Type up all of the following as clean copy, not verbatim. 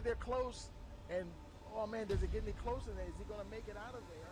right there close. And, oh, man, does it get any closer? Is he going to make it out of there?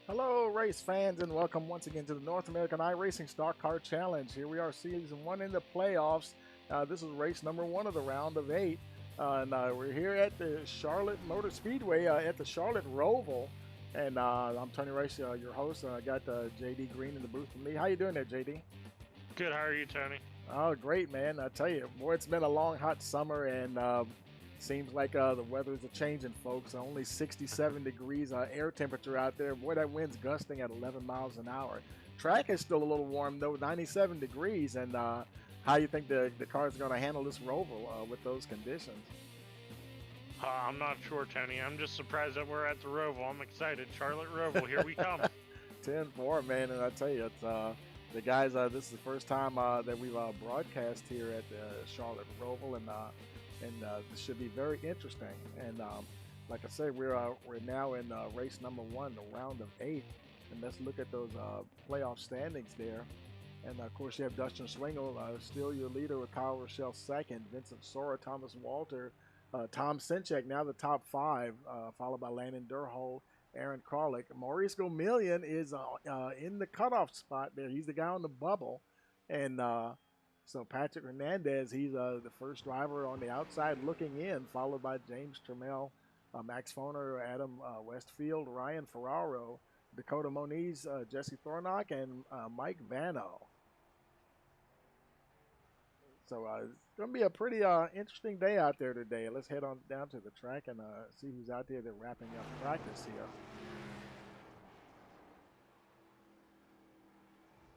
Hello, race fans, and welcome once again to the North American iRacing Stock Car Challenge. Here we are, Season 1 in the playoffs. This is race number 1 of the round of 8. We're here at the Charlotte Motor Speedway at the Charlotte Roval. And I'm Tony Rice, your host. I got JD Green in the booth with me. How you doing there, JD? Good. How are you, Tony? Oh, great, man. I tell you, boy, it's been a long, hot summer, and seems like the weather's a-changing, folks. Only 67 degrees air temperature out there. Boy, that wind's gusting at 11 miles an hour. Track is still a little warm, though, 97 degrees. And how you think the car's going to handle this Roval with those conditions? I'm not sure, Tony. I'm just surprised that we're at the Roval. I'm excited. Charlotte Roval, here we come. 10-4, man. And I tell you, it's the guys, this is the first time that we've broadcast here at the Charlotte Roval, and this should be very interesting. And like I said, we're now in race number 1, the round of 8, and let's look at those playoff standings there. And of course, you have Dustin Swingle still your leader, with Kyle Rochelle second, Vincent Sora, Thomas Walter, Tom Sinchek now the top 5, followed by Landon Durhol, Aaron Kralik. Maurice Gomillion is in the cutoff spot there. He's the guy on the bubble, and so Patrick Hernandez, he's the first driver on the outside looking in, followed by James Trammell, Max Foner, Adam Westfield, Ryan Ferraro, Dakota Moniz, Jesse Thornock, and Mike Vano. So it's going to be a pretty interesting day out there today. Let's head on down to the track and see who's out there. They're wrapping up practice here.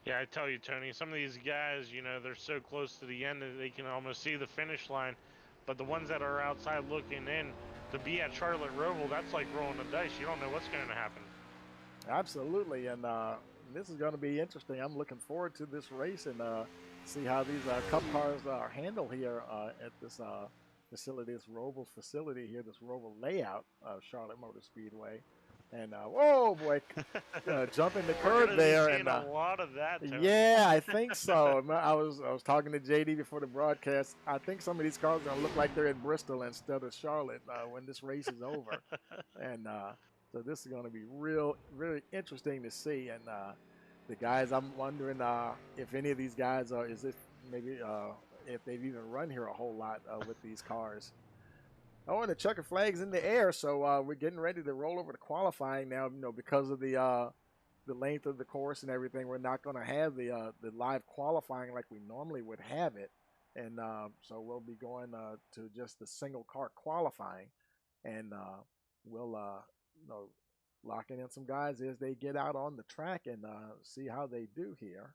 Yeah, I tell you, Tony, some of these guys, you know, they're so close to the end that they can almost see the finish line. But the ones that are outside looking in, to be at Charlotte Roval, that's like rolling the dice. You don't know what's going to happen. Absolutely, and this is going to be interesting. I'm looking forward to this race and see how these Cup cars are handled here at this facility, this Roval facility here, this Roval layout of Charlotte Motor Speedway. And whoa, boy, jumping the curb there, and a lot of that. Tony. Yeah, I think so. I was talking to JD before the broadcast. I think some of these cars are going to look like they're in Bristol instead of Charlotte when this race is over, and so this is going to be really interesting to see. And the guys, I'm wondering if any of these guys are, is this maybe if they've even run here a whole lot with these cars. Oh, and the checker flag's in the air, so we're getting ready to roll over to qualifying now. You know, because of the length of the course and everything, we're not going to have the live qualifying like we normally would have it, and so we'll be going to just the single car qualifying, and we'll locking in some guys as they get out on the track and see how they do here.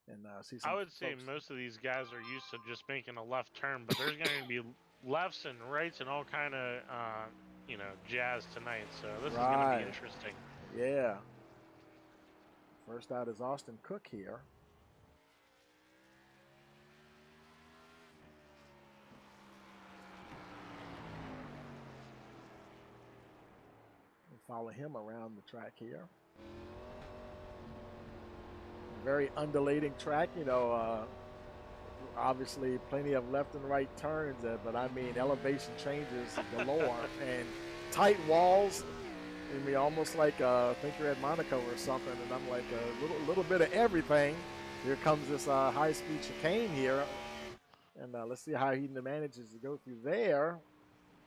And see some I would say most of these guys are used to just making a left turn, but there's going to be lefts and rights and all kind of jazz tonight, so this is going to be interesting. Yeah. First out is Austin Cook here. We'll follow him around the track here. Very undulating track, you know, obviously plenty of left and right turns, but I mean elevation changes galore and tight walls. I mean, almost like I think you're at Monaco or something, and I'm like a little bit of everything. Here comes this high-speed chicane here, and let's see how he manages to go through there.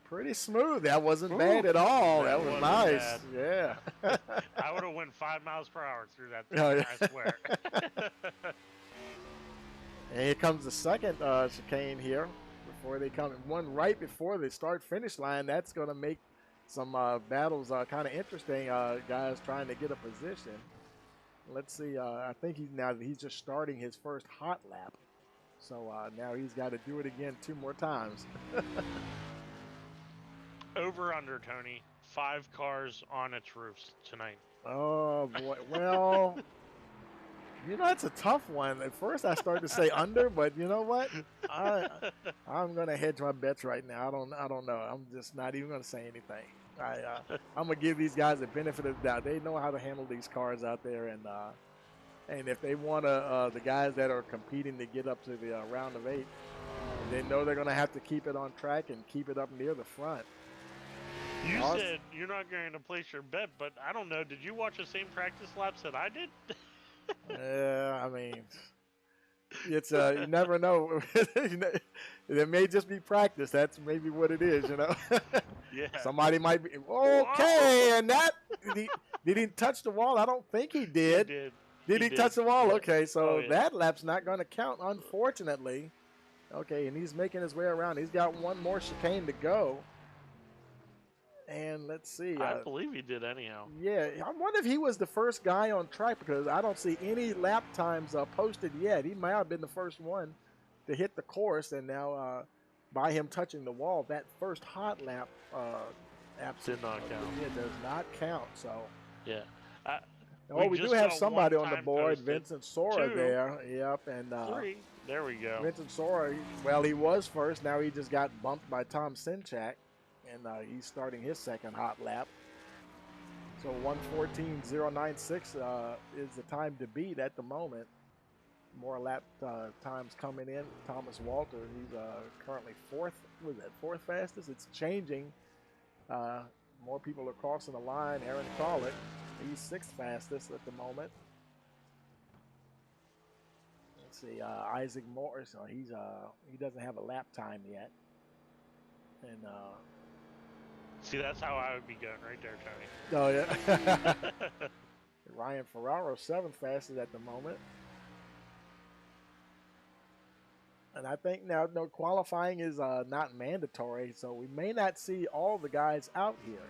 Pretty smooth. That wasn't bad at all. That was nice. Bad. Yeah. I would have went 5 miles per hour through that thing, I swear. And here comes the second chicane here before they come. One right before the start-finish line. That's going to make some battles are kind of interesting. Guys trying to get a position. Let's see. I think he's just starting his first hot lap. So now he's got to do it again 2 more times. Over under, Tony. 5 cars on its roofs tonight. Oh boy. Well, that's a tough one. At first, I started to say under, but you know what? I'm gonna hedge my bets right now. I don't know. I'm just not even gonna say anything. I'm gonna give these guys the benefit of the doubt. They know how to handle these cars out there, and if they want to, the guys that are competing to get up to the round of 8, they know they're gonna have to keep it on track and keep it up near the front. You said you're not going to place your bet, but I don't know. Did you watch the same practice laps that I did? Yeah, I mean, it's you never know. It may just be practice. That's maybe what it is, Yeah. Somebody might be okay, and that did he touch the wall? I don't think he did. He did. Did he touch the wall? Yeah. Okay, so yeah. that lap's not going to count, unfortunately. Okay, and he's making his way around. He's got one more chicane to go. And let's see. I believe he did anyhow. Yeah, I wonder if he was the first guy on track because I don't see any lap times posted yet. He might have been the first one to hit the course, and now by him touching the wall, that first hot lap did not count. It does not count. So yeah. we do have somebody on the board, posted. Vincent Sora 2. there. Yep, and 3. There we go. Vincent Sora. Well, he was first. Now he just got bumped by Tom Sinchak. And he's starting his second hot lap. So 1:14.096 is the time to beat at the moment. More lap times coming in. Thomas Walter, he's currently fourth fastest? It's changing. More people are crossing the line. Aaron Collick, he's 6th fastest at the moment. Let's see, Isaac Morris, he doesn't have a lap time yet. And see, that's how I would be going right there, Tony. Oh, yeah. Ryan Ferraro, 7th fastest at the moment. And I think now, no, qualifying is not mandatory, so we may not see all the guys out here.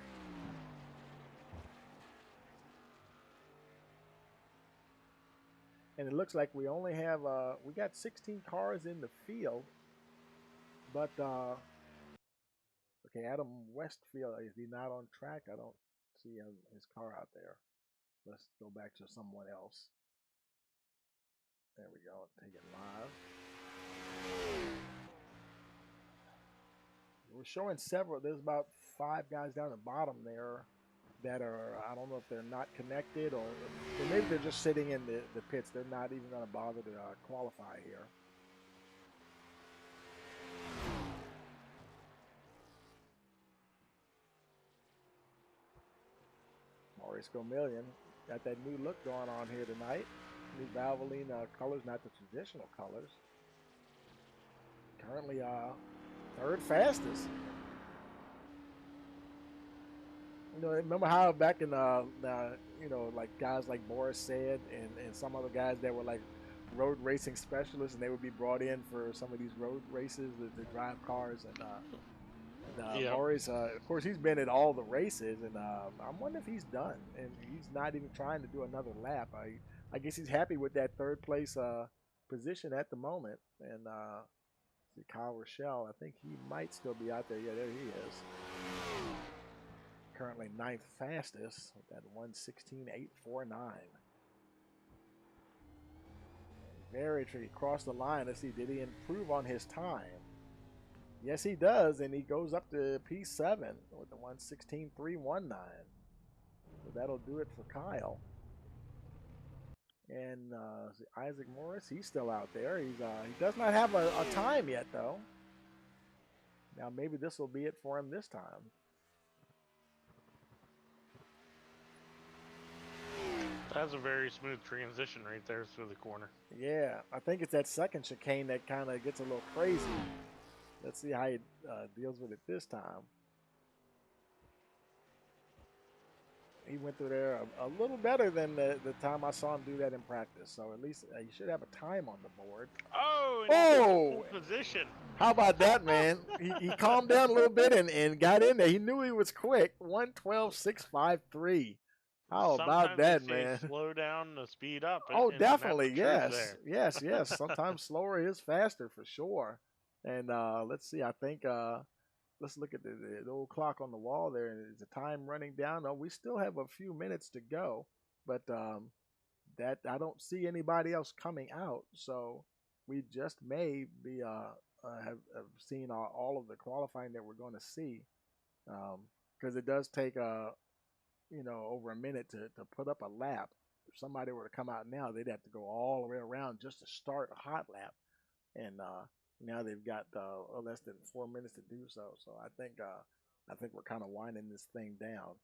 And it looks like we only have, we got 16 cars in the field, but okay, Adam Westfield, is he not on track? I don't see his car out there. Let's go back to someone else. There we go. Take it live. We're showing several. There's about 5 guys down the bottom there that are, I don't know if they're not connected or maybe they're just sitting in the pits. They're not even going to bother to qualify here. Maurice Gomillion got that new look going on here tonight. New Valvoline colors, not the traditional colors. Currently 3rd fastest. Remember how back in like guys like Boris said and some other guys that were like road racing specialists, and they would be brought in for some of these road races to drive cars. And yeah. Boris, of course, he's been at all the races, and I'm wondering if he's done, and he's not even trying to do another lap. I guess he's happy with that 3rd place position at the moment. And Kyle Rochelle, I think he might still be out there. Yeah, there he is. Currently 9th fastest with that 1:16.849. Very tricky. Crossed the line. Let's see, did he improve on his time? Yes, he does, and he goes up to P7 with the 1:16.319. So that'll do it for Kyle. And Isaac Morris, he's still out there. He does not have a time yet, though. Now maybe this will be it for him this time. That's a very smooth transition right there through the corner. Yeah, I think it's that second chicane that kind of gets a little crazy. Let's see how he deals with it this time. he went through there a little better than the time I saw him do that in practice. So at least he should have a time on the board. Oh, and he gets a Oh, full position. how about that, man? He calmed down a little bit and got in there. He knew he was quick. 112.653. How about Sometimes they that, say man? slow down to speed up, Oh, and that's definitely. the truth Yes. there. Yes. Sometimes slower is faster for sure. And let's see. I think let's look at the old clock on the wall there. And is the time running down? No, we still have a few minutes to go. But that I don't see anybody else coming out. So we just may be have seen all of the qualifying that we're going to see because it does take over a minute to put up a lap. If somebody were to come out now, they'd have to go all the way around just to start a hot lap, and now they've got less than 4 minutes to do so. So I think we're kind of winding this thing down.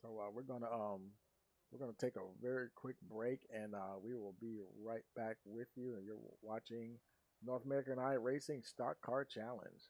So we're gonna take a very quick break, and we will be right back with you. And you're watching North American iRacing Stock Car Challenge.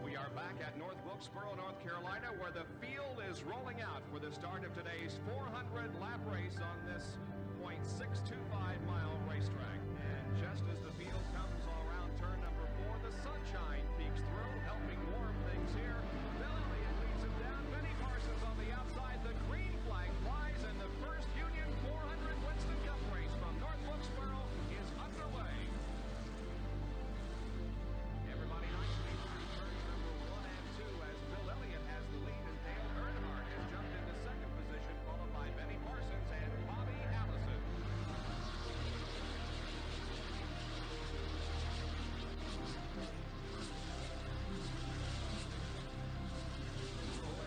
We are back at North Wilkesboro, North Carolina, where the field is rolling out for the start of today's 400-lap race on this .625-mile racetrack. And just as the field comes around turn number 4, the sunshine peeks through, helping warm things here. Bill Elliott leads him down. Benny Parsons on the outside. The green flag flies, and the first Union 400 Winston Cup race from North Wilkesboro is underway. Everybody nicely through turns number 1 and 2 as Bill Elliott has the lead, and Dale Earnhardt has jumped into second position, followed by Benny Parsons and Bobby Allison.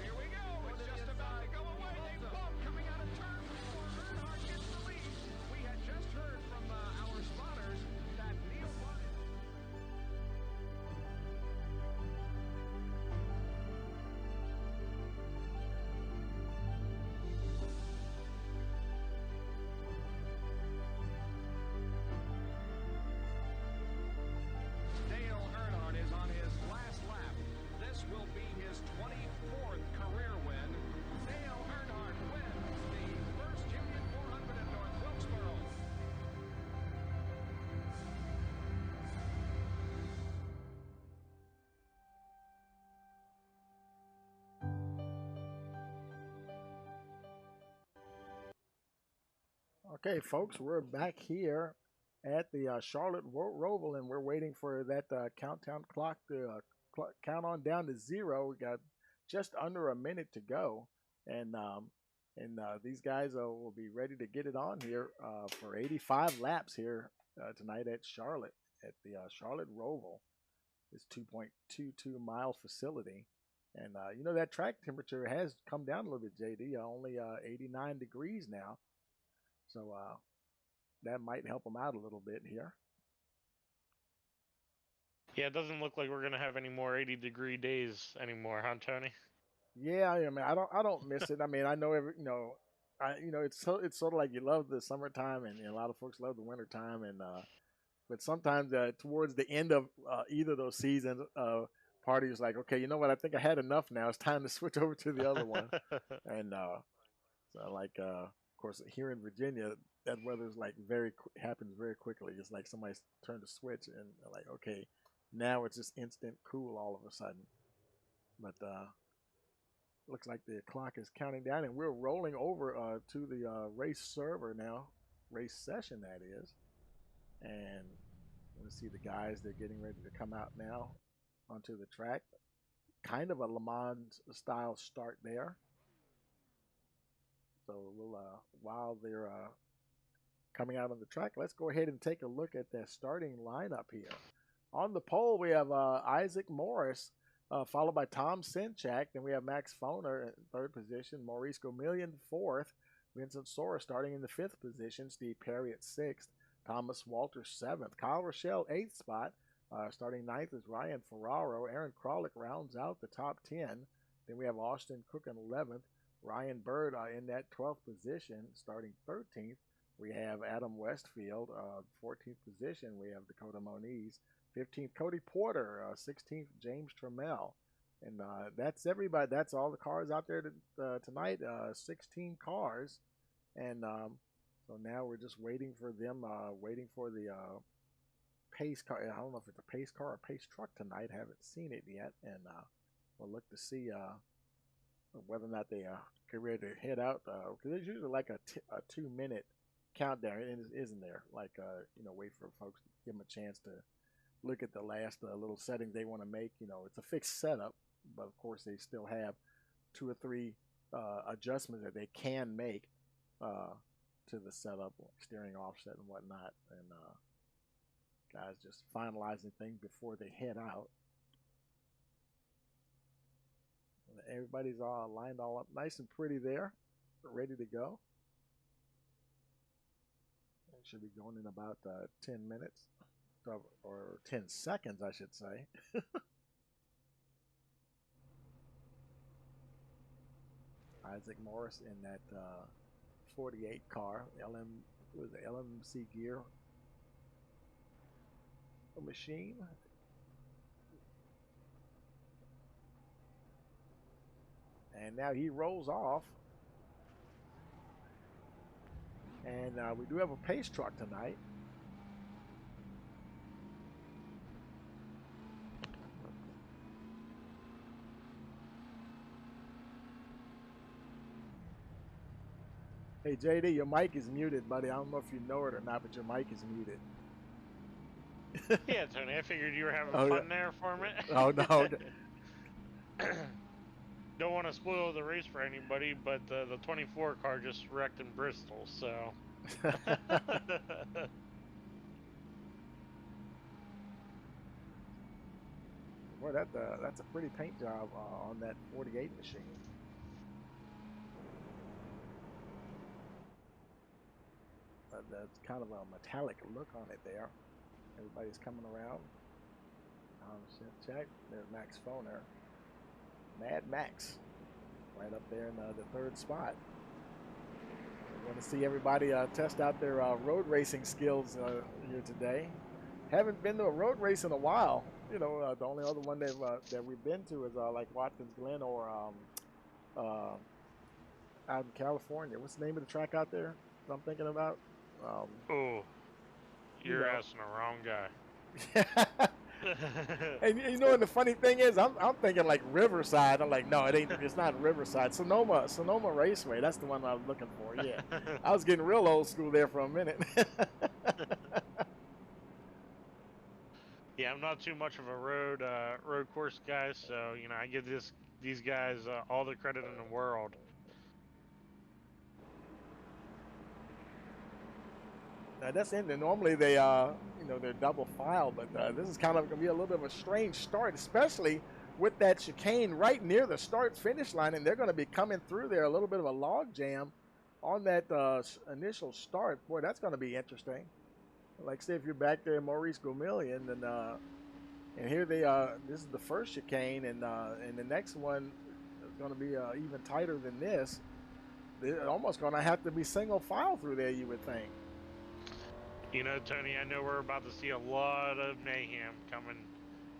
Here we go. It's just about to go away. They bump coming out of turn 4. Earnhardt gets the lead. We had just heard from our spotters that Neil Bonnet. Dale Earnhardt is on his last lap. This will be his 24th career win. Dale Earnhardt wins the first Union 400 at North Wilkesboro. Okay, folks, we're back here at the Charlotte Roval, and we're waiting for that countdown clock to count on down to 0. We got just under a minute to go, and these guys will be ready to get it on here for 85 laps here tonight at Charlotte at the Charlotte Roval. This 2.22 mile facility, and that track temperature has come down a little bit. JD, only 89 degrees now. So that might help them out a little bit here. Yeah, it doesn't look like we're gonna have any more 80-degree days anymore, huh, Tony? Yeah, I mean, I don't miss it. I mean, I know it's sort of like you love the summertime, and a lot of folks love the wintertime, and but sometimes towards the end of either of those seasons, party is like, okay, you know what? I think I had enough now. It's time to switch over to the other one, and so like. Of course, here in Virginia, that weather's like happens very quickly. It's like somebody turned a switch and like, okay, now it's just instant cool all of a sudden. But looks like the clock is counting down, and we're rolling over to the race server now, race session that is. And let's see the guys. They're getting ready to come out now onto the track. Kind of a Le Mans style start there. So while they're coming out on the track, let's go ahead and take a look at the starting lineup here. On the pole, we have Isaac Morris, followed by Tom Sinchak. Then we have Max Foner in third position, Maurice Gomillion fourth, Vincent Sora starting in the fifth position, Steve Perry at sixth, Thomas Walter seventh, Kyle Rochelle eighth spot. Starting ninth is Ryan Ferraro. Aaron Kralik rounds out the top 10. Then we have Austin Cook in 11th. Ryan Bird in that 12th position, starting 13th. We have Adam Westfield, 14th position. We have Dakota Moniz, 15th Cody Porter, 16th James Trammell, And that's everybody. That's all the cars out there tonight. 16 cars, and so now we're just waiting for them. Waiting for the pace car. I don't know if it's a pace car or a pace truck tonight. Haven't seen it yet, and we'll look to see whether or not they get ready to head out. Because there's usually like a 2-minute countdown, isn't there? Like wait for folks to give them a chance to look at the last little setting they want to make. It's a fixed setup, but of course they still have 2 or 3 adjustments that they can make to the setup, like steering offset and whatnot. And guys just finalizing things before they head out. Everybody's all lined all up nice and pretty there, ready to go. It should be going in about 10 minutes, or 10 seconds, I should say. Isaac Morris in that 48 car, LMC gear machine. And now he rolls off. And we do have a pace truck tonight. Hey, JD, your mic is muted, buddy. I don't know if you know it or not, but your mic is muted. Yeah, Tony, I figured you were having fun there for a minute. Oh, no. Don't want to spoil the race for anybody, but the 24 car just wrecked in Bristol, so. Boy, that's a pretty paint job on that 48 machine. That's kind of a metallic look on it there. Everybody's coming around. Check. There's Max Foner. Mad Max. Right up there in the 3rd spot. We're going to see everybody test out their road racing skills here today. Haven't been to a road race in a while. The only other one that we've been to is like Watkins Glen or out in California. What's the name of the track out there that I'm thinking about? You're asking the wrong guy. And and the funny thing is, I'm thinking like Riverside. I'm like, no, it ain't. It's not Riverside. Sonoma Raceway. That's the one I was looking for. Yeah, I was getting real old school there for a minute. Yeah, I'm not too much of a road course guy, so I give these guys all the credit in the world. That's in there. Normally they they're double file, but this is kind of gonna be a little bit of a strange start, especially with that chicane right near the start finish line, and they're going to be coming through there, a little bit of a log jam on that initial start. Boy, that's going to be interesting. Like say if you're back there, Maurice Gomillion, and here they are. This is the first chicane, and the next one is going to be even tighter than this. They're almost going to have to be single file through there, you would think. Tony, I know we're about to see a lot of mayhem coming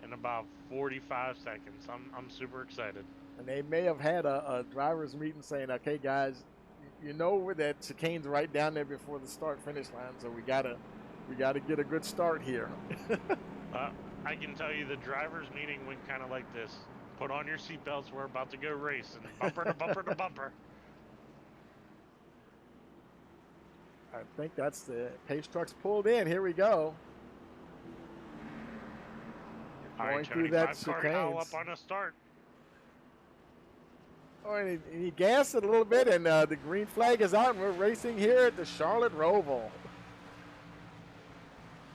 in about 45 seconds. I'm super excited. And they may have had a driver's meeting saying, okay, guys, that chicane's right down there before the start-finish line, so we gotta get a good start here. I can tell you the driver's meeting went kind of like this. Put on your seatbelts, we're about to go racing. Bumper to bumper to bumper. I think that's the pace truck's pulled in. Here we go. Going through that chicane. Up on a start. Oh, and he gassed it a little bit, and the green flag is out, and we're racing here at the Charlotte Roval.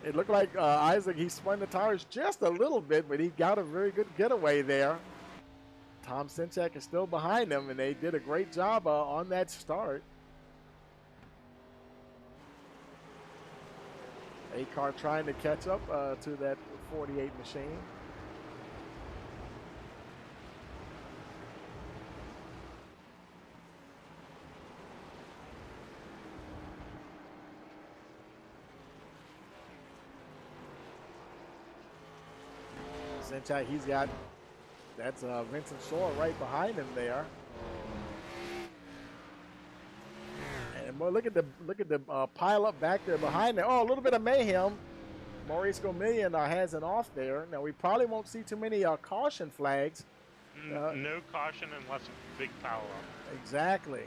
It looked like Isaac, he spun the tires just a little bit, but he got a very good getaway there. Tom Sinchak is still behind him, and they did a great job on that start. A-car trying to catch up to that 48 machine. Sinchak, he's got That's Vincent Sora right behind him there. And well, look at the pile up back there behind there. Oh, a little bit of mayhem. Maurice Gomillion has an off there. Now we probably won't see too many caution flags. No caution unless a big foul up. Exactly.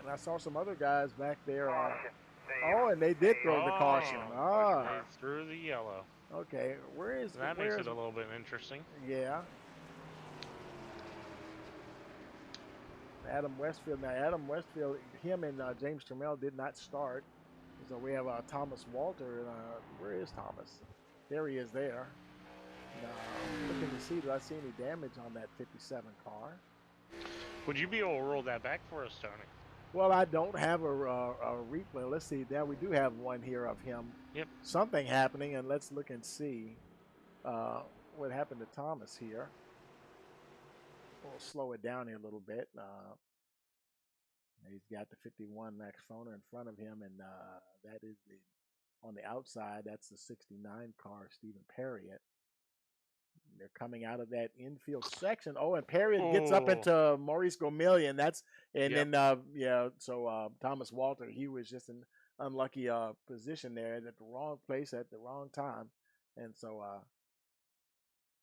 And I saw some other guys back there. Oh, and they did throw the caution. They threw the yellow. Okay, That makes it a little bit interesting. Yeah. Adam Westfield. Now, Adam Westfield, him and James Trammell did not start. So we have Thomas Walter. Where is Thomas? There he is there. Looking to see, do I see any damage on that 57 car? Would you be able to roll that back for us, Tony? Well, I don't have a replay. Let's see. Now we do have one here of him. Yep. Something happening, and let's look and see what happened to Thomas here. We'll slow it down here a little bit. He's got the 51 Max Foner in front of him, and that is on the outside. That's the 69 car, Stephen Perriott. They're coming out of that infield section. Oh, and Perriott gets up into Maurice Gomillion. So Thomas Walter, he was just an unlucky position there at the wrong place at the wrong time. And so,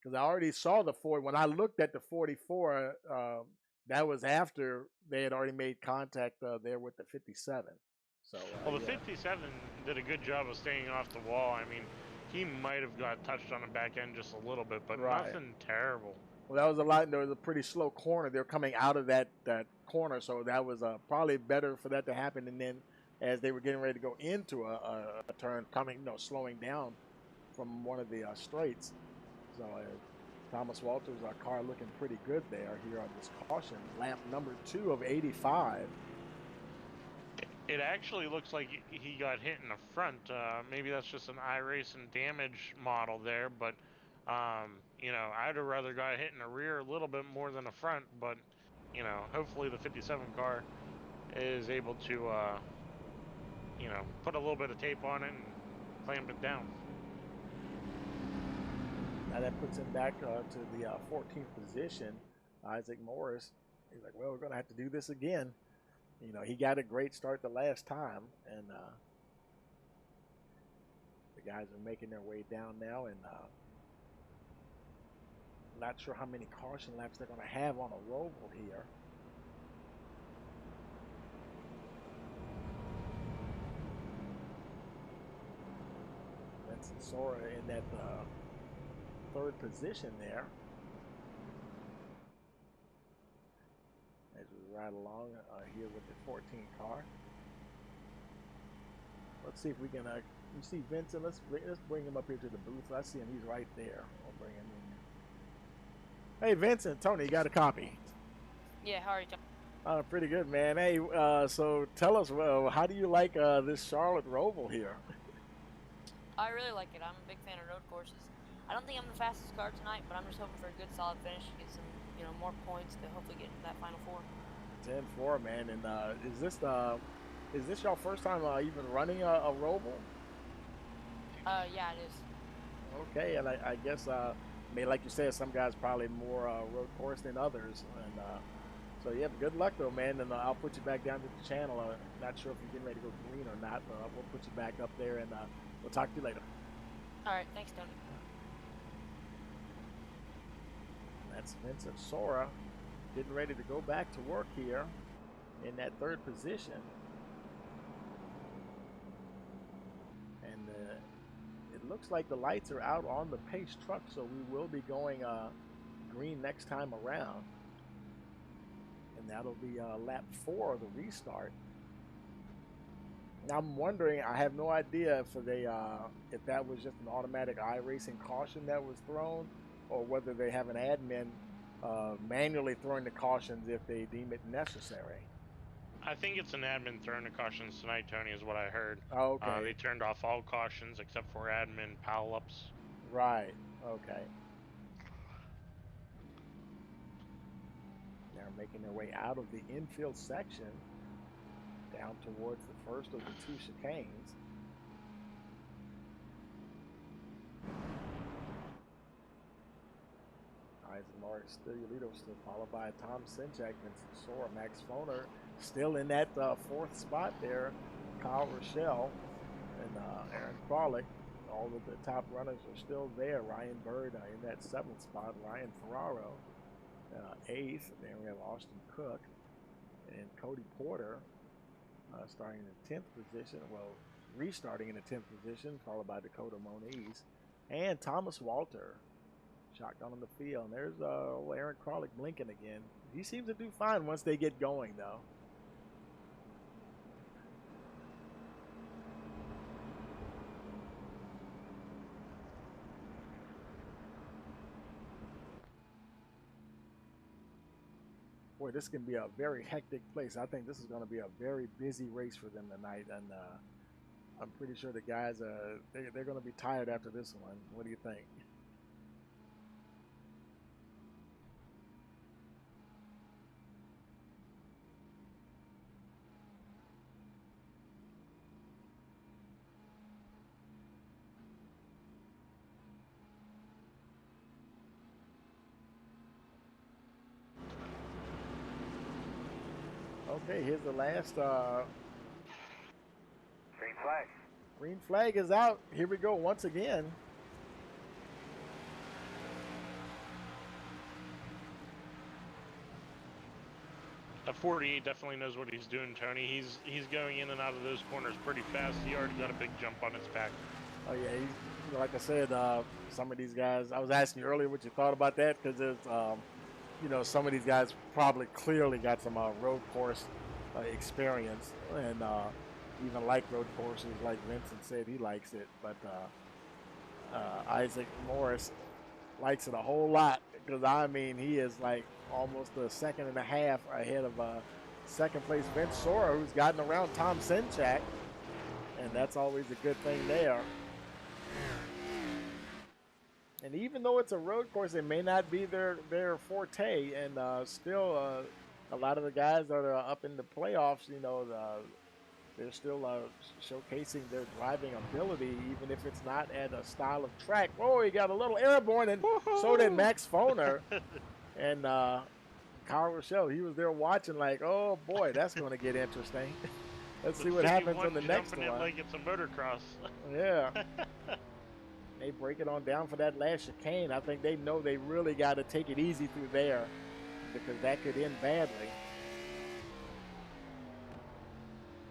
because I already saw the 40, when I looked at the 44, that was after they had already made contact there with the 57. So, well, the 57 did a good job of staying off the wall. I mean, he might have got touched on the back end just a little bit, but nothing terrible. Well, that was a lot. There was a pretty slow corner. They were coming out of that corner, so that was probably better for that to happen. And then, as they were getting ready to go into a turn, slowing down from one of the straights. So Thomas Walter's car looking pretty good there here on this caution lap number 2 of 85. It actually looks like he got hit in the front. Maybe that's just an iRacing damage model there, but I'd have rather got hit in the rear a little bit more than the front. But hopefully the 57 car is able to put a little bit of tape on it and clamp it down. Now that puts him back to the 14th position. Isaac Morris, he's like, well, we're going to have to do this again. He got a great start the last time, and the guys are making their way down now, and not sure how many caution laps they're going to have on a Roval here. Vincent Sora in that 3rd position there. As we ride along here with the 14 car. Let's see if we can. You see Vincent? Let's bring him up here to the booth. I see him. He's right there. I'll bring him in. Hey, Vincent, Tony, you got a copy? Yeah, how are you, Tony? Pretty good, man. Hey, so tell us, how do you like this Charlotte Roval here? I really like it. I'm a big fan of road courses. I don't think I'm the fastest car tonight, but I'm just hoping for a good, solid finish to get some, more points to hopefully get into that final 4. 10-4, man. And is this your first time even running a Roval? Yeah, it is. Okay, and I guess, like you said, some guys probably more road course than others. And so, yeah, good luck, though, man. And I'll put you back down to the channel. Not sure if you're getting ready to go green or not, but we'll put you back up there, and we'll talk to you later. All right, thanks, Tony. That's Vincent Sora getting ready to go back to work here in that 3rd position. And it looks like the lights are out on the pace truck, so we will be going green next time around. And that'll be lap 4 of the restart. Now I'm wondering, I have no idea if that was just an automatic iRacing caution that was thrown, or whether they have an admin manually throwing the cautions if they deem it necessary. I think it's an admin throwing the cautions tonight, Tony, is what I heard. Oh, okay. They turned off all cautions except for admin pile-ups. Right, okay. They're making their way out of the infield section down towards the first of the 2 chicanes. Isaac Morris still your leader, still followed by Tom Sinchak, Vincent Sora, Max Foner still in that fourth spot there. Kyle Rochelle and Aaron Kralik. All of the top runners are still there. Ryan Bird in that seventh spot. Ryan Ferraro eighth. And then we have Austin Cook and Cody Porter starting in the 10th position. Well, restarting in the 10th position, followed by Dakota Moniz and Thomas Walter. Shotgun on the field. And there's Aaron Kralik blinking again. He seems to do fine once they get going, though. Boy, this can be a very hectic place. I think this is going to be a very busy race for them tonight, and I'm pretty sure the guys they're going to be tired after this one. What do you think? Okay, here's the last. Green flag. Green flag is out. Here we go once again. That 48 definitely knows what he's doing, Tony. He's going in and out of those corners pretty fast. He already got a big jump on his pack. Oh yeah, like I said, some of these guys. I was asking you earlier what you thought about that because it's. Some of these guys probably clearly got some road course experience and even like road courses like Vincent said he likes it. But Isaac Morris likes it a whole lot because, I mean, he is like almost a second and a half ahead of second place Vince Sora, who's gotten around Tom Sinchak, and that's always a good thing there. And even though it's a road course, it may not be their forte. And still, a lot of the guys that are up in the playoffs, they're still showcasing their driving ability, even if it's not at a style of track. Oh, he got a little airborne, and so did Max Foner. And Kyle Rochelle, he was there watching like, oh, boy, that's going to get interesting. Let's see what happens on the next one. Like it's a motocross. Yeah. They break it on down for that last chicane. I think they know they really got to take it easy through there because that could end badly.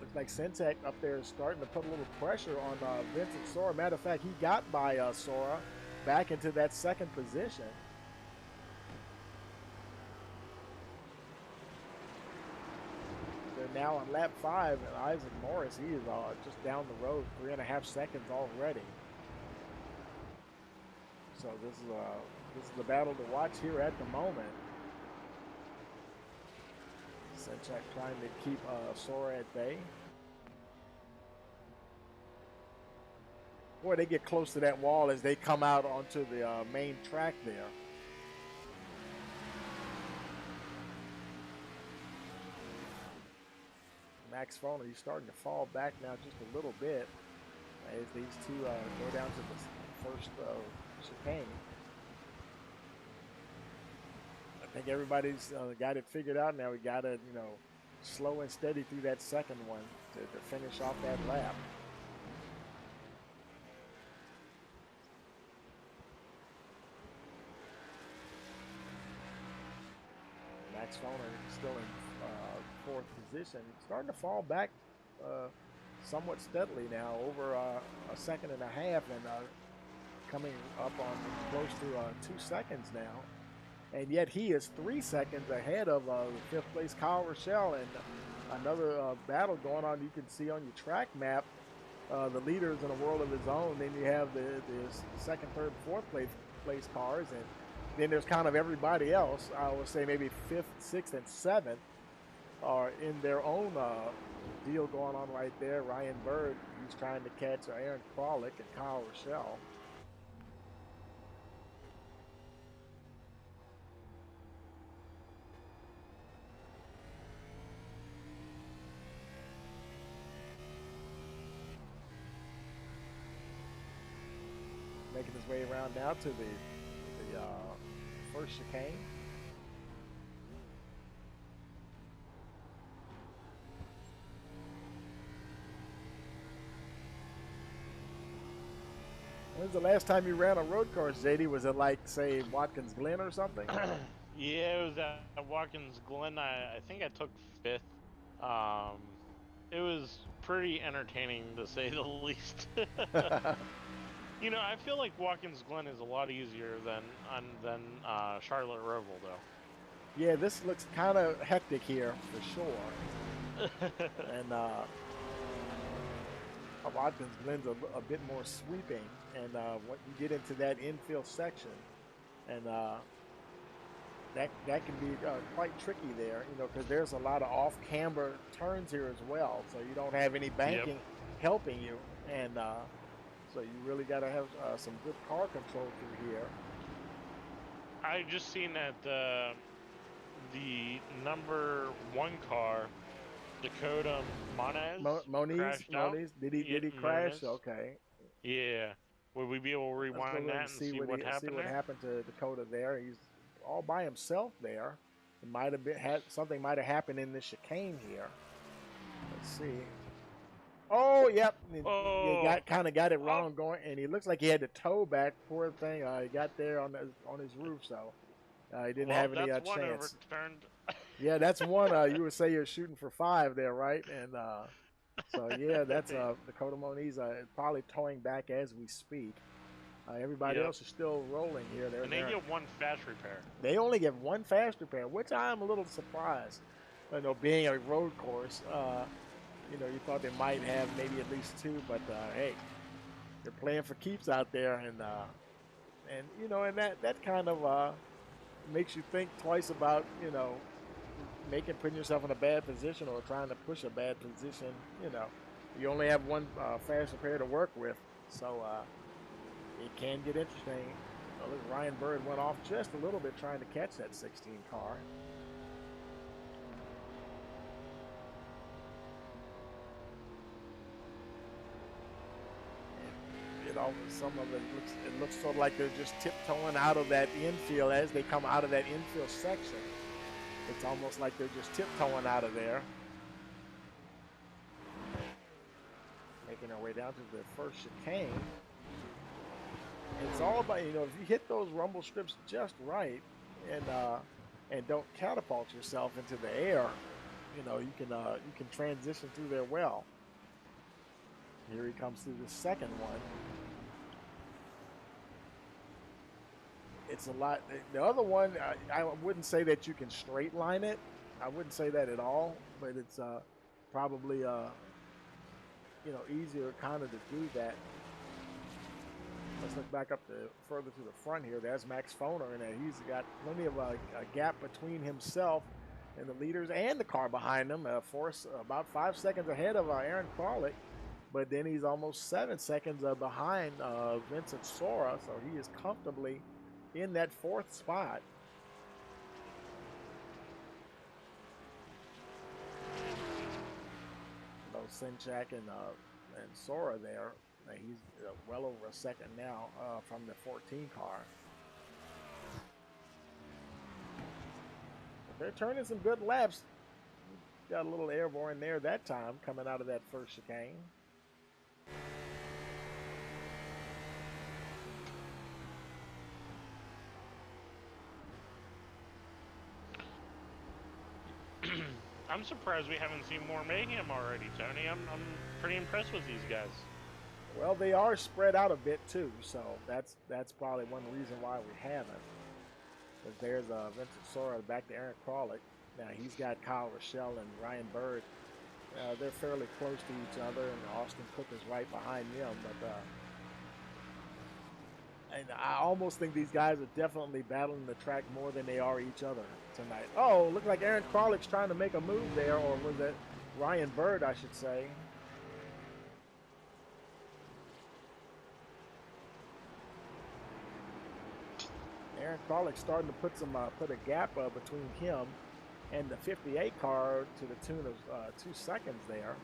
Looks like Sintek up there is starting to put a little pressure on Vincent Sora. Matter of fact, he got by Sora back into that second position. They're now on lap 5, and Isaac Morris, he is just down the road, 3.5 seconds already. So this is the battle to watch here at the moment. Sinchak trying to keep Sora at bay. Boy, they get close to that wall as they come out onto the main track there. Max Foner, he's starting to fall back now just a little bit as these two go down to the first chicane. I think everybody's got it figured out now. We got to, slow and steady through that second one to finish off that lap. Max Foner still in fourth position. Starting to fall back somewhat steadily now, over a second and a half, and coming up on close to 2 seconds now. And yet he is 3 seconds ahead of fifth place Kyle Rochelle, and another battle going on. You can see on your track map the leaders in a world of his own. Then you have the second, third, fourth place cars, and then there's kind of everybody else. I would say maybe fifth, sixth, and seventh are in their own deal going on right there. Ryan Bird, he's trying to catch Aaron Kralik and Kyle Rochelle. Making his way around now to the first chicane. When's the last time you ran a road course, JD? Was it like, say, Watkins Glen or something? Yeah, it was at Watkins Glen. I think I took 5th. Um, it was pretty entertaining to say the least. You know, I feel like Watkins Glen is a lot easier than Charlotte Roval, though. Yeah, this looks kind of hectic here for sure. And Watkins Glen's a bit more sweeping, and when you get into that infield section, and that can be quite tricky there, you know, because there's a lot of off-camber turns here as well, so you don't have any banking helping you, and so you really got to have some good car control through here. I just seen that the number 1 car, Dakota Moniz, crashed out. Did he crash? Okay. Yeah. Would we be able to rewind that and see what happened there? Happened to Dakota there. He's all by himself there. It might have been something might have happened in the chicane here. Let's see. Oh, yep. Oh. He kind of got it wrong going, and he looks like he had to tow back. Poor thing. He got there on his roof, so he didn't have any that's one chance. overturned. Yeah, that's one. You would say you're shooting for 5 there, right? And so yeah, that's Dakota Moniz probably towing back as we speak. Everybody else is still rolling here. And they get 1 fast repair. They only get 1 fast repair, which I'm a little surprised. You know, being a road course, you know, you thought they might have maybe at least 2, but hey, they're playing for keeps out there, and you know, and that kind of makes you think twice about, you know, putting yourself in a bad position or trying to push a bad position. You know, you only have 1 fast repair to work with, so it can get interesting. Look, Ryan Bird went off just a little bit trying to catch that 16 car. Some of it looks sort of like they're just tiptoeing out of that infield as they come out of that infield section. It's almost like they're just tiptoeing out of there. Making our way down to the first chicane. It's all about, you know, if you hit those rumble strips just right and don't catapult yourself into the air, you know, you can transition through there well. Here he comes through the second one. It's a lot. The other one, I wouldn't say that you can straight line it. I wouldn't say that at all, but it's probably you know, easier kind of to do that. Let's look back up further to the front here. There's Max Foner, and he's got plenty of a gap between himself and the leaders and the car behind him. About 5 seconds ahead of Aaron Kralik, but then he's almost 7 seconds behind Vincent Sora, so he is comfortably in that 4th spot. Sinchak and Sora there. He's well over a second now from the 14 car. But they're turning some good laps. Got a little airborne there that time coming out of that first chicane. I'm surprised we haven't seen more mayhem already, Tony. I'm pretty impressed with these guys. Well, they are spread out a bit too, so that's probably one reason why we haven't. But there's Vincent Sora back to Aaron Kralik. Now he's got Kyle Rochelle and Ryan Bird. They're fairly close to each other, and Austin Cook is right behind them. But and I almost think these guys are definitely battling the track more than they are each other tonight. Oh, looked like Aaron Kralik's trying to make a move there, or was it Ryan Bird, I should say. Aaron Kralik's starting to put a gap between him and the 58 car to the tune of 2 seconds there.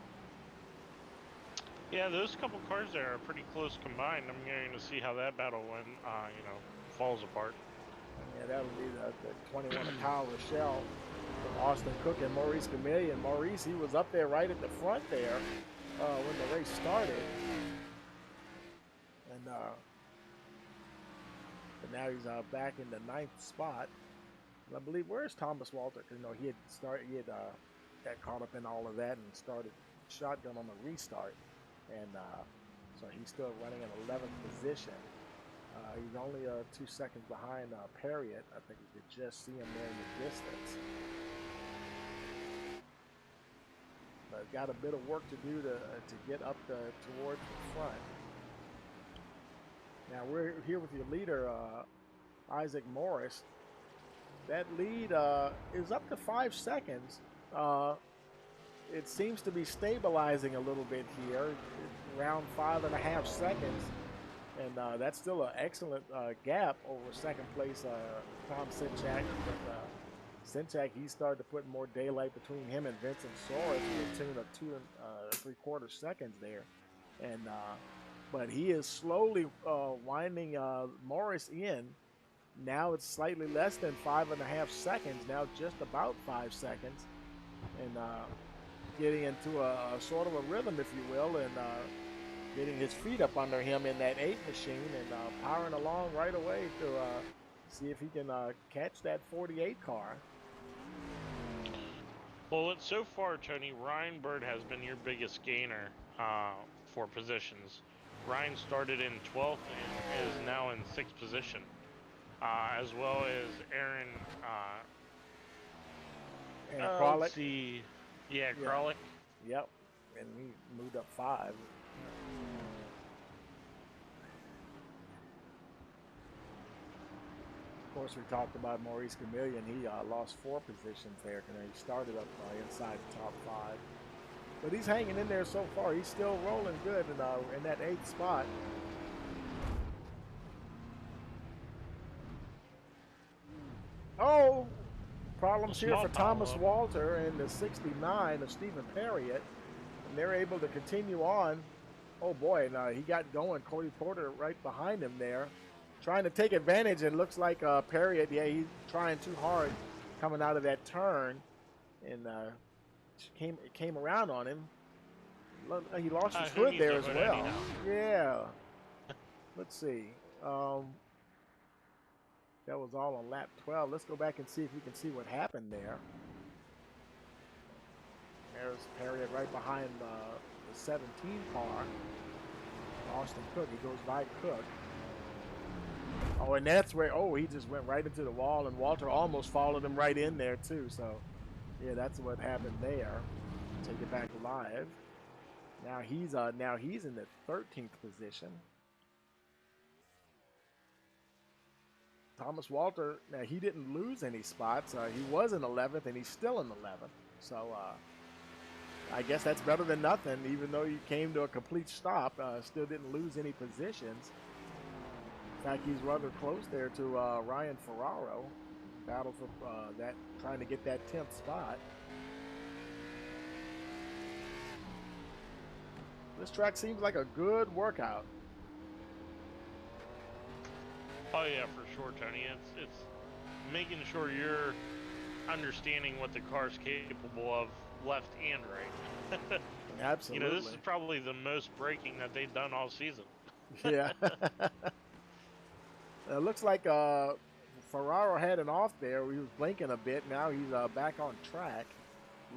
Yeah, those couple cars there are pretty close combined. I'm going to see how that battle falls apart. Yeah, that'll be the 21 of Kyle Rochelle from Austin Cook and Maurice Chameleon. Maurice, he was up there right at the front there when the race started. And but now he's back in the 9th spot. And I believe, where's Thomas Walter? Because, he had got caught up in all of that and started shotgun on the restart. And so he's still running in 11th position. He's only 2 seconds behind Perriott. I think you could just see him there in the distance. But got a bit of work to do to get up towards the front. Now we're here with your leader, Isaac Morris. That lead is up to 5 seconds. It seems to be stabilizing a little bit here, around 5.5 seconds. And that's still an excellent gap over second place Tom Sinchak. But Sinchak, he started to put more daylight between him and Vincent Soares to a tune of 2 3/4 seconds there. And but he is slowly winding Morris in. Now it's slightly less than 5.5 seconds, now just about 5 seconds. And getting into a sort of a rhythm, if you will, and getting his feet up under him in that 8 machine and powering along right away to see if he can catch that 48 car. Well, so far, Tony, Ryan Bird has been your biggest gainer for positions. Ryan started in 12th and is now in 6th position, as well as Aaron. Kralik. Let's see. Yeah, Kralik. Yep, and he moved up 5. Of course, we talked about Maurice Chameleon. He lost 4 positions there. He started up inside the top 5. But he's hanging in there so far. He's still rolling good in that 8th spot. Oh, problems here for Thomas Walter and the 69 of Stephen Perriott. And they're able to continue on. Oh boy, and he got going. Cody Porter right behind him there, trying to take advantage. And looks like Perriott, yeah, he's trying too hard coming out of that turn. And came around on him. He lost his hood there as well. Yeah. Let's see. That was all on lap 12. Let's go back and see if we can see what happened there. There's Perriott right behind the 17 car. Austin Cook, he goes by Cook. Oh, and that's where, he just went right into the wall, and Walter almost followed him right in there too. So, yeah, that's what happened there. Take it back live. Now he's in the 13th position. Thomas Walter, now he didn't lose any spots. He was in 11th, and he's still in 11th. So I guess that's better than nothing. Even though you came to a complete stop, still didn't lose any positions. In fact, he's rather close there to Ryan Ferraro. Battle for trying to get that 10th spot. This track seems like a good workout. Oh yeah, for sure, Tony. It's making sure you're understanding what the car's capable of, left and right. Absolutely. This is probably the most braking that they've done all season. Yeah. It looks like Ferraro had an off there. He was blinking a bit. Now he's back on track.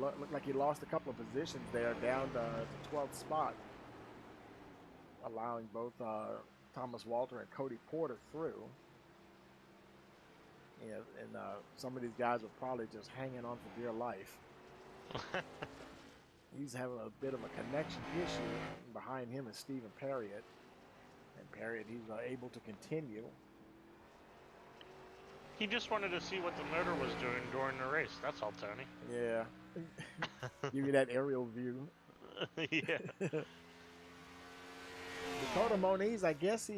Looked like he lost a couple of positions there, down to the 12th spot, allowing both Thomas Walter and Cody Porter through. Yeah, and some of these guys are probably just hanging on for dear life. He's having a bit of a connection issue. Behind him is Stephen Perriott. And Perriott, he's able to continue. He just wanted to see what the motor was doing during the race. That's all, Tony. Yeah. Give you that aerial view. Yeah. Dakota Moniz, I guess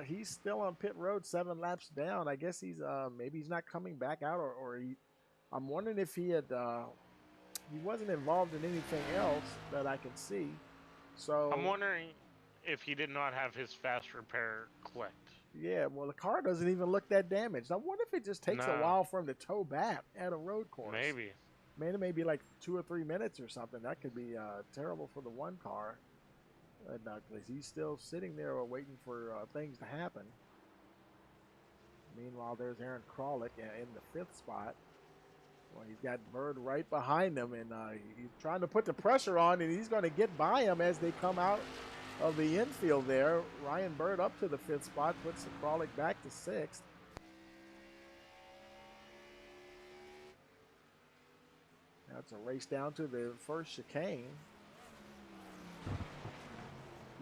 he's still on pit road, 7 laps down. I guess maybe he's not coming back out, or I'm wondering if he wasn't involved in anything else that I can see. So I'm wondering if he did not have his fast repair clicked. Yeah, well, the car doesn't even look that damaged. I wonder if it just takes a No. while for him to tow back at a road course. Maybe. Man, it may be like 2 or 3 minutes or something. That could be terrible for the one car. Because he's still sitting there waiting for things to happen. Meanwhile, there's Aaron Kralik in the 5th spot. Well, he's got Bird right behind him, and he's trying to put the pressure on, and he's going to get by him as they come out of the infield there. Ryan Bird up to the 5th spot, puts Kralik back to 6th. Now it's a race down to the first chicane.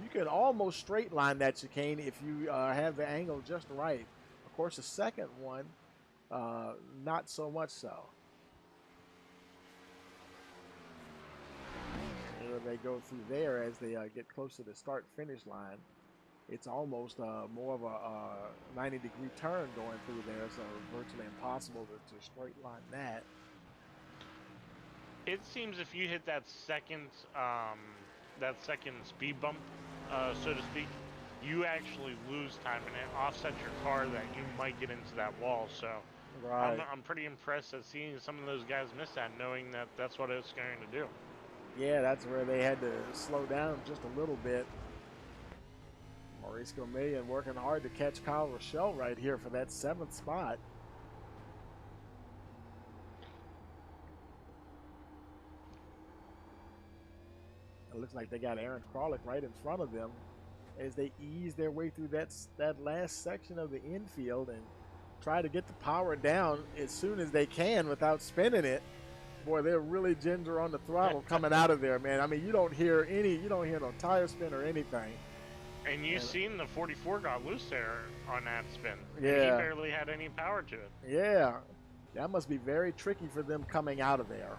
You can almost straight line that chicane if you have the angle just right. Of course, the second one, not so much so. Here they go through there as they get close to the start-finish line. It's almost more of a 90-degree turn going through there, so virtually impossible to straight line that. It seems if you hit that second speed bump, so to speak, you actually lose time and it offsets your car that you might get into that wall. So Right. I'm pretty impressed at seeing some of those guys miss that, knowing that that's what it's going to do. Yeah, that's where they had to slow down just a little bit. Maurice Gomillion working hard to catch Kyle Rochelle right here for that 7th spot. It looks like they got Aaron Kralik right in front of them as they ease their way through that last section of the infield and try to get the power down as soon as they can without spinning it. Boy, they're really ginger on the throttle coming out of there, man. I mean, you don't hear no tire spin or anything. And you seen the 44 got loose there on that spin. Yeah. And he barely had any power to it. Yeah, that must be very tricky for them coming out of there.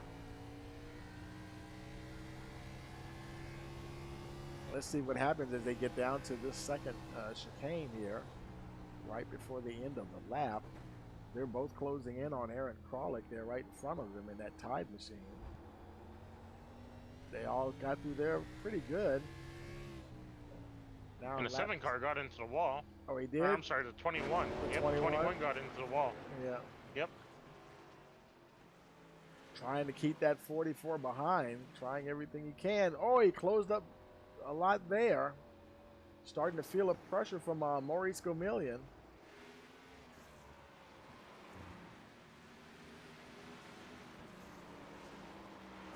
Let's see what happens as they get down to this second chicane here, right before the end of the lap. They're both closing in on Aaron Kralik. They're right in front of them in that Tide machine. They all got through there pretty good. Now And the 7 car got into the wall. Oh, he did? Or, I'm sorry, the 21. The 21 got into the wall. Yeah. Yep. Trying to keep that 44 behind, trying everything he can. Oh, he closed up a lot there. Starting to feel a pressure from Maurice Gomillion.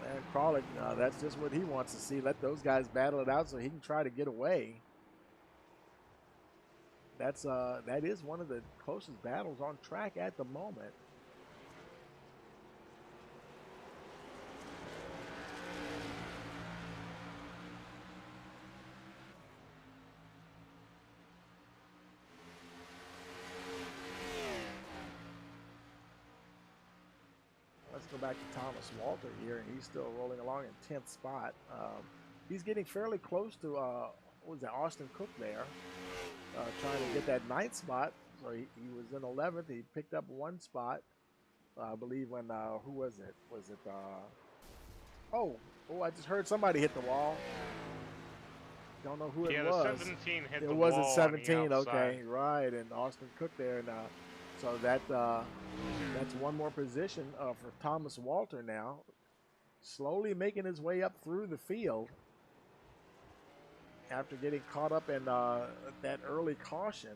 And Kralik, that's just what he wants to see. Let those guys battle it out so he can try to get away. That is one of the closest battles on track at the moment. Let's go back to Thomas Walter here, and he's still rolling along in 10th spot. He's getting fairly close to Austin Cook there, trying to get that 9th spot. So he was in 11th. He picked up 1 spot, I believe. When who was it? Was it? I just heard somebody hit the wall. Don't know who it was. Yeah, the 17 hit the it wall. It was at 17. On the Okay, right, and Austin Cook there now. So that's one more position for Thomas Walter now, slowly making his way up through the field after getting caught up in that early caution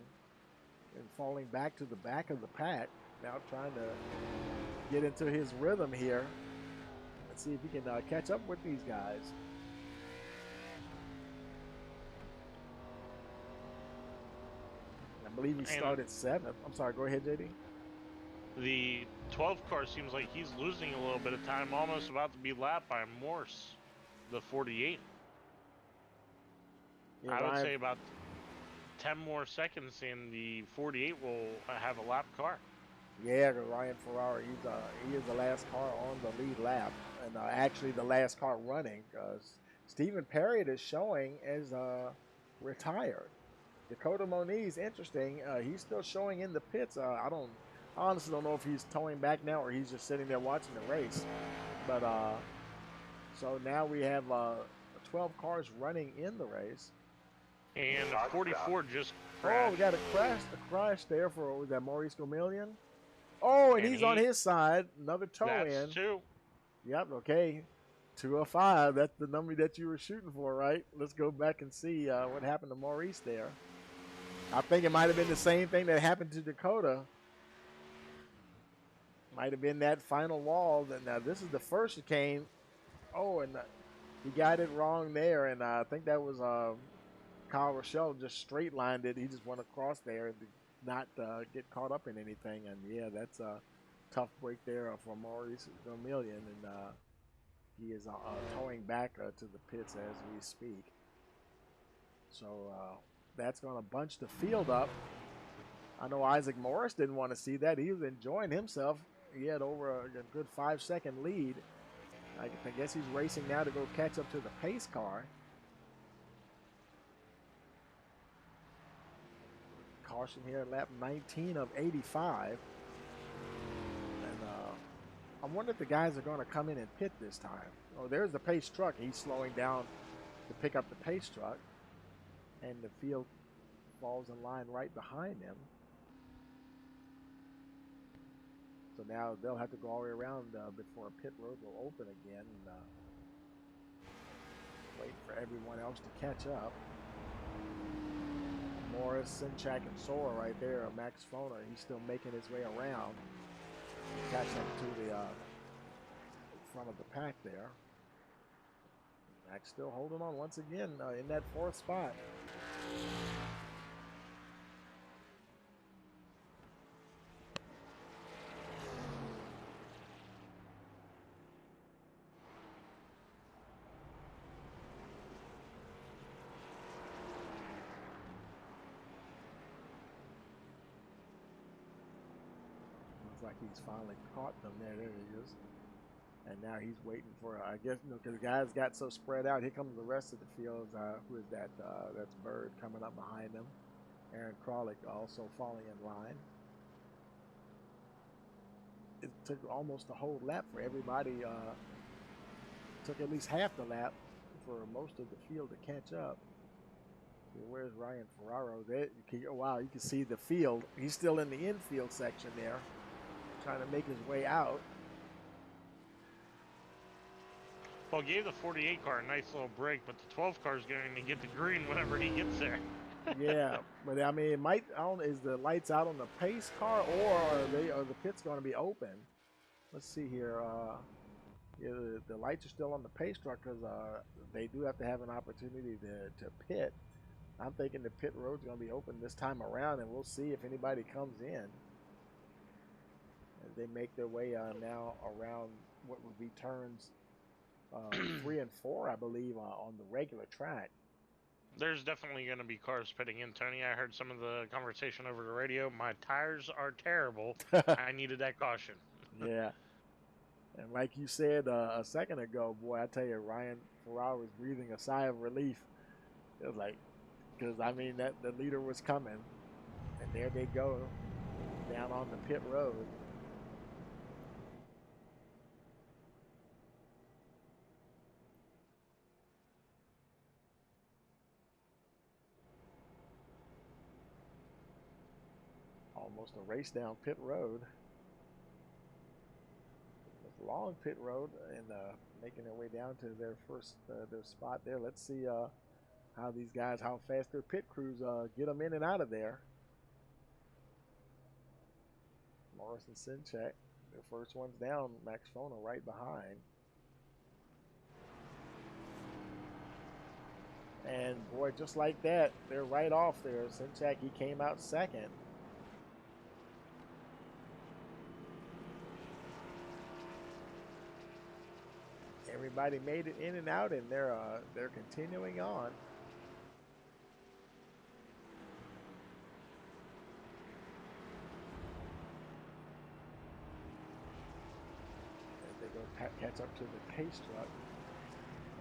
and falling back to the back of the pack. Now trying to get into his rhythm here. Let's see if he can catch up with these guys. I believe he started 7th. I'm sorry, go ahead, JD. The 12 car seems like he's losing a little bit of time, almost about to be lapped by Morse, the 48. Yeah, I would say about 10 more seconds and the 48 will have a lap car. Yeah, Ryan Ferrara, he is the last car on the lead lap, and actually the last car running. Stephen Perriott is showing as retired. Dakota Moniz, interesting. He's still showing in the pits. I honestly don't know if he's towing back now or he's just sitting there watching the race. But so now we have 12 cars running in the race. And 44 just Oh, crashed. we got a crash there for, was that Maurice Gomillion? Oh, and he's on his side. Another toe in. That's 2. Yep, okay. 205. That's the number that you were shooting for, right? Let's go back and see what happened to Maurice there. I think it might have been the same thing that happened to Dakota. Might have been that final wall. Now, this is the first chicane. Oh, and he got it wrong there. And I think that was Kyle Rochelle just straight lined it. He just went across there and did not get caught up in anything. And yeah, that's a tough break there for Maurice Vermillion. And he is towing back to the pits as we speak. So that's going to bunch the field up. I know Isaac Morris didn't want to see that. He was enjoying himself. He had over a good 5-second lead. I guess he's racing now to go catch up to the pace car. Caution here at lap 19 of 85. And I wonder if the guys are going to come in and pit this time. Oh, there's the pace truck. He's slowing down to pick up the pace truck. And the field falls in line right behind him. So now they'll have to go all the way around before pit road will open again. And wait for everyone else to catch up. Morris, Sinchak, and Sora right there. Max Fona, he's still making his way around. Catch up to the front of the pack there. Max still holding on once again in that 4th spot. Like he's finally caught them there. There he is. And now he's waiting for, I guess, because the guys got so spread out. Here comes the rest of the field. Who is that? That's Bird coming up behind them. Aaron Kralik also falling in line. It took almost a whole lap for everybody. Took at least half the lap for most of the field to catch up. Where's Ryan Ferraro? There, wow, you can see the field. He's still in the infield section there, trying to make his way out. Well, gave the 48 car a nice little break, but the 12 car is going to get the green whenever he gets there. Yeah, but I mean, it might. I don't. Is the lights out on the pace car, or are the pits going to be open? Let's see here. Yeah, the lights are still on the pace truck because they do have to have an opportunity to pit. I'm thinking the pit road's going to be open this time around, and we'll see if anybody comes in. As they make their way now around what would be turns 3 and 4, I believe, on the regular track. There's definitely going to be cars pitting in, Tony. I heard some of the conversation over the radio. My tires are terrible. I needed that caution. Yeah. And like you said a second ago, boy, I tell you, Ryan Ferraro was breathing a sigh of relief. It was like, because, I mean, that the leader was coming. And there they go, down on the pit road. Almost a race down pit road. It's a long pit road, and making their way down to their first their spot there. Let's see how these guys, how fast their pit crews get them in and out of there. Morris and Sinchak, the first one's down. Max Fona right behind. And boy, just like that, they're right off there. Sinchak, he came out second. Everybody made it in and out, and they're continuing on. As they go catch up to the pace truck,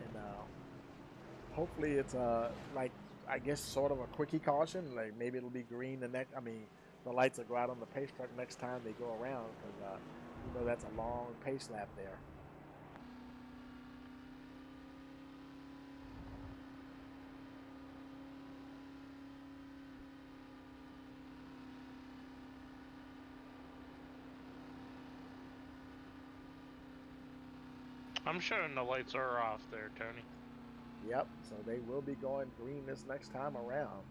and hopefully it's like, I guess, sort of a quickie caution. Like maybe it'll be green the next. I mean, the lights will go out on the pace truck next time they go around, because you know that's a long pace lap there. I'm showing the lights are off there, Tony. Yep, so they will be going green this next time around.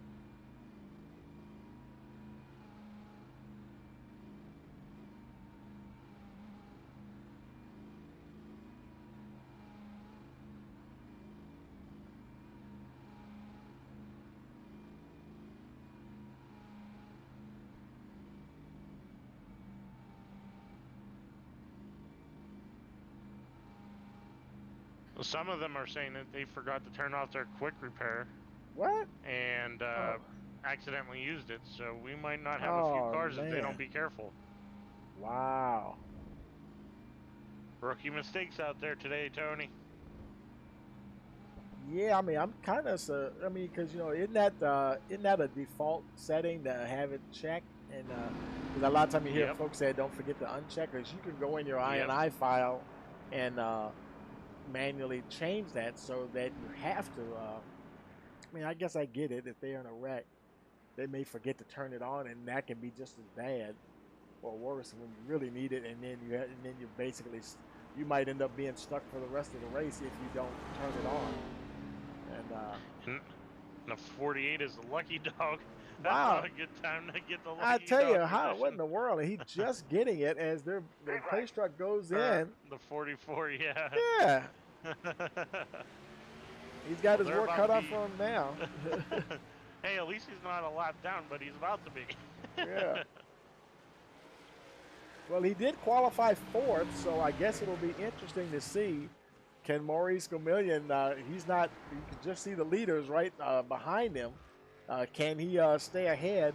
Some of them are saying that they forgot to turn off their quick repair What? and Oh. accidentally used it, so we might not have a few Oh, cars if they man. don't be careful. Wow. Rookie mistakes out there today, Tony. Yeah, I mean, I'm kind of I mean, because you know, isn't that a default setting to have it checked? And because a lot of time you hear Yep. folks say, don't forget to uncheck, because you can go in your Yep. INI file and manually change that so that you have to. I mean, I guess I get it. If they're in a wreck, they may forget to turn it on, and that can be just as bad or worse when you really need it, and then you basically you might end up being stuck for the rest of the race if you don't turn it on. And the 48 is a lucky dog. That's wow. not a good time to get the lucky I tell you, dog how position. what in the world? And he just getting it as their place truck goes in. The 44, yeah. Yeah. He's got his they're work about cut to off be- for him now. Hey, at least he's not a lap down, but he's about to be. Yeah. Well, he did qualify fourth, so I guess it'll be interesting to see. Can Maurice Gomillion, he's not, you can just see the leaders right behind him. Can he stay ahead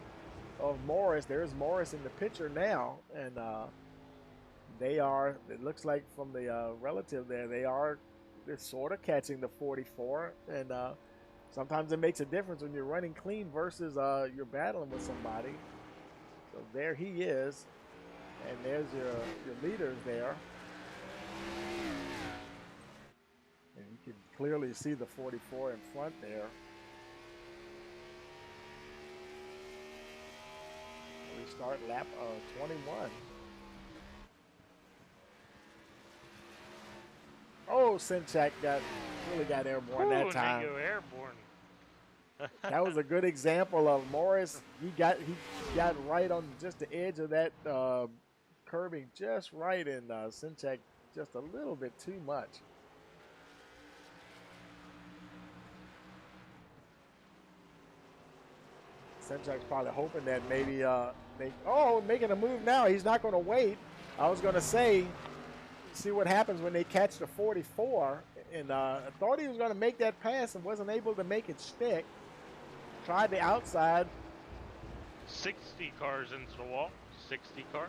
of Morris? There's Morris in the picture now, and they are, it looks like from the relative there, they're sort of catching the 44, and sometimes it makes a difference when you're running clean versus you're battling with somebody. So there he is, and there's your leaders there. And you can clearly see the 44 in front there. We start lap 21. Oh, Sinchak really got airborne that time. He go airborne. That was a good example of Morris. He got right on just the edge of that curbing, just right, and Sinchak just a little bit too much. Sinchak's probably hoping that maybe making a move now. He's not going to wait. I was going to say, see what happens when they catch the 44, and I thought he was going to make that pass and wasn't able to make it stick. Tried the outside. 60 cars into the wall. 60 car.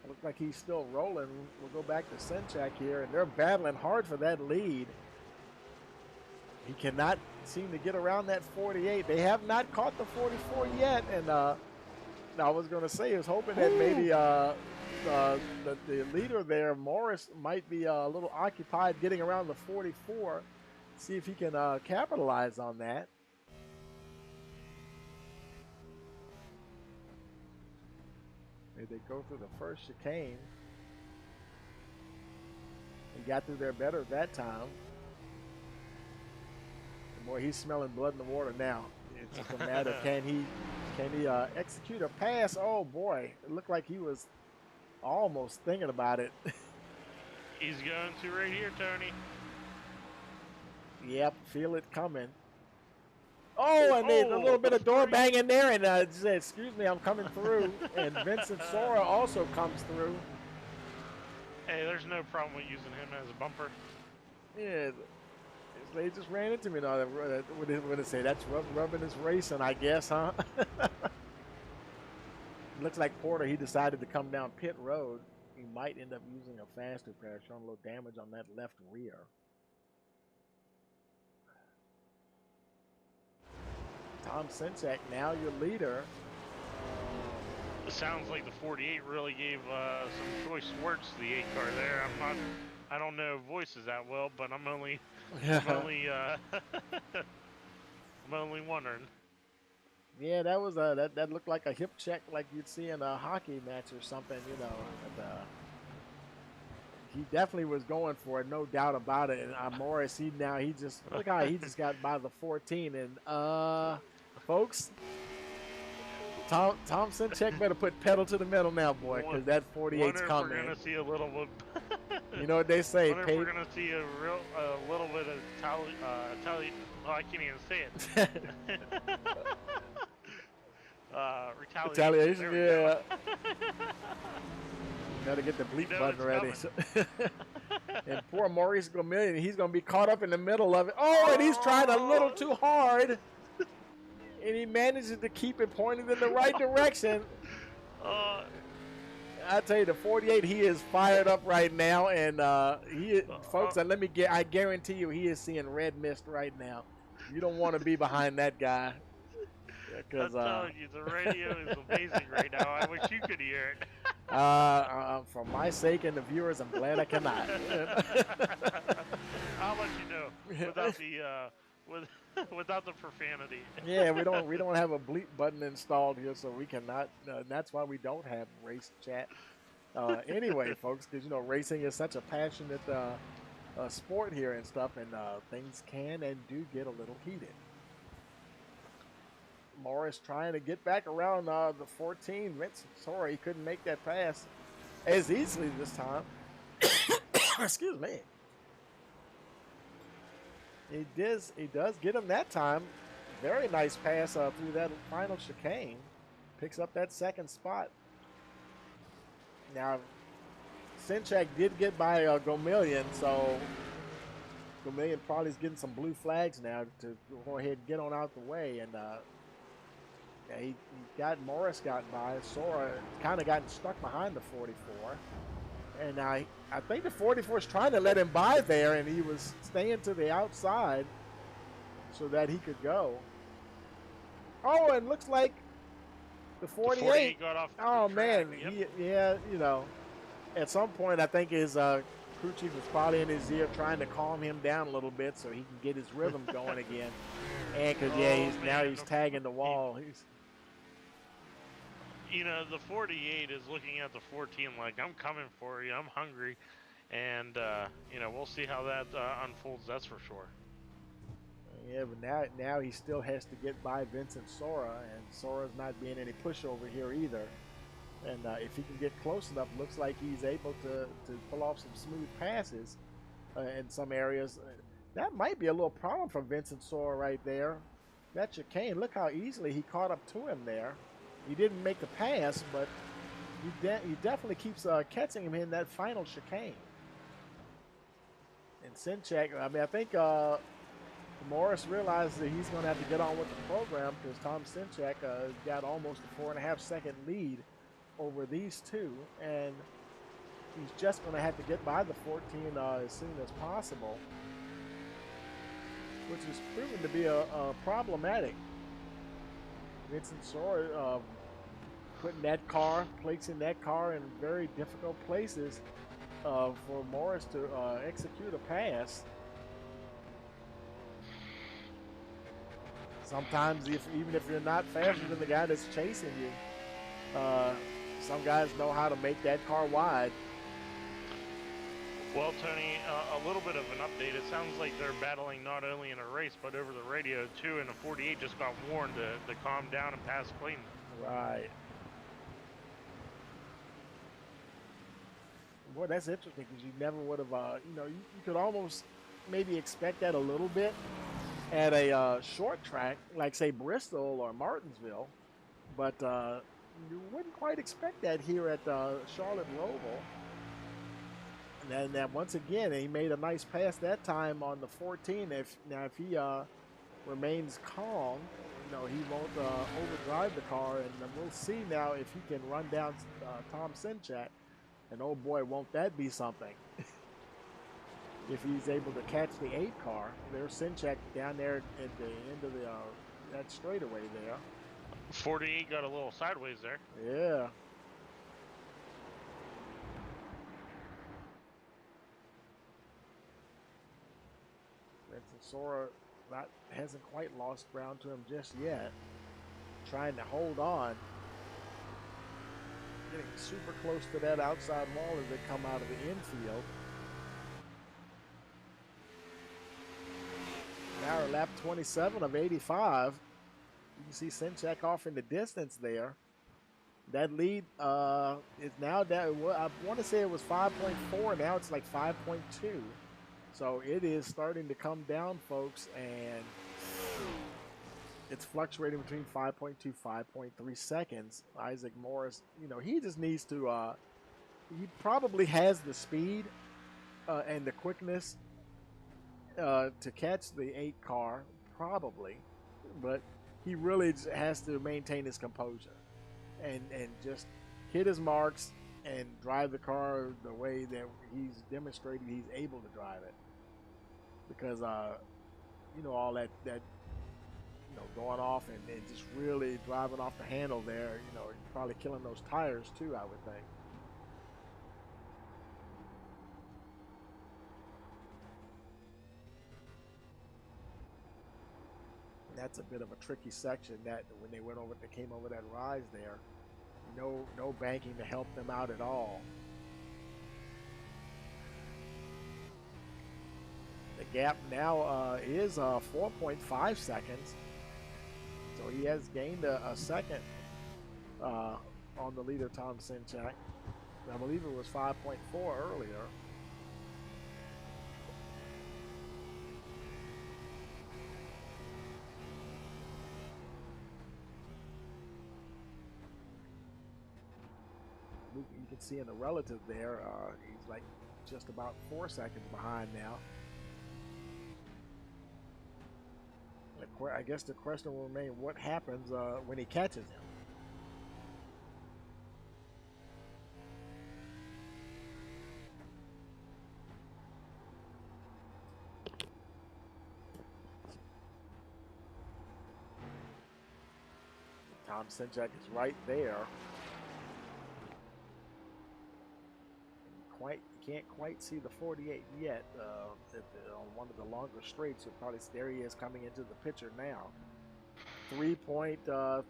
Looks like he's still rolling. We'll go back to Sinchak here, and they're battling hard for that lead. He cannot seem to get around that 48. They have not caught the 44 yet, and I was going to say, I was hoping that maybe the leader there, Morris, might be a little occupied getting around the 44. See if he can capitalize on that. Maybe they go through the first chicane. He got through there better that time. Boy, he's smelling blood in the water now. It's just a matter of can he execute a pass? Oh boy, it looked like he was almost thinking about it. He's going to right here, Tony. Yep, feel it coming. Oh, and a little bit of door banging there, and said, "Excuse me, I'm coming through." And Vincent Sora also comes through. Hey, there's no problem with using him as a bumper. Yeah. They just ran into me. No, what did it say? That's rubbing his racing, I guess, huh? Looks like Porter, he decided to come down pit road. He might end up using a fast repair, showing a little damage on that left rear. Tom Sinchak, now your leader. It sounds like the 48 really gave some choice words to the 8 car there. I don't know voices that well, but I'm only wondering. Yeah, that was that looked like a hip check, like you'd see in a hockey match or something, you know. And, he definitely was going for it, no doubt about it. And Morris, he just look how he just got by the 14, and folks, Tom Sinchek better put pedal to the metal now, boy, because that 48's Wonder if coming. we're gonna see a little bit. You know what they say? Wonder if we're gonna see a little bit of Italian. Oh, I can't even say it. Retaliation. Retaliation, There yeah. we Gotta get the bleep go. button ready. It's And poor Maurice Gomillion, he's gonna be caught up in the middle of it. Oh, and he's trying a little too hard, and he manages to keep it pointed in the right direction. I tell you, the 48, he is fired up right now, and folks, I guarantee you, he is seeing red mist right now. You don't want to be behind that guy. I'm telling you, the radio is amazing right now. I wish you could hear it. For my sake and the viewers, I'm glad I cannot. I'll let you know without the profanity. Yeah, we don't have a bleep button installed here, so we cannot. That's why we don't have race chat. Anyway, folks, because racing is such a passionate sport here and stuff, and things can and do get a little heated. Morris trying to get back around the 14. Sorry, he couldn't make that pass as easily this time. Excuse me. He does get him that time. Very nice pass through that final chicane. Picks up that second spot. Now, Sinchek did get by Gomillion, so Gomillion probably is getting some blue flags now to go ahead and get on out the way. And Morris got by. Sora kind of gotten stuck behind the 44. And I think the 44 is trying to let him by there, and he was staying to the outside so that he could go. Oh, and looks like the 48 got off. Oh, the man. track. Yep. At some point, I think his crew chief was probably in his ear trying to calm him down a little bit so he can get his rhythm going again. And because, now he's tagging the wall. The 48 is looking at the 14 like, I'm coming for you, I'm hungry. And, we'll see how that unfolds, that's for sure. Yeah, but now he still has to get by Vincent Sora, and Sora's not being any pushover here either. And if he can get close enough, looks like he's able to pull off some smooth passes in some areas. That might be a little problem for Vincent Sora right there. That chicane, look how easily he caught up to him there. He didn't make the pass, but he definitely keeps catching him in that final chicane. And Sinchek, I think Morris realizes that he's going to have to get on with the program because Tom Sinchek got almost a 4.5-second lead over these two, and he's just going to have to get by the 14 as soon as possible, which is proven to be problematic. Vincent Sora placing that car in very difficult places for Morris to execute a pass. Sometimes, even if you're not faster than the guy that's chasing you, some guys know how to make that car wide. Well, Tony, a little bit of an update. It sounds like they're battling not only in a race, but over the radio, too, and the 48 just got warned to calm down and pass clean. Right. Boy, that's interesting because you never would have, you could almost maybe expect that a little bit at a short track, like, say, Bristol or Martinsville, but you wouldn't quite expect that here at Charlotte Roval. And then once again, he made a nice pass that time on the 14. If he remains calm, he won't overdrive the car, and we'll see now if he can run down Tom Sinchek. And oh boy, won't that be something? If he's able to catch the 8 car. There's Sinchek down there at the end of that straightaway there. 48 got a little sideways there. Yeah. Vincent Sora hasn't quite lost ground to him just yet. trying to hold on. Getting super close to that outside wall as they come out of the infield. Now lap 27 of 85. You can see Sinchak off in the distance there. That lead is now down. I want to say it was 5.4. Now it's like 5.2. So it is starting to come down, folks, and it's fluctuating between 5.2, 5.3 seconds. Isaac Morris, you know, he just needs to, he probably has the speed and the quickness to catch the 8 car, probably, but he really has to maintain his composure and just hit his marks and drive the car the way that he's demonstrated he's able to drive it. Because, you know, all that you know, going off and just really driving off the handle there, you know, probably killing those tires too, I would think. That's a bit of a tricky section that when they came over that rise there, no banking to help them out at all. The gap now is 4.5 seconds. So he has gained a second on the leader, Tom Sinchak. I believe it was 5.4 earlier. You can see in the relative there, he's like just about 4 seconds behind now. I guess the question will remain, what happens when he catches him? Tom Sinchak is right there. You can't quite see the 48 yet on one of the longer straights. So probably there he is coming into the picture now. 3.4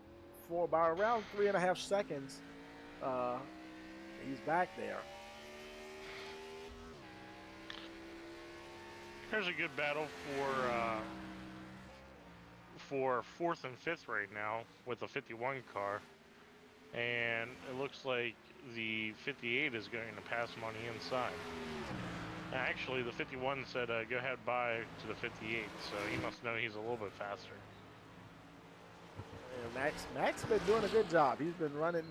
by around 3.5 seconds. He's back there. Here's a good battle for 4th and 5th right now with the 51 car, and it looks like the 58 is going to pass him on the inside. Actually, the 51 said go ahead by to the 58, so he must know he's a little bit faster. Yeah, Max has been doing a good job. He's been running.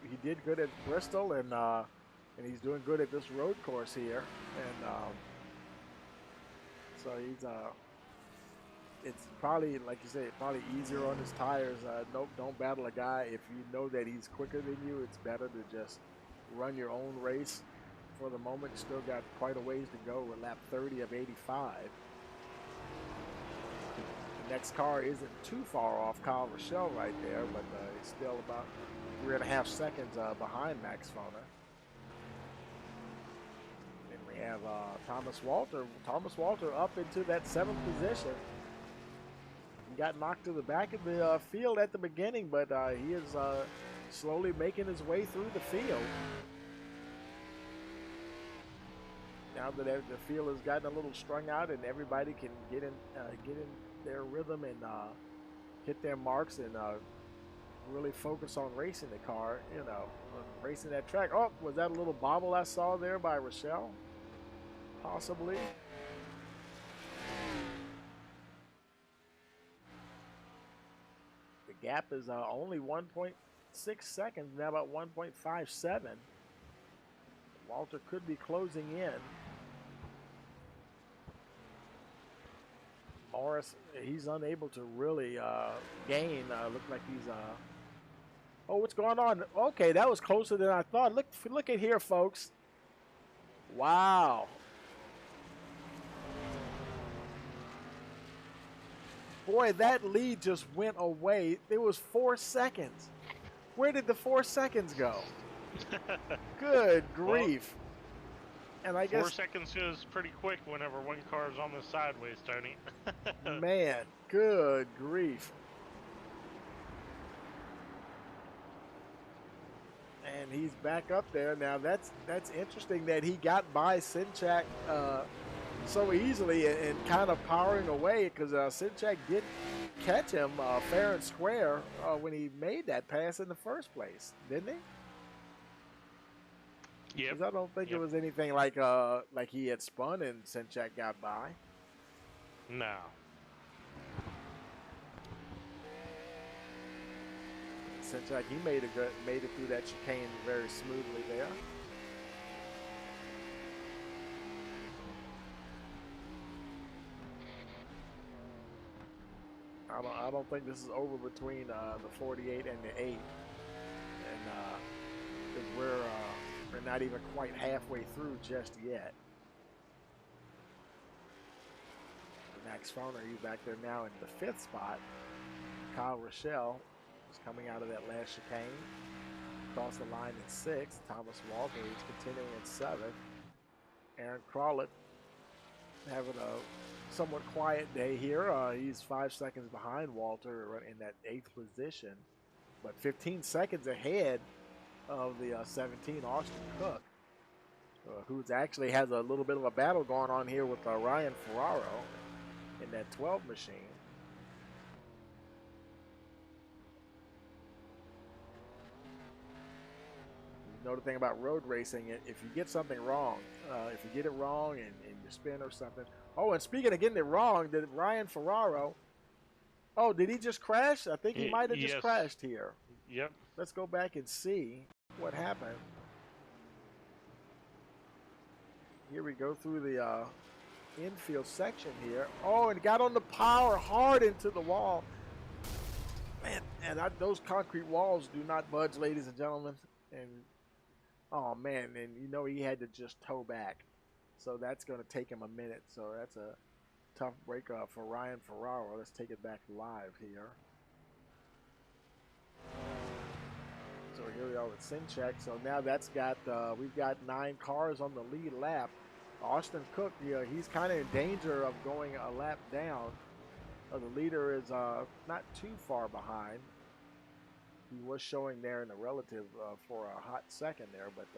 He did good at Bristol, and he's doing good at this road course here. And so he's it's probably, like you said, probably easier on his tires. Don't battle a guy if you know that he's quicker than you. It's better to just run your own race for the moment. You still got quite a ways to go with lap 30 of 85. The next car isn't too far off Kyle Rochelle right there, but he's still about 3.5 seconds behind Max Foner. And we have Thomas Walter. Thomas Walter up into that 7th position. He got knocked to the back of the field at the beginning, but he is slowly making his way through the field. Now that the field has gotten a little strung out and everybody can get in their rhythm and hit their marks and really focus on racing the car, racing that track. Oh, was that a little bobble I saw there by Rochelle? Possibly. The gap is only 1.6 seconds, now about 1.57. Walter could be closing in. Morris, he's unable to really gain. Look like he's oh, what's going on? Okay, that was closer than I thought. Look at here, folks. Wow. Boy, that lead just went away. It was 4 seconds. Where did the 4 seconds go? Good grief. Well, and I guess 4 seconds goes pretty quick whenever one car is almost sideways, Tony. Man, good grief. And he's back up there now. That's interesting that he got by Sinchak so easily and kind of powering away, because Sinchak did catch him fair and square when he made that pass in the first place, didn't he? Yep. 'Cause I don't think it was anything like he had spun and Sinchak got by. No. Sinchak, he made it through that chicane very smoothly there. I don't think this is over between the 48 and the 8, and because we're not even quite halfway through just yet. Max Foner, he's back there now in the 5th spot. Kyle Rochelle is coming out of that last chicane. Across the line in 6th. Thomas Walter, he's continuing in 7th. Aaron Crawlett having a somewhat quiet day here. He's 5 seconds behind Walter in that 8th position, but 15 seconds ahead of the 17 Austin Cook, who actually has a little bit of a battle going on here with Ryan Ferraro in that 12 machine. You know the thing about road racing, if you get something wrong, if you get it wrong and you spin or something. Oh, and speaking of getting it wrong, did Ryan Ferraro, did he just crash? I think he might have just crashed here. Yep. Let's go back and see what happened. Here we go through the infield section here. Oh, and got on the power hard into the wall. Man, and those concrete walls do not budge, ladies and gentlemen. And oh man, and you know he had to just tow back. So that's going to take him a minute. So that's a tough break for Ryan Ferraro. Let's take it back live here. So here we are with Sinchak. So now that's got, we've got 9 cars on the lead lap. Austin Cook, he's kind of in danger of going a lap down. The leader is not too far behind. He was showing there in the relative for a hot second there, but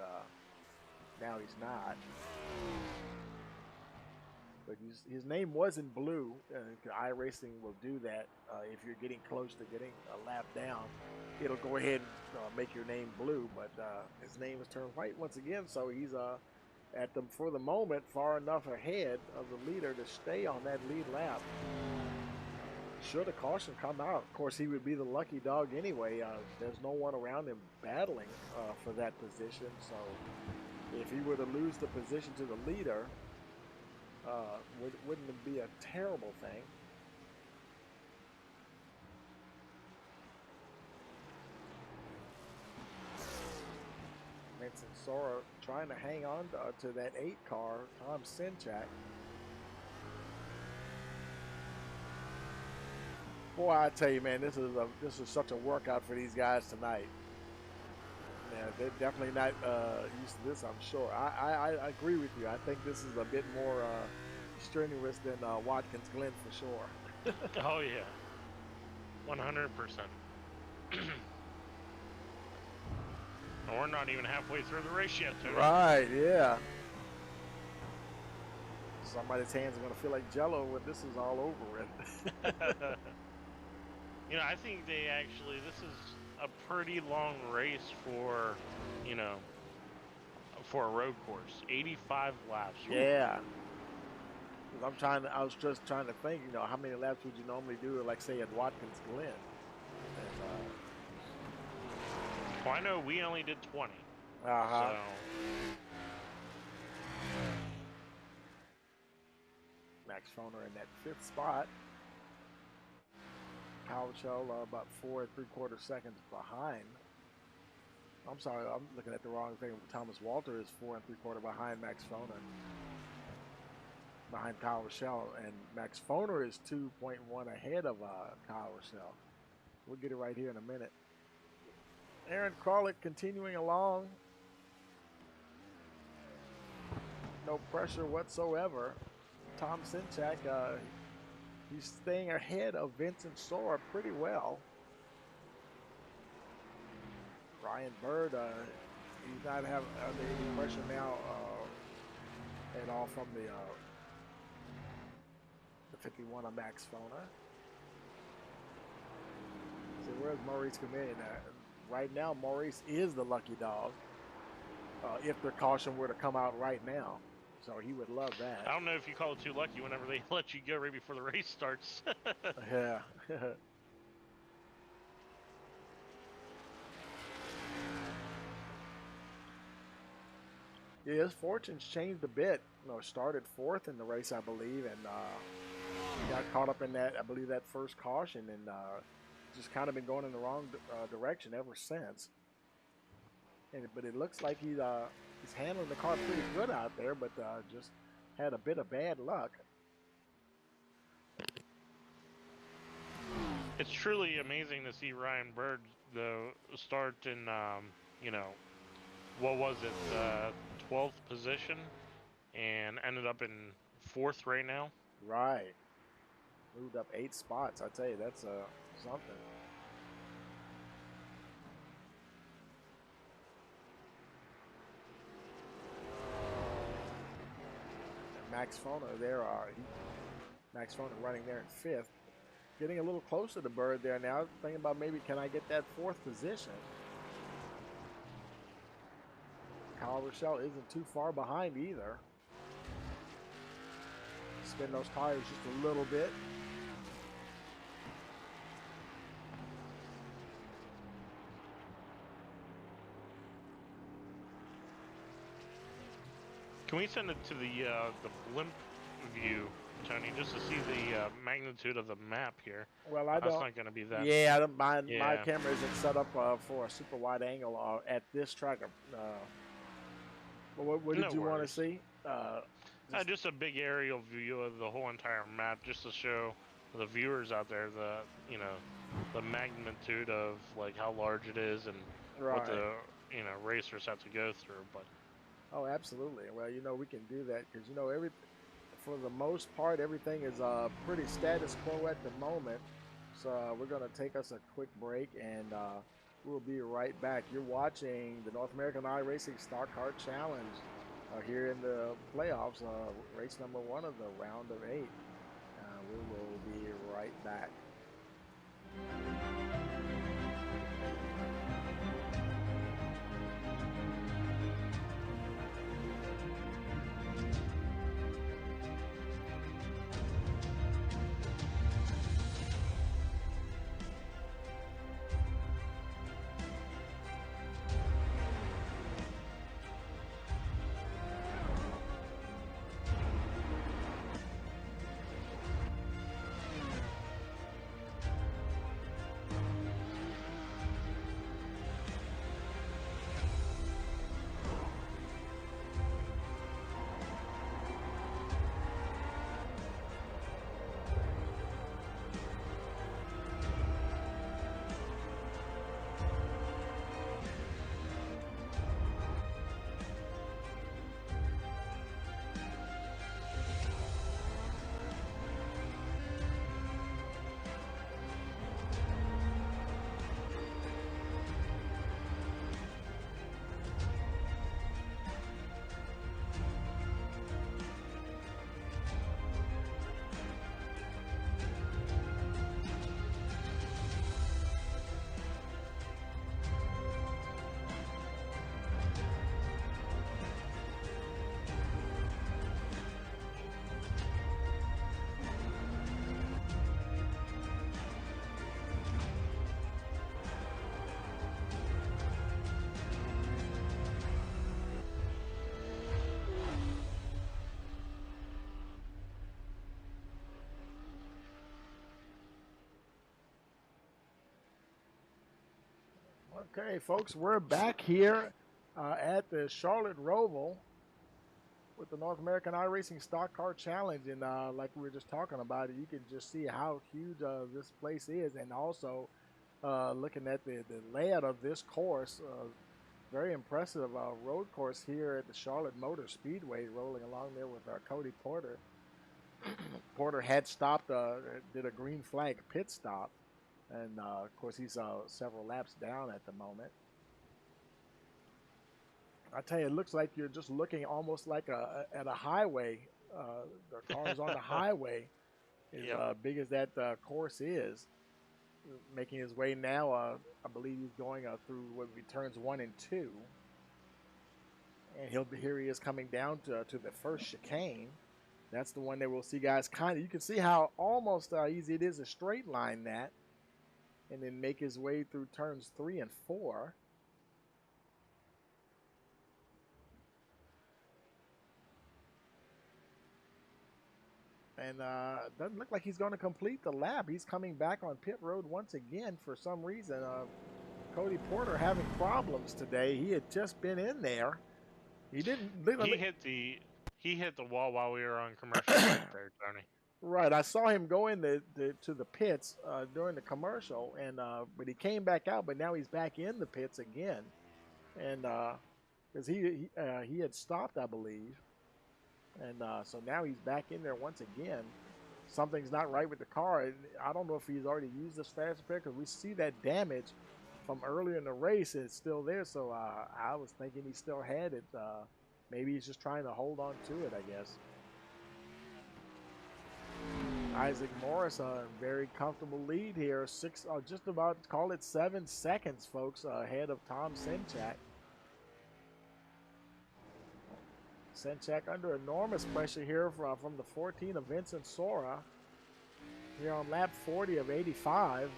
now he's not. But his name was in blue. iRacing will do that. If you're getting close to getting a lap down, it'll go ahead and make your name blue. But his name is turned white once again, so he's for the moment, far enough ahead of the leader to stay on that lead lap. Should a caution come out, of course, he would be the lucky dog anyway. There's no one around him battling for that position. So if he were to lose the position to the leader, wouldn't it be a terrible thing? Vincent Sora trying to hang on to that 8 car, Tom Sinchak. Boy, I tell you, man, this is such a workout for these guys tonight. Yeah, they're definitely not used to this, I'm sure. I agree with you. I think this is a bit more strenuous than Watkins Glen for sure. Oh yeah, 100%. We're not even halfway through the race yet, too. Right, yeah. Somebody's hands are going to feel like Jell-O when this is all over with. You know, I think this is a pretty long race for, for a road course. 85 laps. Yeah. I was just trying to think, how many laps would you normally do, like say at Watkins Glen? And, well, I know we only did 20. Uh-huh. So. Max Foner in that 5th spot. Kyle Rochelle about 4 3/4 seconds behind. I'm sorry, I'm looking at the wrong thing. Thomas Walter is 4 3/4 behind Max Foner. Behind Kyle Rochelle, and Max Foner is 2.1 ahead of Kyle Rochelle. We'll get it right here in a minute. Aaron Crawlett continuing along. No pressure whatsoever. Tom Sinchak, he's staying ahead of Vincent Sora pretty well. Ryan Bird he's not having any pressure now at all from the 51 of Max Fona. See, where's Maurice Comedian at? Right now, Maurice is the lucky dog. If the caution were to come out right now. So he would love that. I don't know if you call it too lucky whenever they let you go right before the race starts. Yeah. Yeah, his fortunes changed a bit. You know, started fourth in the race, I believe, and got caught up in that, I believe, that first caution, and just kind of been going in the wrong direction ever since. But it looks like he's handling the car pretty good out there, but just had a bit of bad luck. It's truly amazing to see Ryan Bird, though, start in, you know, what was it, 12th position, and ended up in 4th right now. Right. Moved up 8 spots. I tell you, that's something. Max Fona there. Max Fona running there in 5th. Getting a little closer to Bird there now. Thinking about maybe can I get that 4th position. Kyle Rochelle isn't too far behind either. Spin those tires just a little bit. Can we send it to the blimp view, Tony, just to see the magnitude of the map here? Well, I don't. That's not going to be that. Yeah, my camera isn't set up for a super wide angle at this track. What did you want to see? Just a big aerial view of the whole entire map, just to show the viewers out there the magnitude of like how large it is and what the racers have to go through. But oh, absolutely. Well, we can do that because for the most part, everything is pretty status quo at the moment. So we're going to take us a quick break, and we'll be right back. You're watching the North American iRacing Stock Car Challenge here in the playoffs, race number 1 of the round of 8. We will be right back. Okay, folks, we're back here at the Charlotte Roval with the North American iRacing Stock Car Challenge, and like we were just talking about, you can just see how huge this place is, and also looking at the layout of this course, very impressive road course here at the Charlotte Motor Speedway, rolling along there with Cody Porter. Porter had stopped, did a green flag pit stop. And, of course, he's several laps down at the moment. I tell you, it looks like you're just looking almost like at a highway. The cars on the highway, as Yep. big as that course is, making his way now. I believe he's going through what we turns 1 and 2, and here he is coming down to the first chicane. That's the one that we'll see, guys. Kind of, you can see how almost easy it is to straight line that, and then make his way through turns 3 and 4. And doesn't look like he's going to complete the lap. He's coming back on pit road once again for some reason. Cody Porter having problems today. He had just been in there. He didn't. He hit the wall while we were on commercial break there, Tony. Right, I saw him go in to the pits during the commercial, and but he came back out. But now he's back in the pits again, and because he had stopped, I believe. And so now he's back in there once again. Something's not right with the car. I don't know if he's already used this fast repair, because we see that damage from earlier in the race. It's still there. So I was thinking he still had it. Maybe he's just trying to hold on to it, I guess. Isaac Morris, a very comfortable lead here. Just about, call it 7 seconds, folks, ahead of Tom Senchak. Senchak under enormous pressure here from the 14 of Vincent Sora. Here on lap 40 of 85.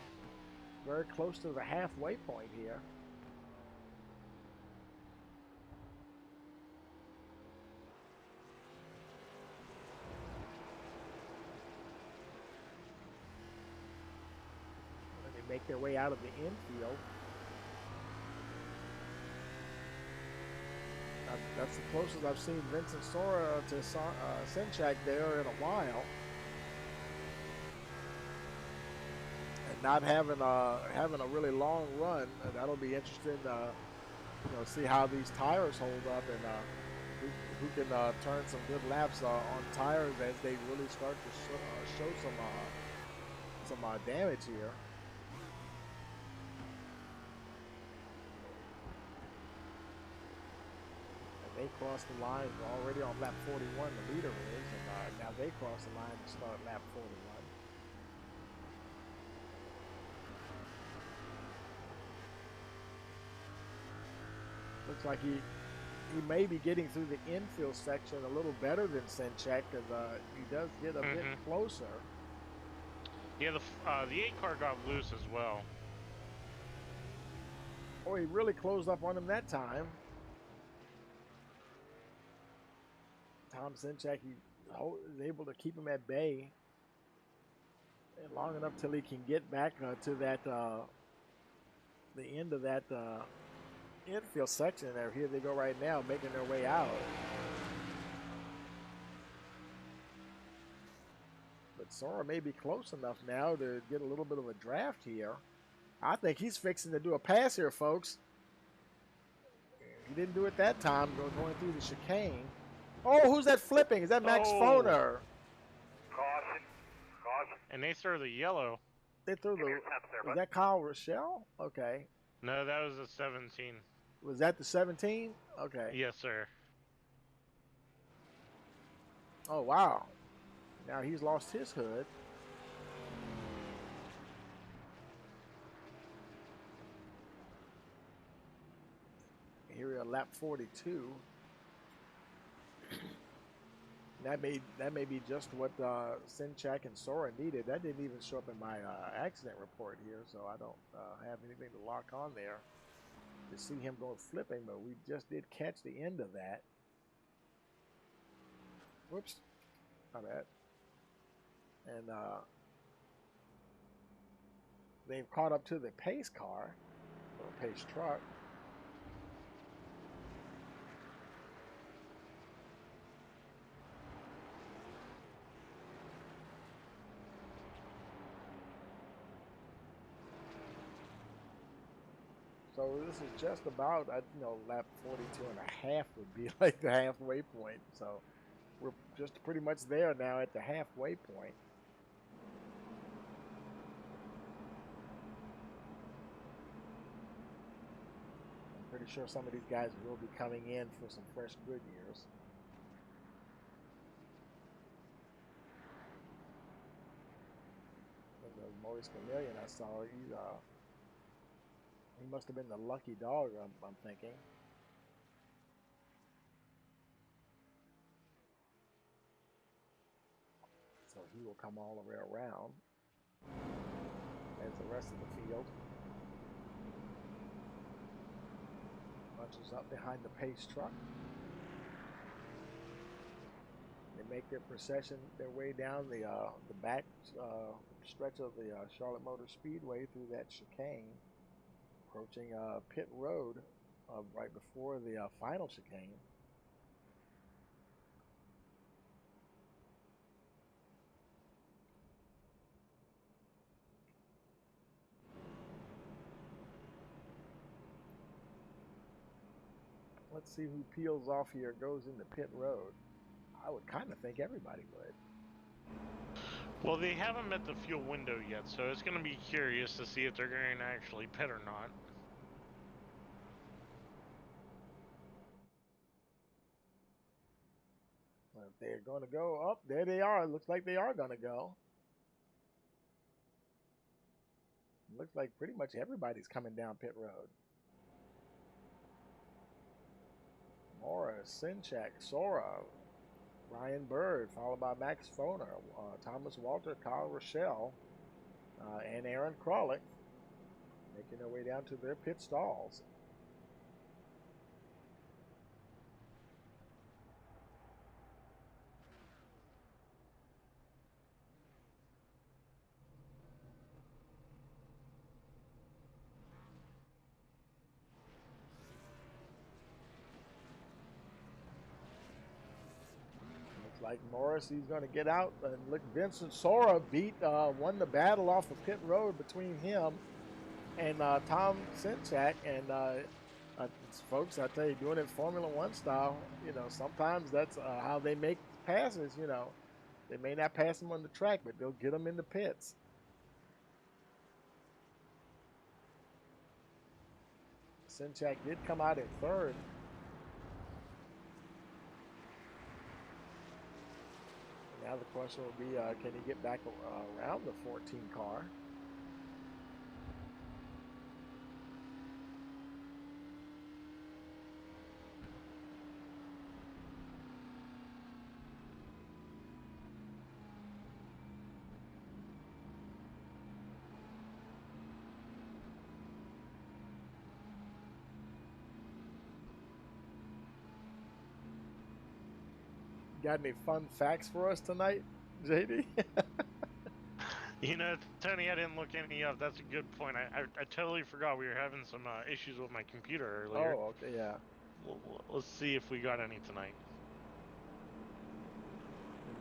Very close to the halfway point here. And they make their way out of the infield. That's the closest I've seen Vincent Sora to Senchak there in a while. And not having a really long run. That'll be interesting to see how these tires hold up, and who can turn some good laps on tires as they really start to show some damage here. They cross the line already on lap 41, the leader is, and now they cross the line to start lap 41. Looks like he may be getting through the infield section a little better than Senchak, because he does get a bit closer. Yeah, the 8 car got loose as well. Oh, he really closed up on him that time. Tom Senchak, he is able to keep him at bay long enough till he can get back to that the end of that infield section there. Here they go right now, making their way out. But Sora may be close enough now to get a little bit of a draft here. I think he's fixing to do a pass here, folks. He didn't do it that time, going through the chicane. Oh, who's that flipping? Is that Max Foner? Caution. And they threw the yellow. They threw was that Kyle Rochelle? Okay. No, that was a 17. Was that the 17? Okay. Yes, sir. Oh, wow. Now he's lost his hood. Here we are, lap 42. That may be just what Senchak and Sora needed. That didn't even show up in my accident report here, so I don't have anything to lock on there to see him going flipping, but we just did catch the end of that. Whoops. My bad. And they've caught up to the pace car, or pace truck. So this is just about, lap 42 and a half would be like the halfway point. So we're just pretty much there now at the halfway point. Pretty sure some of these guys will be coming in for some fresh Goodyears. There's Maurice Chameleon I saw. He must have been the lucky dog, I'm thinking. So he will come all the way around as the rest of the field bunches up behind the pace truck. They make their procession their way down the back stretch of the Charlotte Motor Speedway through that chicane, approaching pit road right before the final chicane. Let's see who peels off here, goes into pit road. I would kind of think everybody would. Well, they haven't met the fuel window yet, so it's going to be curious to see if they're going to actually pit or not. Well, if they're going to go up, there they are. Looks like they are going to go. Looks like pretty much everybody's coming down pit road. Morris, Sinchak, Sora, Ryan Bird, followed by Max Foner, Thomas Walter, Kyle Rochelle, and Aaron Krolick, making their way down to their pit stalls. Like Morris, he's going to get out, and look, Vincent Sora won the battle off of pit road between him and Tom Sinchak. And folks, I tell you, doing it Formula One style, sometimes that's how they make passes. They may not pass them on the track, but they'll get them in the pits. Sinchak did come out in third. Now the question will be, can he get back around the 14 car? Got any fun facts for us tonight, JD? Tony, I didn't look any up. That's a good point. I totally forgot we were having some issues with my computer earlier. Oh, okay, yeah. Let's see if we got any tonight.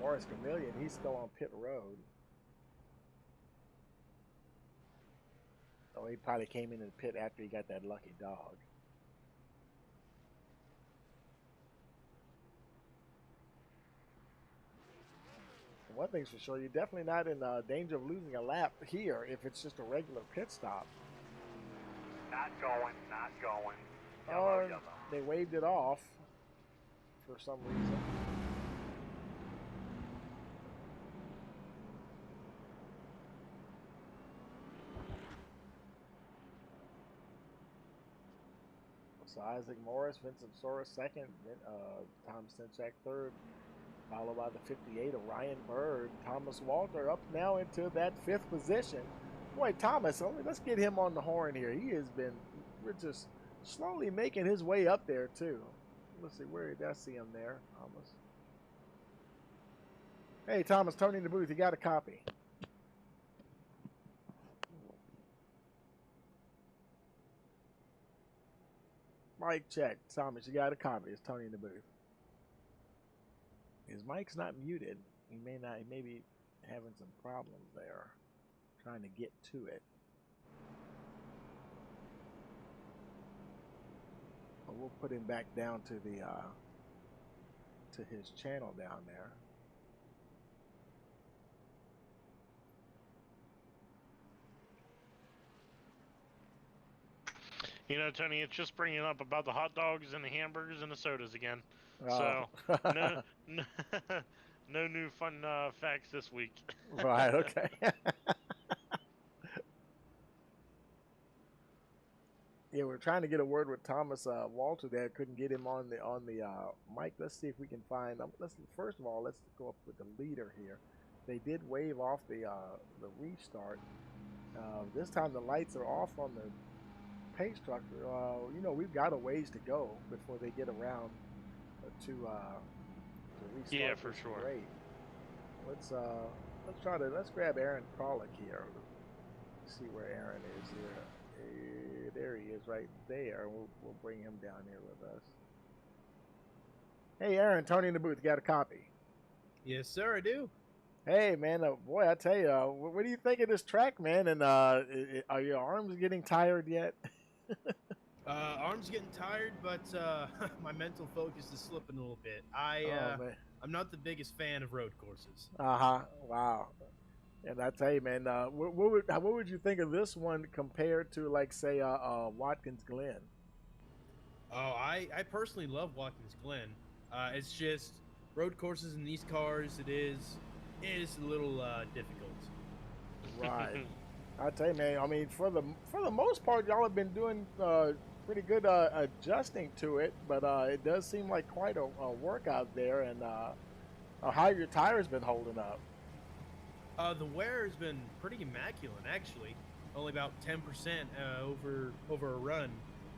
Morris Chameleon, he's still on pit road. Oh, he probably came in the pit after he got that lucky dog. One thing's for sure, you're definitely not in danger of losing a lap here if it's just a regular pit stop. Not going. Yellow. They waved it off for some reason. So Isaac Morris, Vincent Sora second, Tom Sinchak third, followed by the 58 of Ryan Bird. Thomas Walter up now into that fifth position. Boy, Thomas, let's get him on the horn here. We're just slowly making his way up there too. Let's see, where did I see him there, Thomas? Hey, Thomas, Tony in the booth, you got a copy. Mic check. Thomas, you got a copy. It's Tony in the booth. His mic's not muted. He may be having some problems there, trying to get to it. But we'll put him back down to the to his channel down there. You know, Tony, it's just bringing up about the hot dogs and the hamburgers and the sodas again. Oh. So, no, no, no new fun facts this week. Right, okay. Yeah, we're trying to get a word with Thomas Walter there. Couldn't get him on the mic. Let's see if we can find. Let's first of all let's go up with the leader here. They did wave off the restart. This time the lights are off on the pace truck. You know, we've got a ways to go before they get around to restart. Yeah, for this sure. race. Let's grab Aaron Kralik here. Let's see where Aaron is here. There he is right there. We'll bring him down here with us. Hey, Aaron, Tony in the booth. Got a copy? Yes, sir, I do. Hey, man, boy, I tell you, what do you think of this track, man? And are your arms getting tired yet? Arms getting tired, but my mental focus is slipping a little bit. I'm not the biggest fan of road courses. Wow. And I tell you, man, what would you think of this one compared to, like, say, Watkins Glen? Oh, I personally love Watkins Glen. It's just road courses in these cars. It is a little difficult. Right. I tell you, man. I mean, for the most part, y'all have been doing pretty good adjusting to it, but it does seem like quite a workout there. And how your tires been holding up? The wear has been pretty immaculate, actually. Only about 10% over a run.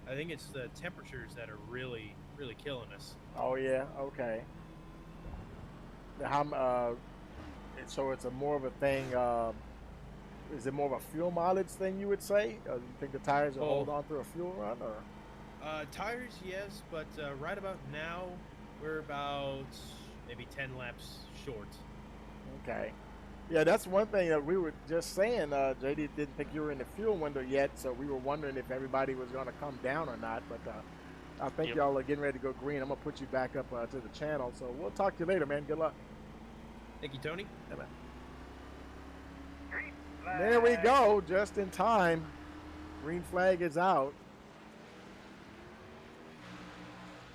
I think it's the temperatures that are really killing us. Oh yeah, okay. So it's a more of a thing. Is it more of a fuel mileage thing, you would say? You think the tires will hold on through a fuel run, or? Tires, yes, but right about now we're about maybe 10 laps short. Okay. Yeah, that's one thing that we were just saying. JD didn't think you were in the fuel window yet, so we were wondering if everybody was going to come down or not. But I think y'all are getting ready to go green. I'm going to put you back up to the channel. So we'll talk to you later, man. Good luck. Thank you, Tony. Yeah, man. There we go, just in time. Green flag is out.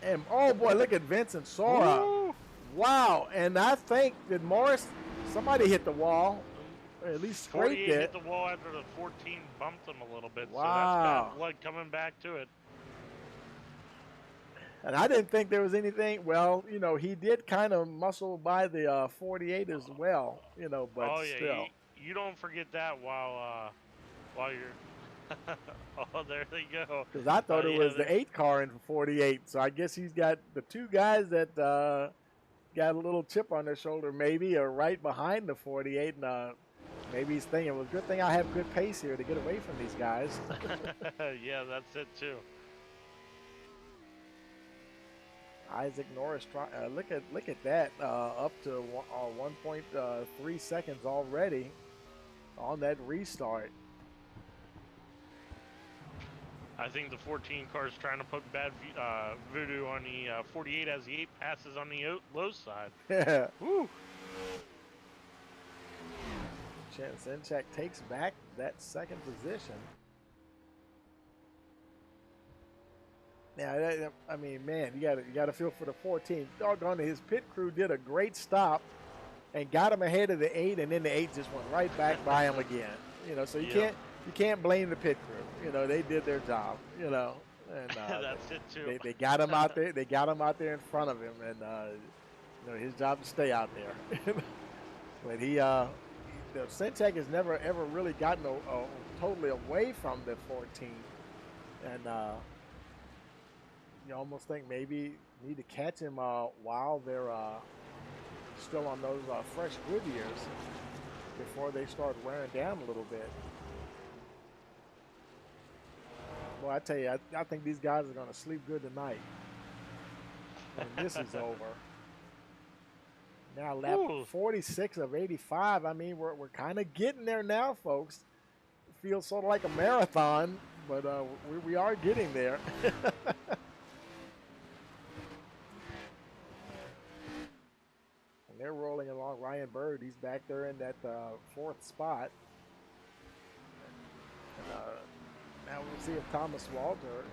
And, oh, boy, look at Vincent Sora. Woo! Wow. And I think, did Morris, somebody hit the wall, or at least scraped 48 it. hit the wall after the 14 bumped him a little bit. Wow. So that's bad blood coming back to it. And I didn't think there was anything. Well, you know, he did kind of muscle by the 48 as well, you know, but still. You don't forget that while you're. Oh, there they go. Because I thought it was the 8 car in 48, so I guess he's got the 2 guys that got a little chip on their shoulder, maybe, or right behind the 48, and maybe he's thinking, well, good thing I have good pace here to get away from these guys. Yeah, that's it too. Isaac Norris, look at that, up to 1.3 seconds already on that restart. I think the 14 car is trying to put bad voodoo on the 48 as the 8 passes on the low side. Yeah. Woo! Senchak takes back that second position. Now, I mean, man, you got to feel for the 14. Doggone it, his pit crew did a great stop and got him ahead of the 8, and then the 8 just went right back by him again. You know, so you can't blame the pit crew. You know, they did their job. You know, and that's it too. They got him out there. They got him out there in front of him, and you know, his job to stay out there. But Senchak has never ever really gotten totally away from the 14, and you almost think maybe need to catch him while they're still on those fresh Goodyears before they start wearing down a little bit. Well, I tell you, I think these guys are going to sleep good tonight when this is over. Now, lap 46 of 85. I mean, we're kind of getting there now, folks. It feels sort of like a marathon, but we are getting there. And they're rolling along. Ryan Bird, he's back there in that 4th spot. And, Now we'll see if Thomas Walter,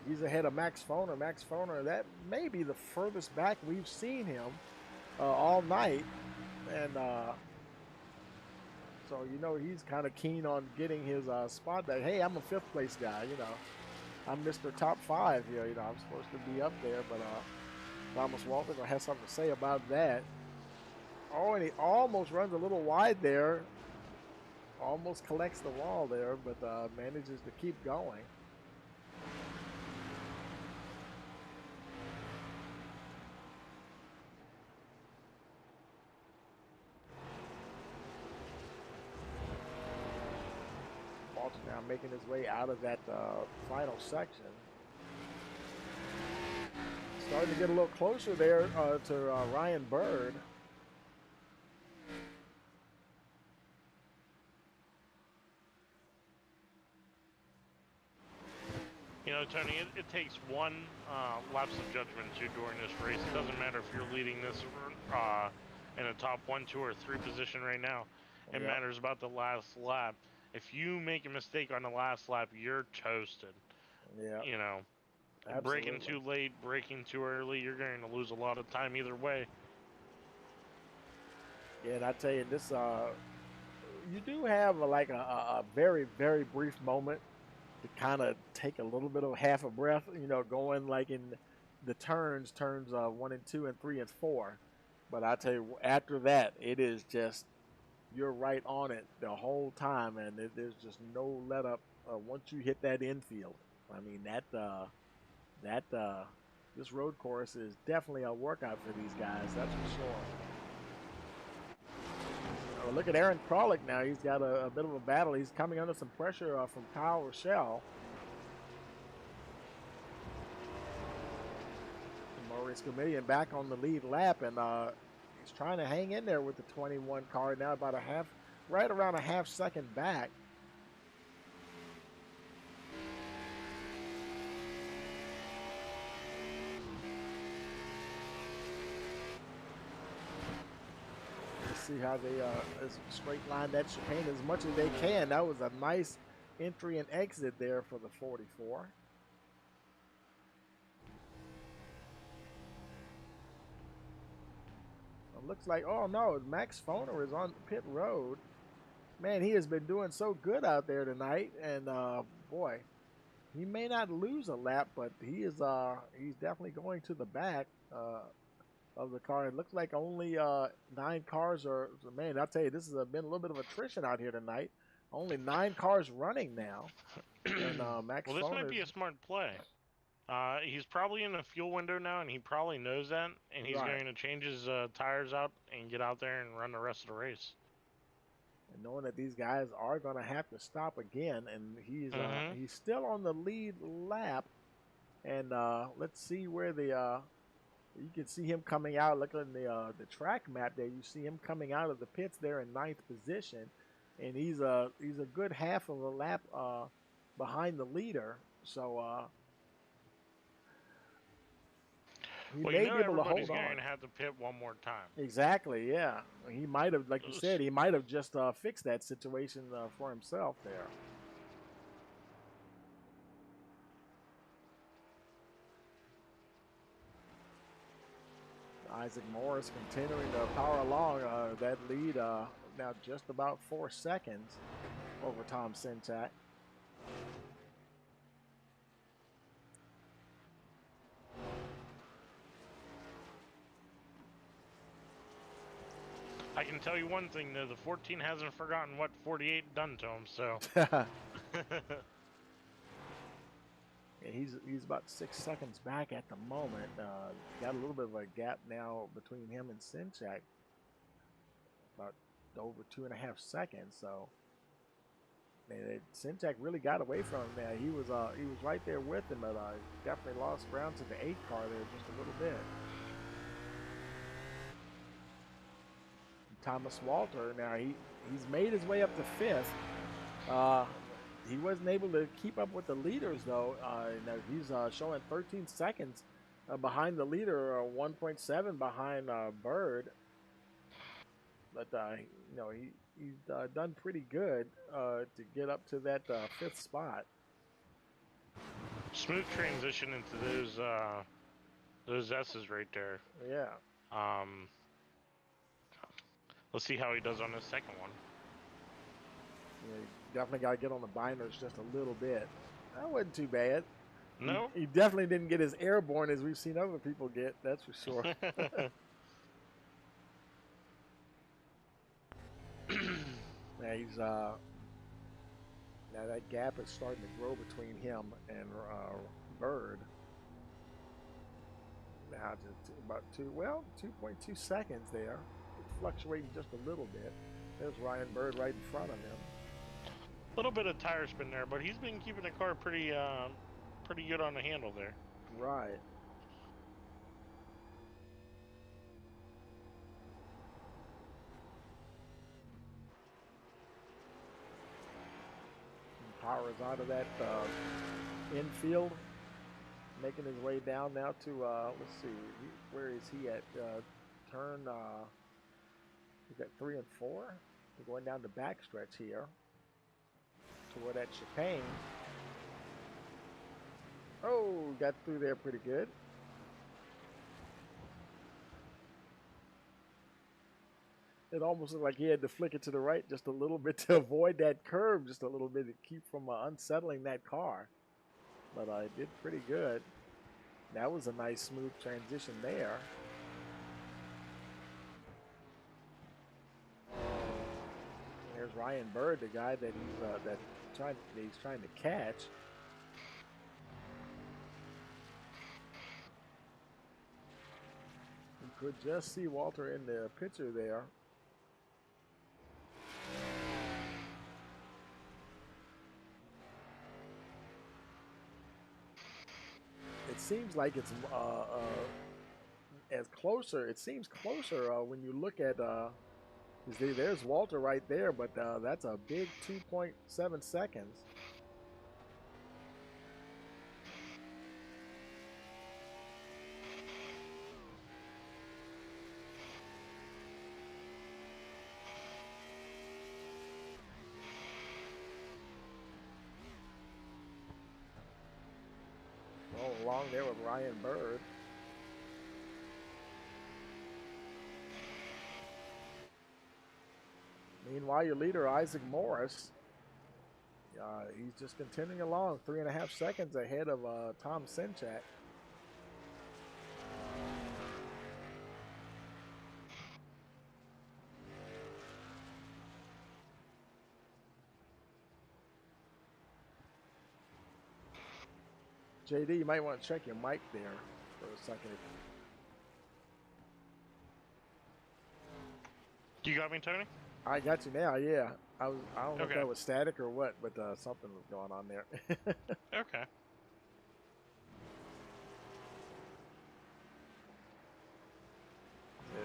he's ahead of Max Foner. Max Foner, that may be the furthest back we've seen him all night, and so he's kind of keen on getting his spot back. Hey, I'm a 5th place guy. I'm Mr. Top 5 here. I'm supposed to be up there, but Thomas Walter gonna have something to say about that. Oh, and he almost runs a little wide there. Almost collects the wall there, but manages to keep going. Walter now making his way out of that final section. Starting to get a little closer there to Ryan Bird. Tony, it takes one lapse of judgment too during this race. It doesn't matter if you're leading this in a top 1, 2, or 3 position right now. It matters about the last lap. If you make a mistake on the last lap, you're toasted. Yeah. Braking too late, braking too early, you're going to lose a lot of time either way. Yeah, and I tell you, this you do have a very, very brief moment to kind of take a little bit of half a breath, going like in the turns 1 and 2 and 3 and 4. But I tell you, after that, it is just, you're right on it the whole time, and there's just no let up once you hit that infield. I mean, this road course is definitely a workout for these guys, that's for sure. Look at Aaron Krolick now. He's got a bit of a battle. He's coming under some pressure from Kyle Rochelle. Maurice Comedian back on the lead lap, and he's trying to hang in there with the 21 car now, about right around a half second back. See how they straight line that chicane as much as they can. That was a nice entry and exit there for the 44. It looks like, oh no, Max Foner is on pit road. Man, he has been doing so good out there tonight, and boy, he may not lose a lap, but he's definitely going to the back of the car. It looks like only 9 cars are, man, I'll tell you, this has been a little bit of attrition out here tonight. Only 9 cars running now. And Max Well, this might be a smart play. He's probably in a fuel window now, and he probably knows that, and he's going to change his tires out and get out there and run the rest of the race. And knowing that these guys are going to have to stop again, and he's still on the lead lap. And let's see where you can see him coming out. Look at the track map there. You see him coming out of the pits there in 9th position, and he's a good half of a lap behind the leader. So he may be able to hold on. Going to have to pit one more time. Exactly. Yeah, he might have, like you said, he might have just fixed that situation for himself there. Isaac Morris continuing to power along that lead now just about 4 seconds over Tom Sinchak. I can tell you one thing though, the 14 hasn't forgotten what 48 done to him, so. Yeah, he's about 6 seconds back at the moment. Got a little bit of a gap now between him and Sinchak, about over 2.5 seconds. So, man, Sinchak really got away from him there. He was right there with him, but definitely lost ground to the 8 car there just a little bit. Thomas Walter now he's made his way up to 5th. He wasn't able to keep up with the leaders, though. He's showing 13 seconds behind the leader, 1.7 behind Bird. but he's done pretty good to get up to that fifth spot. Smooth transition into those S's right there. Yeah. Let's see how he does on his second one. Yeah, you definitely got to get on the binders just a little bit. That wasn't too bad. No. He definitely didn't get as airborne as we've seen other people get. That's for sure. Now he's now that gap is starting to grow between him and Bird. Now just about 2.2 seconds there, fluctuating just a little bit. There's Ryan Bird right in front of him. A little bit of tire spin there, but he's been keeping the car pretty good on the handle there. Right. Powers out of that infield, making his way down now to let's see, where is he at? Turn. He's at 3 and 4. We're going down the backstretch here toward that chicane. Oh, got through there pretty good. It almost looked like he had to flick it to the right just a little bit to avoid that curve just a little bit to keep from unsettling that car. But I did pretty good. That was a nice smooth transition there. There's Ryan Bird, the guy that he's trying to catch. You could just see Walter in the picture there. It seems like it's as closer. It seems closer when you look at. There's Walter right there, but that's a big 2.7 seconds. Along there with Ryan Bird. Meanwhile, your leader, Isaac Morris, he's just continuing along, 3.5 seconds ahead of Tom Senchak. JD, you might want to check your mic there for a second. You got me, Tony? I got you now, yeah. I don't know if Okay. that was static or what, but something was going on there. Okay.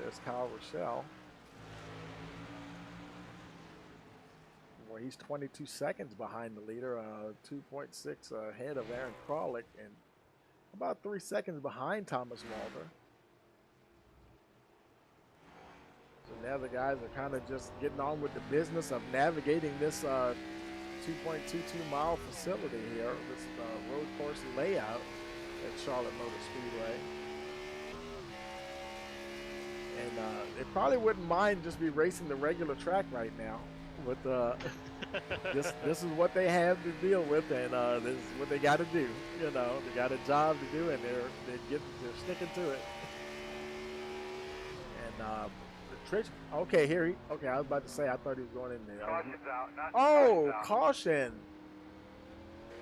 There's Kyle Rochelle. Well, he's 22 seconds behind the leader, 2.6 ahead of Aaron Kralik, and about 3 seconds behind Thomas Walter. So now the guys are kind of just getting on with the business of navigating this 2.22 mile facility here, this road course layout at Charlotte Motor Speedway. And they probably wouldn't mind just be racing the regular track right now. But this is what they have to deal with, and this is what they got to do. You know, they got a job to do, and they're sticking to it. And Trish, okay, okay, I was about to say I thought he was going in there. Caution's out. Oh, caution.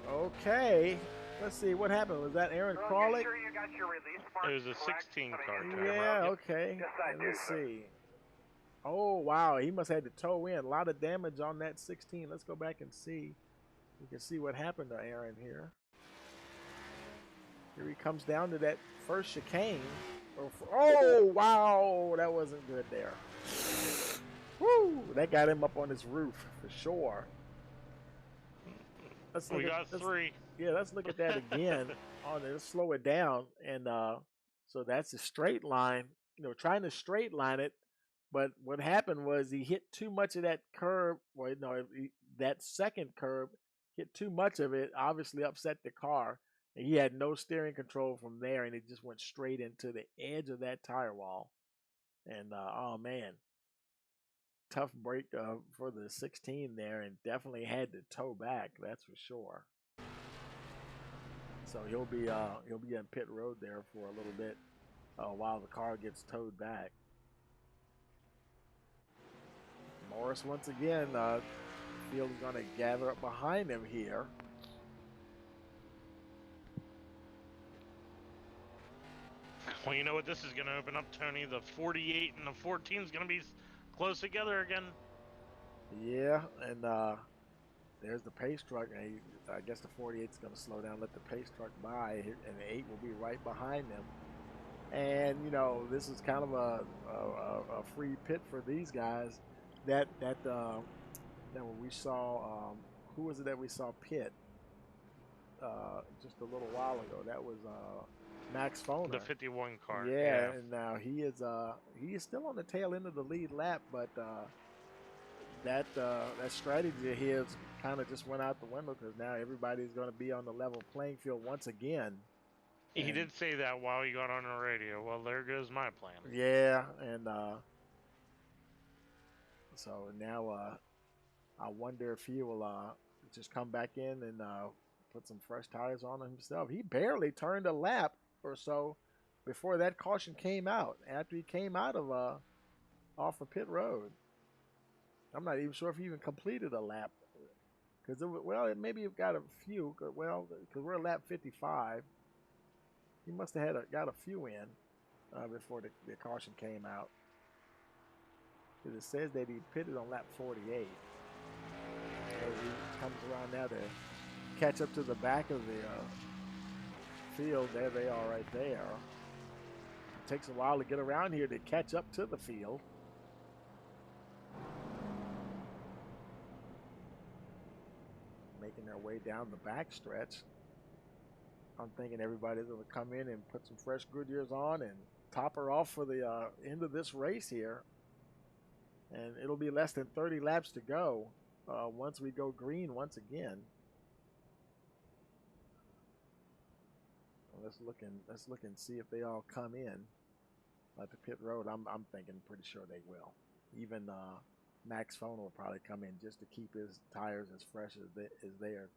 Okay, let's see what happened. Was that Aaron Kralik? Make sure you got your release mark It was a correct 16 so that car you time. can Yeah, road. okay. Yes, I Let's do, sir. see. Oh, wow. He must have had to tow in. A lot of damage on that 16. Let's go back and see. We can see what happened to Aaron here. Here he comes down to that first chicane. Oh, wow. That wasn't good there. Woo. That got him up on his roof for sure. We got 3. Yeah, let's look at that again. Let's slow it down. And so that's a straight line. You know, trying to straight line it But what happened was he hit too much of that curb. Well, no, that second curb hit too much of it. Obviously, upset the car, and he had no steering control from there, and it just went straight into the edge of that tire wall. And oh man, tough break for the 16 there, and definitely had to tow back. That's for sure. So he'll be in pit road there for a little bit while the car gets towed back. Morris once again, field is going to gather up behind him here. Well, you know what this is going to open up, Tony. The 48 and the 14 is going to be close together again. Yeah, and there's the pace truck. And I guess the 48 is going to slow down, let the pace truck by, and the 8 will be right behind them. And you know, this is kind of a free pit for these guys. That when we saw, who was it that we saw pit just a little while ago? That was Max Foner. The 51 car. Yeah, and now he is still on the tail end of the lead lap, but that strategy of his kind of just went out the window because now everybody's going to be on the level playing field once again. He did say that while he got on the radio. Well, there goes my plan. Yeah, and so now I wonder if he will just come back in and put some fresh tires on himself. He barely turned a lap or so before that caution came out. After he came out of off of pit road, I'm not even sure if he even completed a lap. Because maybe he got a few. Well, because we're at lap 55. He must have got a few in before the caution came out. Because it says that he pitted on lap 48. So he comes around now to catch up to the back of the field. There they are right there. It takes a while to get around here to catch up to the field. Making their way down the back stretch. I'm thinking everybody's going to come in and put some fresh Goodyears on and top her off for the end of this race here. And it'll be less than 30 laps to go once we go green once again. Let's look and see if they all come in at the pit road. I'm thinking pretty sure they will. Even Max Foner will probably come in just to keep his tires as fresh as they are.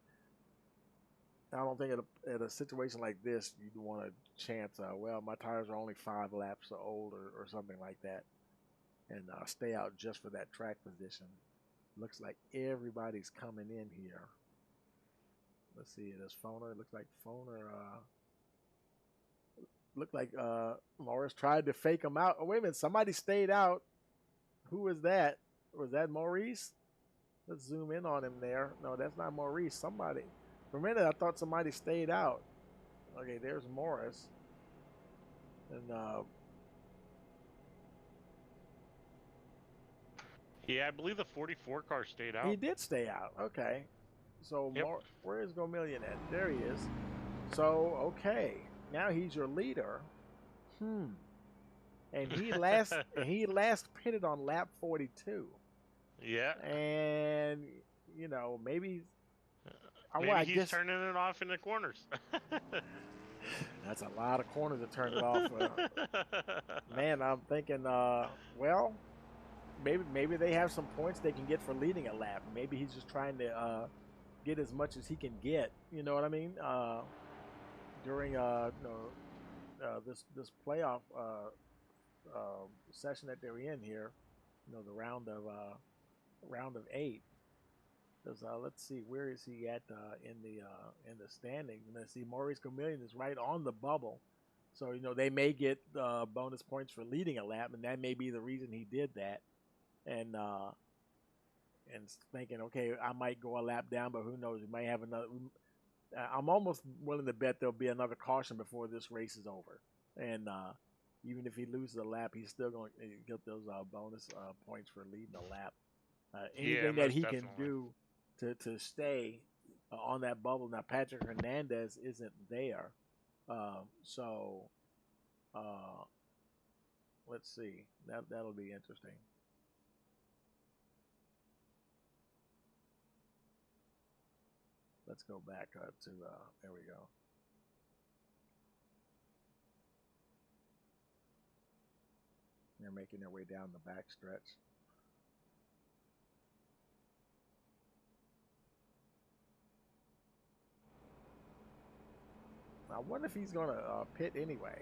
I don't think at a situation like this you'd want to chance, well, my tires are only 5 laps old or something like that, and stay out just for that track position. Looks like everybody's coming in here. Let's see, does Foner, looks like Foner, looked like Morris tried to fake him out. Oh, wait a minute, somebody stayed out. Who was that? Was that Maurice? Let's zoom in on him there. No, that's not Maurice. Somebody. For a minute, I thought somebody stayed out. Okay, there's Morris. And yeah, I believe the 44 car stayed out. He did stay out. Okay. So Yep. where is Gomillion at? There he is. So, okay. Now he's your leader. And he last pitted on lap 42. Yeah. And you know, maybe Maybe he's turning it off in the corners. That's a lot of corners to turn it off. Man, I'm thinking, well, maybe they have some points they can get for leading a lap. Maybe he's just trying to get as much as he can get. You know what I mean? During this playoff session that they're in here, you know, the round of 8. Let's see, where is he at in the standings? And let's see, Maurice Gomillion is right on the bubble, so you know they may get bonus points for leading a lap, and that may be the reason he did that. And thinking, okay, I might go a lap down, but who knows? We might have another. I'm almost willing to bet there'll be another caution before this race is over, and even if he loses a lap, he's still going to get those bonus points for leading a lap. Anything that he can do to stay on that bubble. Now, Patrick Hernandez isn't there. So let's see. That'll be interesting. Let's go back to there we go. They're making their way down the back stretch. I wonder if he's gonna pit anyway.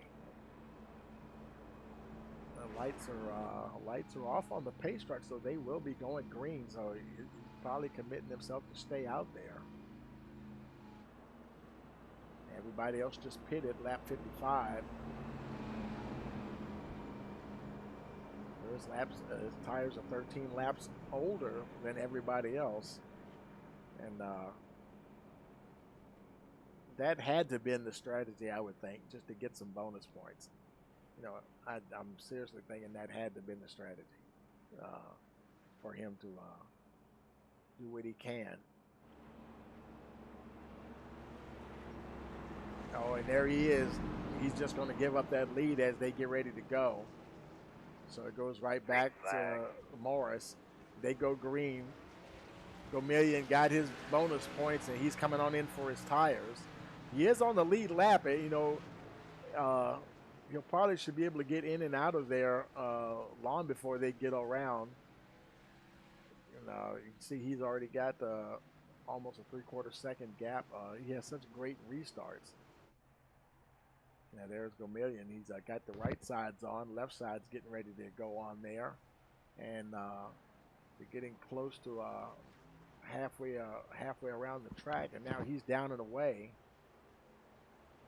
The lights are off on the pace truck, so they will be going green. So he's probably committing himself to stay out there. Everybody else just pitted lap 55. His tires are 13 laps older than everybody else, and that had to have been the strategy, I would think, just to get some bonus points. You know, I'm seriously thinking that had to have been the strategy for him to do what he can. Oh, and there he is. He's just going to give up that lead as they get ready to go. So it goes right back to Morris. They go green. Gomillion got his bonus points, and he's coming on in for his tires. He is on the lead lap. You know, he'll probably should be able to get in and out of there long before they get around. You can see he's already got almost a 3/4 second gap. He has such great restarts. Now there's Gomillion. He's got the right sides on, left side's getting ready to go on there, and they're getting close to halfway around the track, and now he's down and away.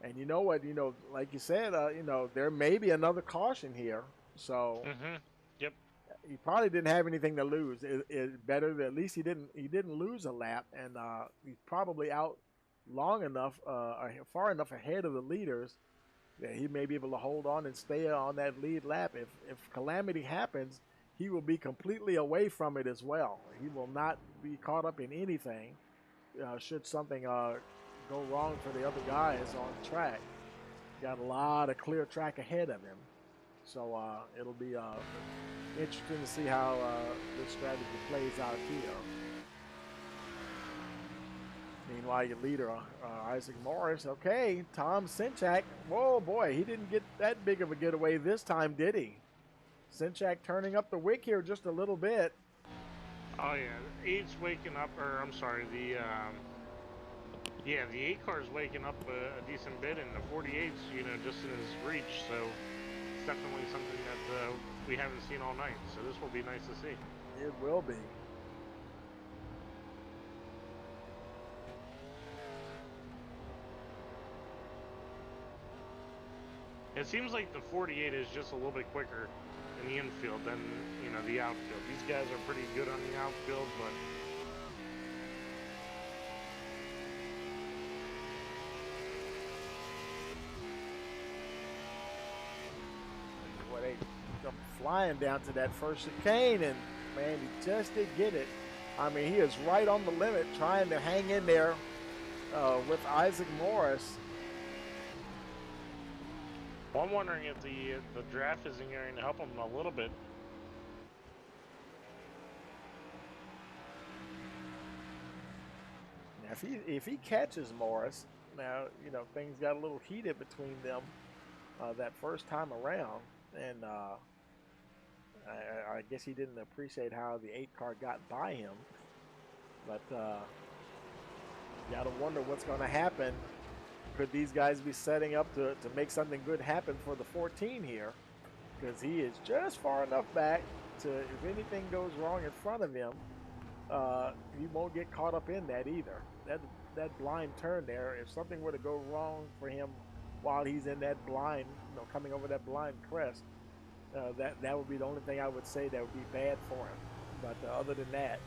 And you know what? You know, like you said, you know, there may be another caution here. So, Yep. He probably didn't have anything to lose. It better that at least he didn't lose a lap, and he's probably out long enough, far enough ahead of the leaders that he may be able to hold on and stay on that lead lap. If calamity happens, he will be completely away from it as well. He will not be caught up in anything should something go wrong for the other guys on the track. Got a lot of clear track ahead of him. So it'll be interesting to see how this strategy plays out here. Meanwhile, your leader, Isaac Morris. Okay, Tom Sinchak. Whoa, boy, he didn't get that big of a getaway this time, did he? Sinchak turning up the wick here just a little bit. Oh yeah, 8's waking up, or I'm sorry, the 8 car's waking up a decent bit, and the 48's, you know, just in his reach. So it's definitely something that we haven't seen all night. So this will be nice to see. It will be. It seems like the 48 is just a little bit quicker in the infield than, you know, the outfield. These guys are pretty good on the outfield, but Boy, they come flying down to that first chicane, and man, he just did get it. I mean, he is right on the limit, trying to hang in there with Isaac Morris. well, I'm wondering if the draft isn't going to help him a little bit. Now, if he catches Morris, now, you know, things got a little heated between them that first time around, and I guess he didn't appreciate how the 8 car got by him. But you got to wonder what's going to happen. Could these guys be setting up to make something good happen for the 14 here? Because he is just far enough back to, if anything goes wrong in front of him, he won't get caught up in that either. That blind turn there, if something were to go wrong for him while he's in that blind, you know, coming over that blind crest, that would be the only thing I would say that would be bad for him. But other than that,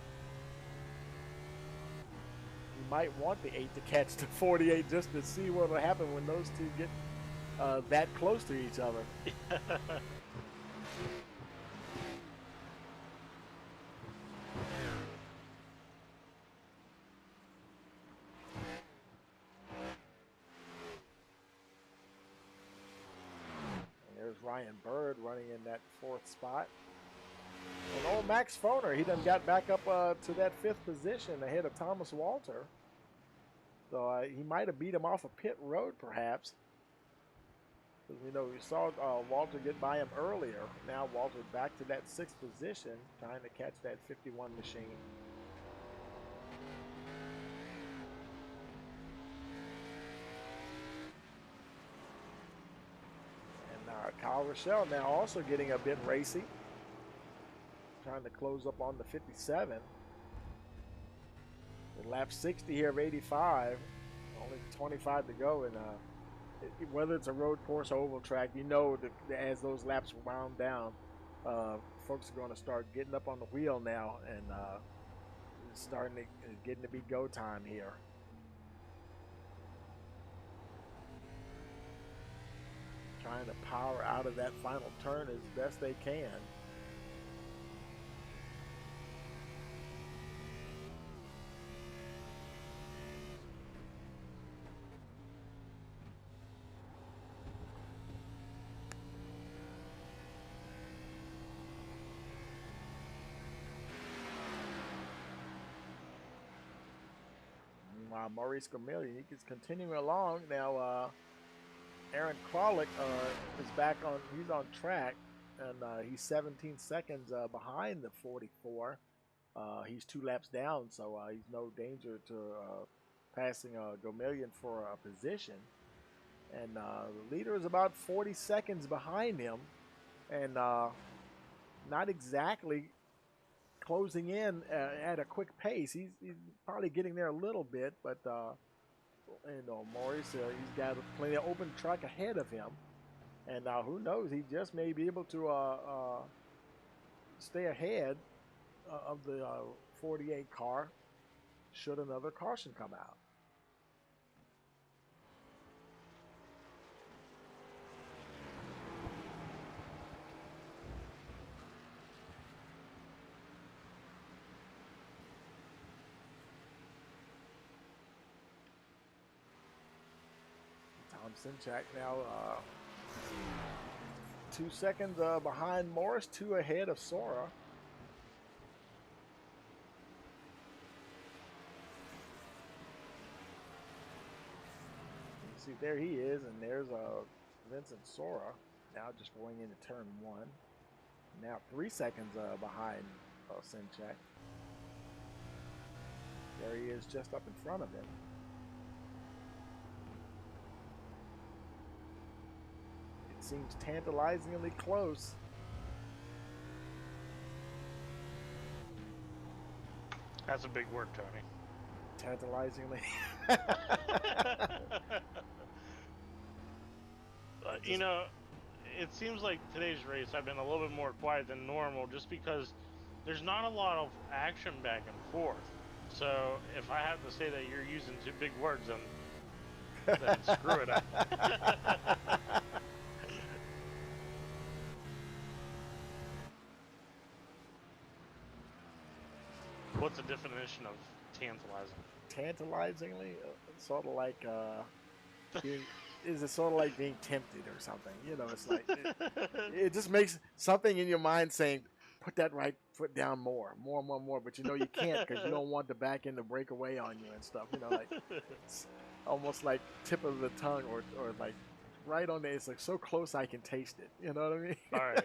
you might want the 8 to catch the 48 just to see what will happen when those two get that close to each other. Ryan Bird running in that 4th spot. And old Max Foner, he done got back up to that 5th position ahead of Thomas Walter. So he might have beat him off a pit road, perhaps. Because we know we saw Walter get by him earlier. Now Walter back to that 6th position, trying to catch that 51 machine. And Kyle Rochelle now also getting a bit racy. Trying to close up on the 57. In lap 60 here of 85. Only 25 to go. And whether it's a road course or oval track, you know that as those laps wound down, folks are going to start getting up on the wheel now and getting to be go time here. Trying to power out of that final turn as best they can. Maurice Gamillion, he is continuing along now. Aaron Kralik is back on. He's on track, and he's 17 seconds behind the 44. He's 2 laps down, so he's no danger to passing Gamillion for a position. And the leader is about 40 seconds behind him, and not exactly closing in at a quick pace. He's probably getting there a little bit, but Maurice, he's got plenty of open track ahead of him, and who knows? He just may be able to stay ahead of the 48 car should another caution come out. Sinchak now 2 seconds behind Morris, 2 ahead of Sora. You see, there he is, and there's Vincent Sora now just going into turn 1. Now 3 seconds behind Sinchak. There he is just up in front of him. Seems tantalizingly close. That's a big word, Tony. Tantalizingly. You know, it seems like today's race I've been a little bit more quiet than normal just because there's not a lot of action back and forth. So if I have to say that you're using 2 big words, then screw it up. What's the definition of tantalizing? Tantalizingly, sort of like is it sort of like being tempted or something? You know, it's like it just makes something in your mind saying, "Put that right foot down more," but you know you can't because you don't want the back end to break away on you and stuff. You know, like it's almost like tip of the tongue or like right on there. It's like so close I can taste it. You know what I mean? All right.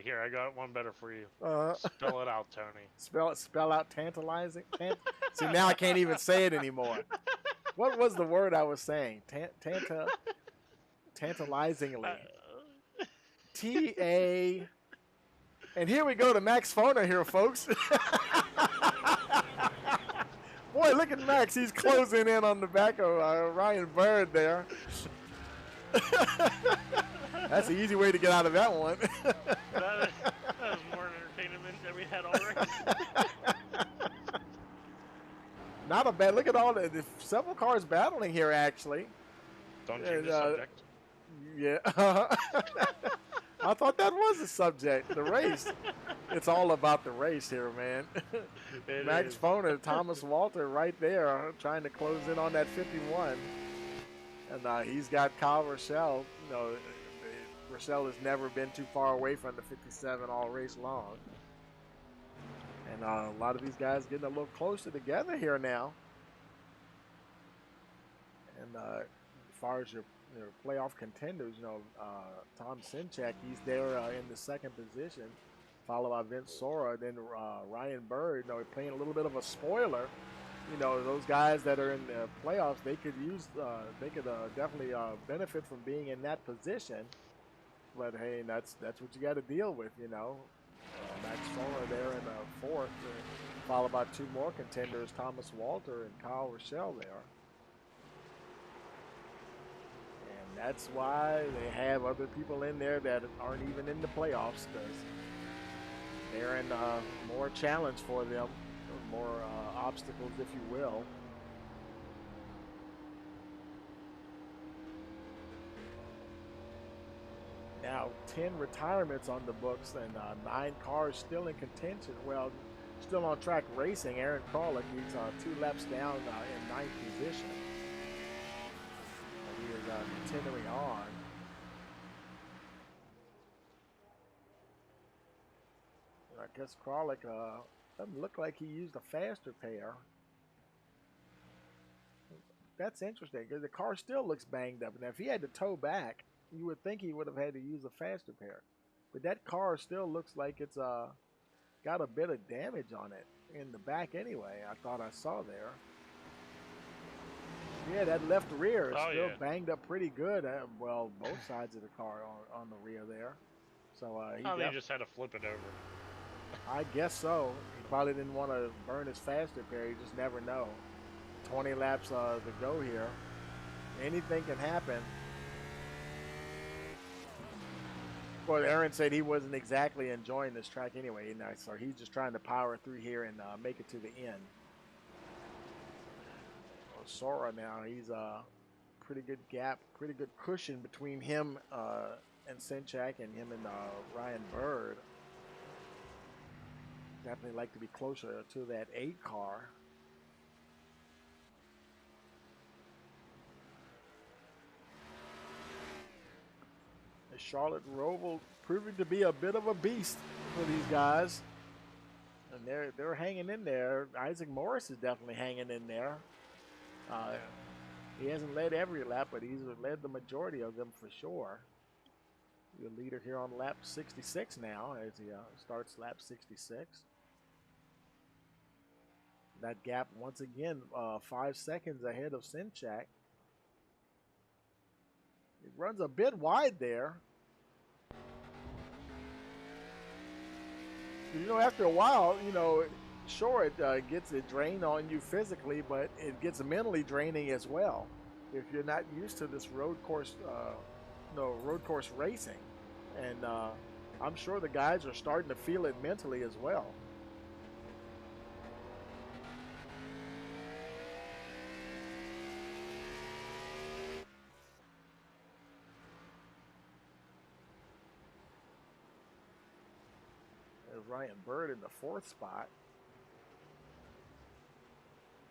Here, I got one better for you. Spell it out, Tony. Spell out tantalizing. See, now I can't even say it anymore. What was the word I was saying? Tantalizingly. T-A. And here we go to Max Foner here, folks. Boy, look at Max. He's closing in on the back of Ryan Bird there. That's the easy way to get out of that one. that was more entertainment than we had already. Not a bad. Look at all the several cars battling here, actually. Don't change the subject. Yeah. I thought that was the subject, the race. It's all about the race here, man. Max Foner, Thomas Walter right there trying to close in on that 51. And he's got Kyle Rochelle, you know, Rochelle has never been too far away from the 57 all race long. And a lot of these guys getting a little closer together here now. And as far as your playoff contenders, Tom Sinchak, he's there in the second position, followed by Vince Sora. Then Ryan Bird, playing a little bit of a spoiler. Those guys that are in the playoffs, they could definitely benefit from being in that position. But hey, that's what you got to deal with, Max Fuller there in the fourth, followed by two more contenders, Thomas Walter and Kyle Rochelle there. And that's why they have other people in there that aren't even in the playoffs, because they're in more challenge for them, more obstacles, if you will. Now 10 retirements on the books and 9 cars still in contention. Well, still on track racing. Aaron Kralik, he's 2 laps down in 9th position. He is continuing on. I guess Kralik doesn't look like he used a faster pair. That's interesting because the car still looks banged up. Now, if he had to tow back, you would think he would have had to use a faster pair. But that car still looks like it's got a bit of damage on it in the back anyway, I thought I saw there. Yeah, that left rear is still banged up pretty good. Well, both sides of the car on the rear there. So they just had to flip it over. I guess so. He probably didn't want to burn his faster pair. You just never know. 20 laps to go here. Anything can happen. Well, Aaron said he wasn't exactly enjoying this track anyway, so he's just trying to power through here and make it to the end. Sora now, he's a pretty good gap, pretty good cushion between him and Sinchak and him and Ryan Bird. Definitely like to be closer to that 8 car. The Charlotte Roval proving to be a bit of a beast for these guys. And they're hanging in there. Isaac Morris is definitely hanging in there. He hasn't led every lap, but he's led the majority of them for sure. The leader here on lap 66 now as he starts lap 66. That gap once again 5 seconds ahead of Sinchak. It runs a bit wide there. After a while, sure, it gets it drained on you physically, but it gets mentally draining as well. If you're not used to this road course racing, and I'm sure the guys are starting to feel it mentally as well. Ryan Bird in the 4th spot.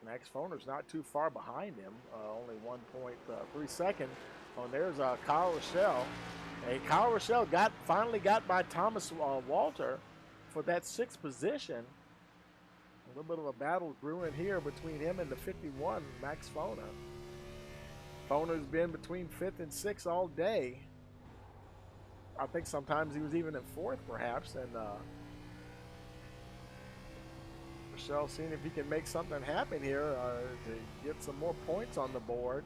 Max Foner's not too far behind him, only 1.3 seconds. Oh, there's Kyle Rochelle. Hey, Kyle Rochelle finally got by Thomas Walter for that 6th position. A little bit of a battle brewing here between him and the 51, Max Foner. Foner's been between 5th and 6th all day. I think sometimes he was even in 4th, perhaps, and Rochelle seeing if he can make something happen here to get some more points on the board.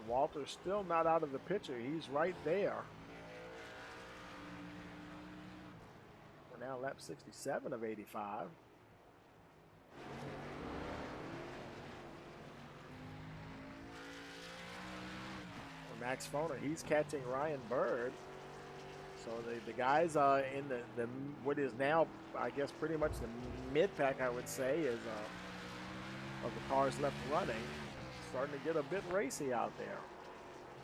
Walter's still not out of the picture. He's right there. We're now lap 67 of 85. Max Foner, he's catching Ryan Bird. So the guys in the what is now, I guess, pretty much the mid-pack, I would say, is of the cars left running, starting to get a bit racy out there.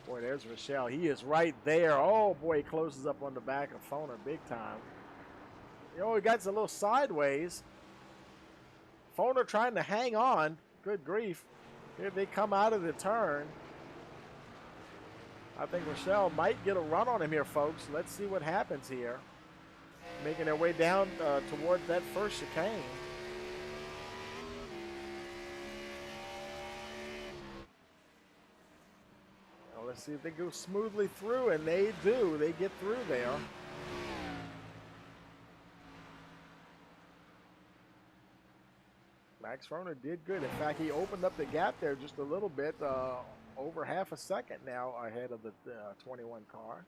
Boy, there's Rochelle. He is right there. Oh, boy, he closes up on the back of Foner big time. He got a little sideways. Foner trying to hang on. Good grief. Here they come out of the turn. I think Rochelle might get a run on him here, folks. Let's see what happens here. Making their way down towards that first chicane. Well, let's see if they go smoothly through, and they do. They get through there. Max Froner did good. In fact, he opened up the gap there just a little bit, over half a second now ahead of the 21 car.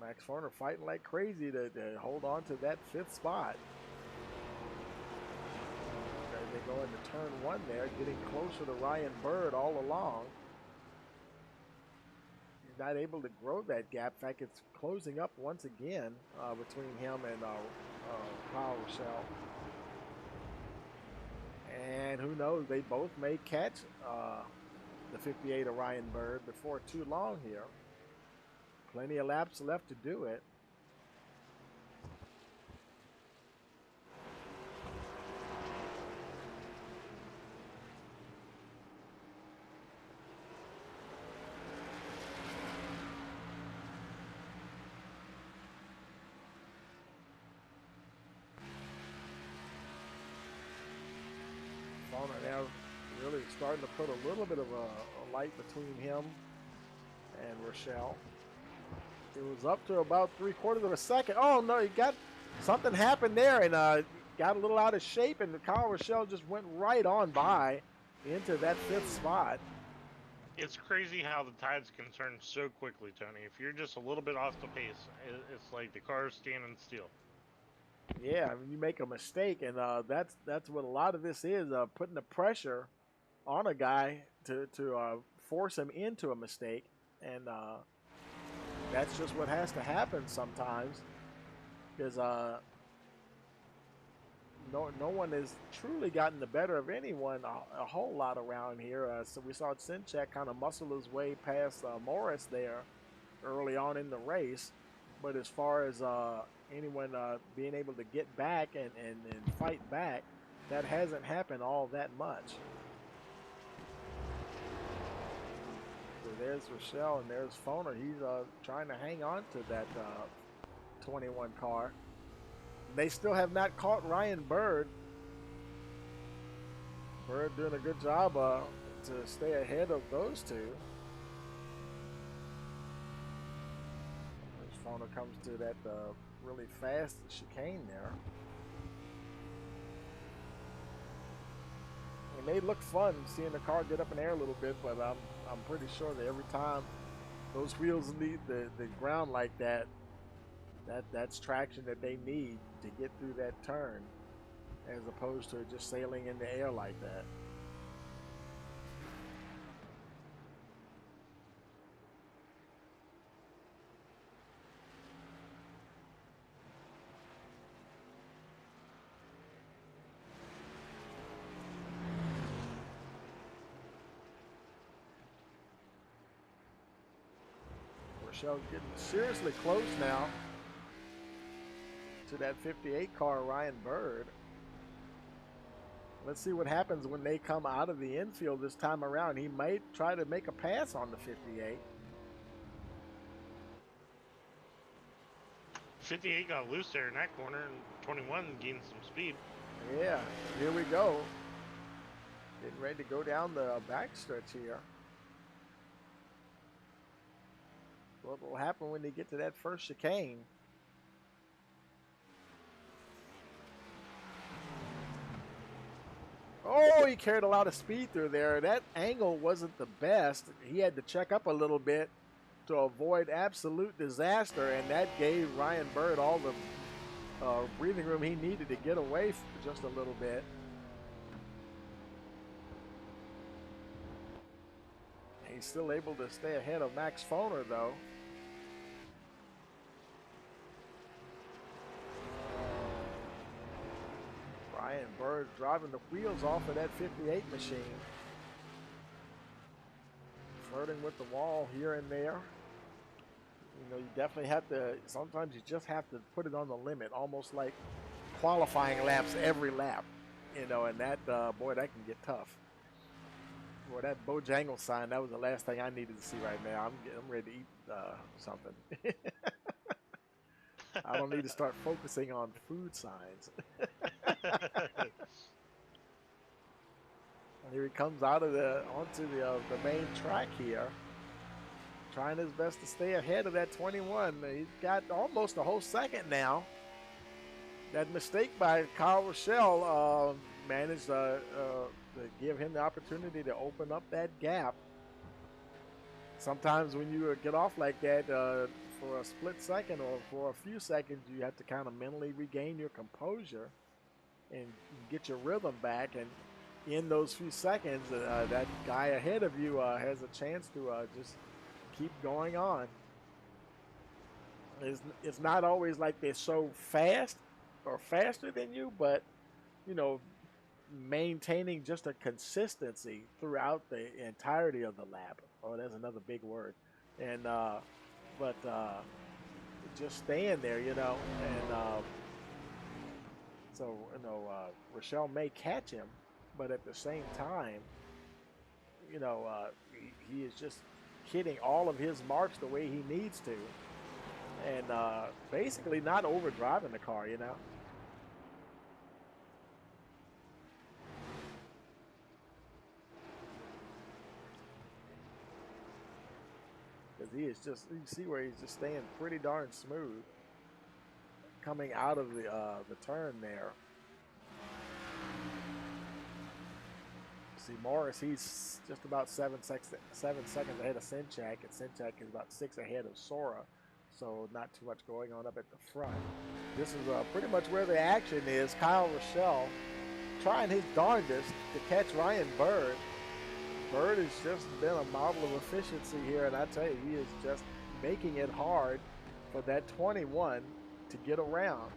Max Froner fighting like crazy to hold on to that 5th spot. As they go into turn 1 there, getting closer to Ryan Bird all along. He's not able to grow that gap. In fact, it's closing up once again between him and Kyle Rochelle. And who knows, they both may catch the 58 of Ryan Bird before too long here. Plenty of laps left to do it. Now really starting to put a little bit of a light between him and Rochelle. It was up to about 3/4 of a second. Oh no, he got something happened there and got a little out of shape, and Kyle Rochelle just went right on by into that 5th spot. It's crazy how the tides can turn so quickly, Tony. If you're just a little bit off the pace, it's like the car's standing still. Yeah, I mean, you make a mistake, and that's what a lot of this is, putting the pressure on a guy to force him into a mistake, and that's just what has to happen sometimes, because no one has truly gotten the better of anyone a whole lot around here. So we saw Sinchek kind of muscle his way past Morris there early on in the race, but as far as anyone being able to get back and fight back, that hasn't happened all that much. So there's Rochelle and there's Foner. He's trying to hang on to that 21 car. They still have not caught Ryan Bird. Bird doing a good job to stay ahead of those two. As Foner comes to that really fast chicane there. It may look fun seeing the car get up in the air a little bit, but I'm pretty sure that every time those wheels leave the ground like that, that's traction that they need to get through that turn, as opposed to just sailing in the air like that. Rochelle's getting seriously close now to that 58 car, Ryan Bird. Let's see what happens when they come out of the infield this time around. He might try to make a pass on the 58. 58 got loose there in that corner, and 21 gained some speed. Yeah, here we go. Getting ready to go down the backstretch here. What will happen when they get to that first chicane? Oh, he carried a lot of speed through there. That angle wasn't the best. He had to check up a little bit to avoid absolute disaster, and that gave Ryan Bird all the breathing room he needed to get away for just a little bit. He's still able to stay ahead of Max Foner, though. Ryan Bird driving the wheels off of that 58 machine. Flirting with the wall here and there. You know, you definitely have to, sometimes you just have to put it on the limit, almost like qualifying laps every lap. You know, and that boy, that can get tough. Boy, that Bojangles sign, that was the last thing I needed to see right now. I'm ready to eat something. I don't need to start focusing on food signs. Here he comes out of onto the main track here, trying his best to stay ahead of that 21. He's got almost a whole second now. That mistake by Kyle Rochelle managed to give him the opportunity to open up that gap. Sometimes when you get off like that for a split second or for a few seconds, you have to kind of mentally regain your composure and get your rhythm back. And in those few seconds, that guy ahead of you has a chance to just keep going on. It's not always like they're so fast or faster than you, but, you know, maintaining just a consistency throughout the entirety of the lap. Oh, that's another big word. And but just staying there, you know. And so, you know, Rochelle may catch him, but at the same time, you know, he is just hitting all of his marks the way he needs to, and basically not overdriving the car, you know. Because he is just, you see where he's just staying pretty darn smooth coming out of the turn there. See, Morris, he's just about 7 seconds ahead of Sinchak, and Sinchak is about 6 ahead of Sora, so not too much going on up at the front. This is pretty much where the action is. Kyle Rochelle trying his darndest to catch Ryan Bird. Bird has just been a model of efficiency here, and I tell you, he is just making it hard for that 21 to get around.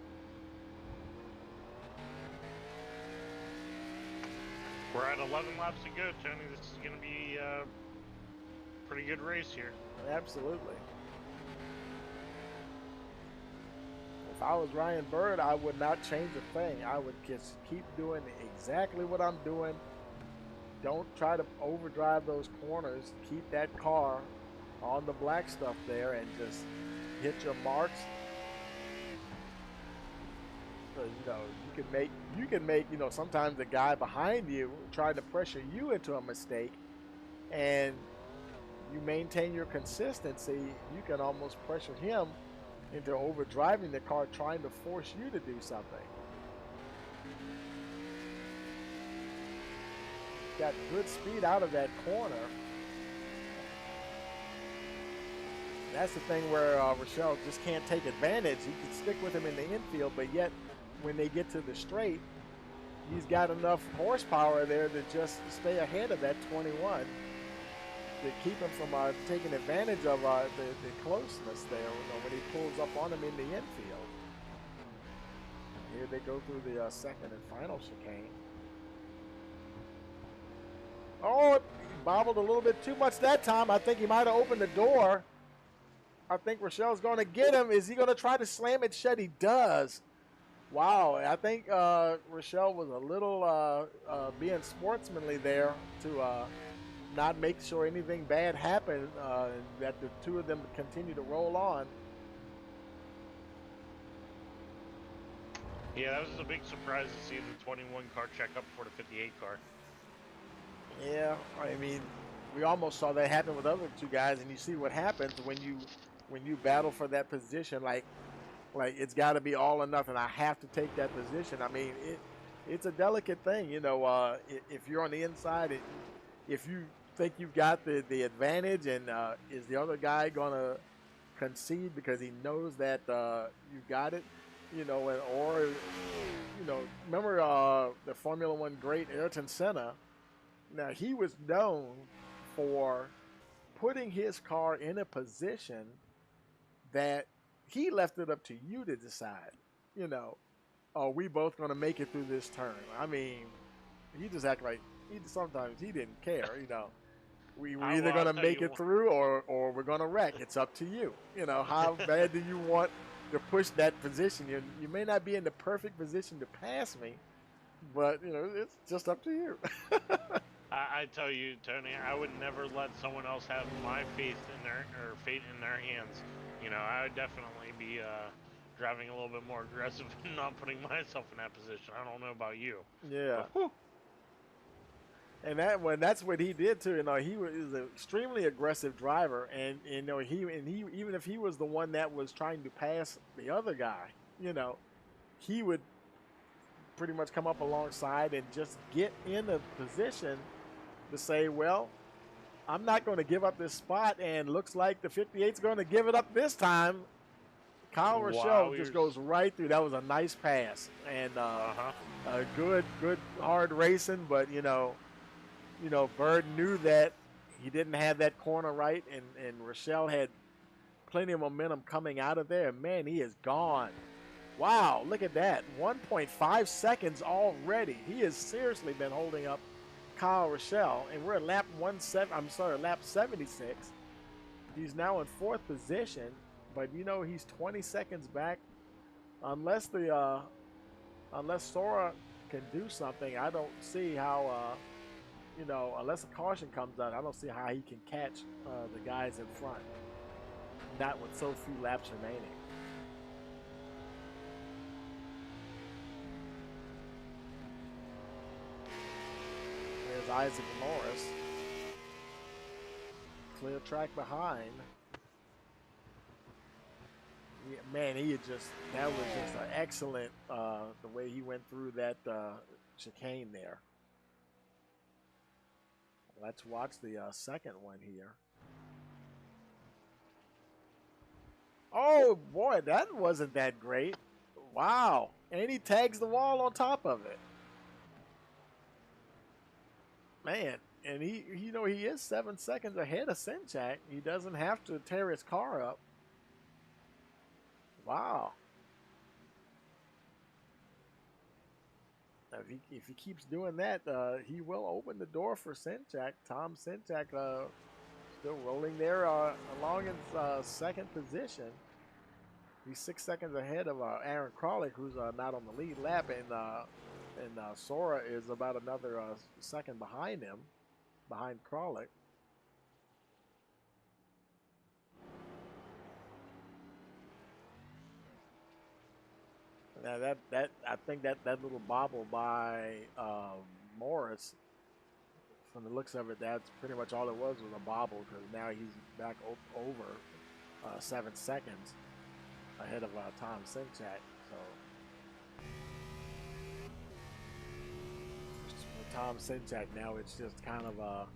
We're at 11 laps to go, Tony. This is going to be a pretty good race here. Absolutely. If I was Ryan Bird, I would not change a thing. I would just keep doing exactly what I'm doing. Don't try to overdrive those corners. Keep that car on the black stuff there and just hit your marks. You know, you can make, you know, sometimes the guy behind you trying to pressure you into a mistake, and you maintain your consistency, you can almost pressure him into overdriving the car, trying to force you to do something. Got good speed out of that corner. That's the thing where Rochelle just can't take advantage. He can stick with him in the infield, but yet when they get to the straight, he's got enough horsepower there to just stay ahead of that 21 to keep him from taking advantage of the closeness there, you know, when he pulls up on him in the infield. Here they go through the second and final chicane. Oh, he bobbled a little bit too much that time. I think he might have opened the door. I think Rochelle's going to get him. Is he going to try to slam it shut? He does. Wow, I think Rochelle was a little being sportsmanly there to not make sure anything bad happened, that the two of them continue to roll on. Yeah, that was a big surprise to see the 21 car check up for the 58 car. Yeah, I mean, we almost saw that happen with other two guys, and you see what happens when you battle for that position. Like it's got to be all or nothing. I have to take that position. I mean, it's a delicate thing, you know. If you're on the inside, if you think you've got the advantage, and is the other guy gonna concede because he knows that you got it, you know, or you know, remember the Formula One great Ayrton Senna. Now, he was known for putting his car in a position that he left it up to you to decide, you know, are we both going to make it through this turn? I mean, he just acted like sometimes he didn't care, you know. We're either going to make it through or we're going to wreck. It's up to you. You know, how bad do you want to push that position? You may not be in the perfect position to pass me, But you know, it's just up to you. I tell you, Tony, I would never let someone else have my faith in their or fate in their hands. You know, I would definitely be driving a little bit more aggressive and not putting myself in that position. I don't know about you, Yeah. but whew, And that's what he did too. You know, he was an extremely aggressive driver, and you know he even if he was the one that was trying to pass the other guy, you know, he would pretty much come up alongside and just get in a position to say, well, I'm not going to give up this spot, and looks like the 58's going to give it up this time. Kyle Rochelle wow, just goes right through. That was a nice pass and uh-huh. good hard racing, but you know, Bird knew that he didn't have that corner right, and Rochelle had plenty of momentum coming out of there. Man, he is gone. Wow, look at that. 1.5 seconds already. He has seriously been holding up Kyle Rochelle, and we're at lap 76. He's now in 4th position, but you know he's 20 seconds back. Unless Sora can do something, I don't see how you know, unless a caution comes out, I don't see how he can catch the guys in front. Not with so few laps remaining. There's Isaac Morris. Clear track behind. Yeah, man, that was just an excellent, the way he went through that chicane there. Let's watch the second one here. Oh, boy, that wasn't that great. Wow. And he tags the wall on top of it. Man, and he is 7 seconds ahead of Sinchak. He doesn't have to tear his car up. Wow. If he keeps doing that, he will open the door for Sinchak. Tom Sinchak still rolling there along in 2nd position. He's 6 seconds ahead of Aaron Kralik, who's not on the lead lap, and Sora is about another second behind him, behind Kralik. Now I think that little bobble by Morris, from the looks of it, that's pretty much all it was a bobble, because now he's back over 7 seconds ahead of Tom Sinchak. So with Tom Sinchak now, it's just kind of a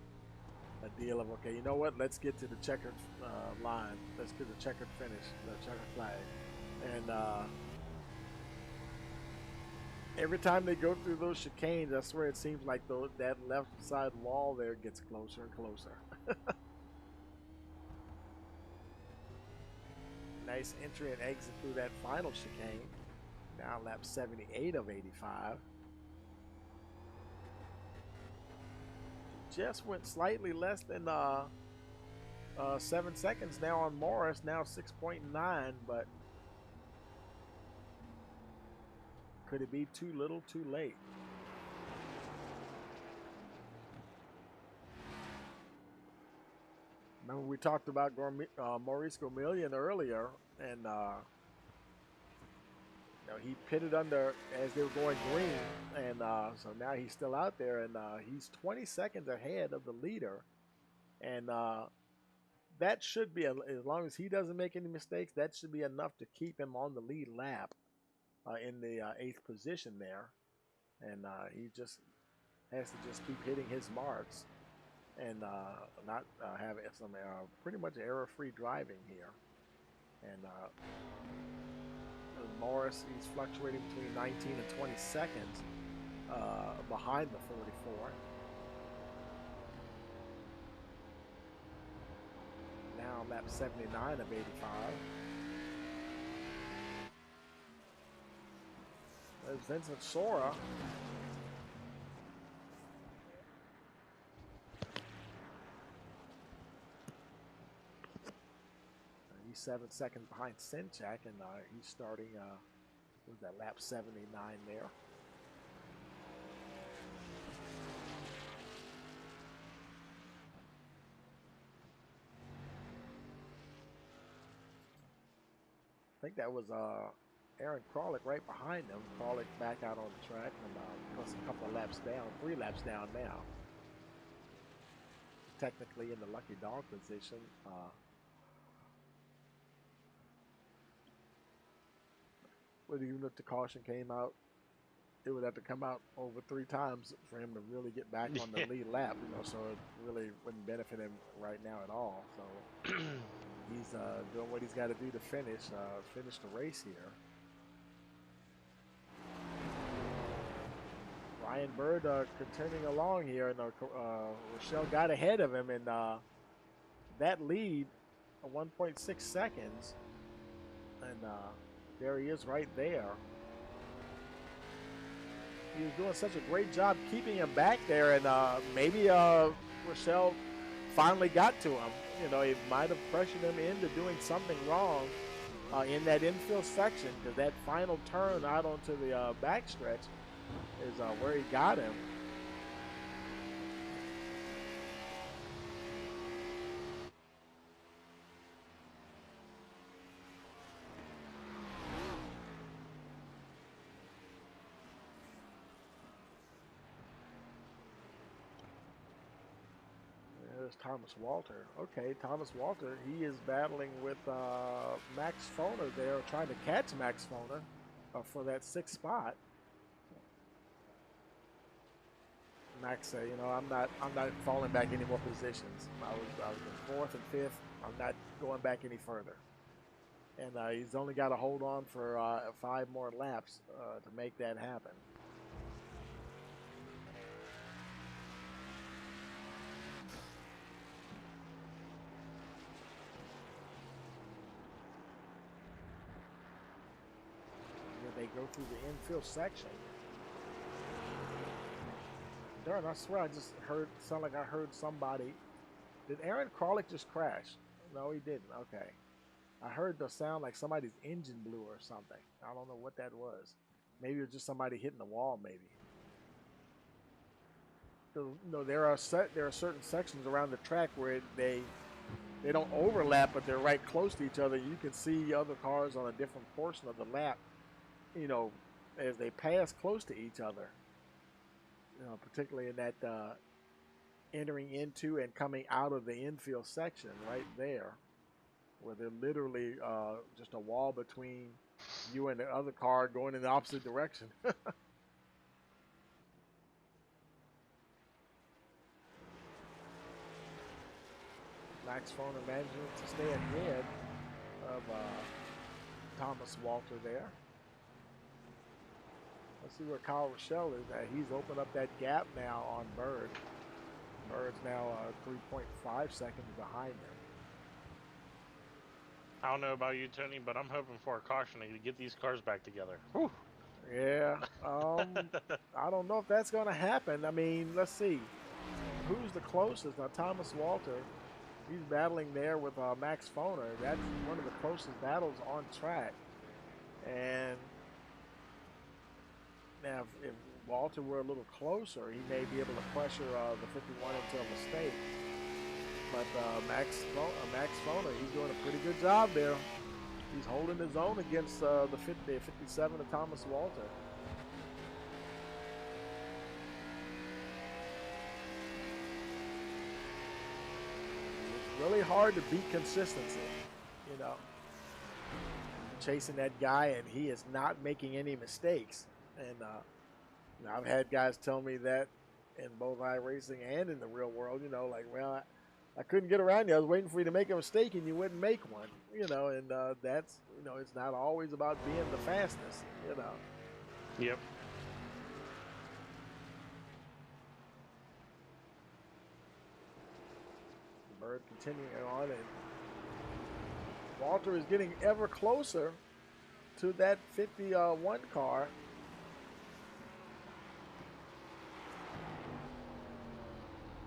deal of, okay, you know what? Let's get to the checkered line. Let's get the checkered finish, the checkered flag, and every time they go through those chicanes, I swear it seems like that left side wall there gets closer and closer. Nice entry and exit through that final chicane. Now lap 78 of 85. Just went slightly less than 7 seconds now on Morris, now 6.9, but could it be too little, too late? Remember we talked about Maurice Gourmillion earlier, and you know, he pitted under as they were going green, and so now he's still out there, and he's 20 seconds ahead of the leader, and that should be, as long as he doesn't make any mistakes, that should be enough to keep him on the lead lap in the 8th position there, and he just has to just keep hitting his marks and not have some pretty much error-free driving here. And Morris, he's fluctuating between 19 and 20 seconds behind the 44. Now lap 79 of 85. There's Vincent Sora. He's 7 seconds behind Sinchak, and he's starting, what was that, lap 79 there. think that was Aaron Kralik right behind him. Kralik back out on the track and plus a couple of laps down, 3 laps down now. Technically in the lucky dog position. But even if the caution came out, it would have to come out over 3 times for him to really get back on the lead lap, you know, so it really wouldn't benefit him right now at all. So he's doing what he's got to do to finish the race here. Ryan Bird continuing along here, and Rochelle got ahead of him, and that lead, 1.6 seconds, and there he is right there. He was doing such a great job keeping him back there, and maybe Rochelle finally got to him. You know, he might have pressured him into doing something wrong in that infield section, because that final turn out onto the backstretch is where he got him. There's Thomas Walter. Okay, Thomas Walter, he is battling with Max Foner there, trying to catch Max Foner for that 6th spot. Max say, you know, I'm not falling back any more positions. I was in 4th and 5th. I'm not going back any further. And he's only got to hold on for 5 more laps to make that happen. They go through the infield section. Darn, I swear I just sound like I heard somebody. Did Aaron Kralik just crash? No, he didn't. Okay. I heard the sound like somebody's engine blew or something. I don't know what that was. Maybe it was just somebody hitting the wall, maybe. So, you know, there are certain sections around the track where they don't overlap, but they're right close to each other. You can see other cars on a different portion of the lap, you know, as they pass close to each other. You know, particularly in that entering into and coming out of the infield section right there, where they're literally just a wall between you and the other car going in the opposite direction. Max Foner managing to stay ahead of Thomas Walter there. Let's see where Kyle Rochelle is at. He's opened up that gap now on Bird. Bird's now 3.5 seconds behind him. I don't know about you, Tony, but I'm hoping for a caution to get these cars back together. Whew. Yeah, I don't know if that's going to happen. I mean, let's see. Who's the closest? Now, Thomas Walter, he's battling there with Max Foner. That's one of the closest battles on track. And now, if Walter were a little closer, he may be able to pressure the 51 into a mistake. But Max Foner, he's doing a pretty good job there. He's holding his own against the 57 of Thomas Walter. It's really hard to beat consistency, you know. Chasing that guy, and he is not making any mistakes. And you know, I've had guys tell me that in both iRacing and in the real world, you know, like, well, I couldn't get around you. I was waiting for you to make a mistake, and you wouldn't make one, you know. And that's, you know, it's not always about being the fastest, you know. Yep. Bird continuing on, and Walter is getting ever closer to that 51 car.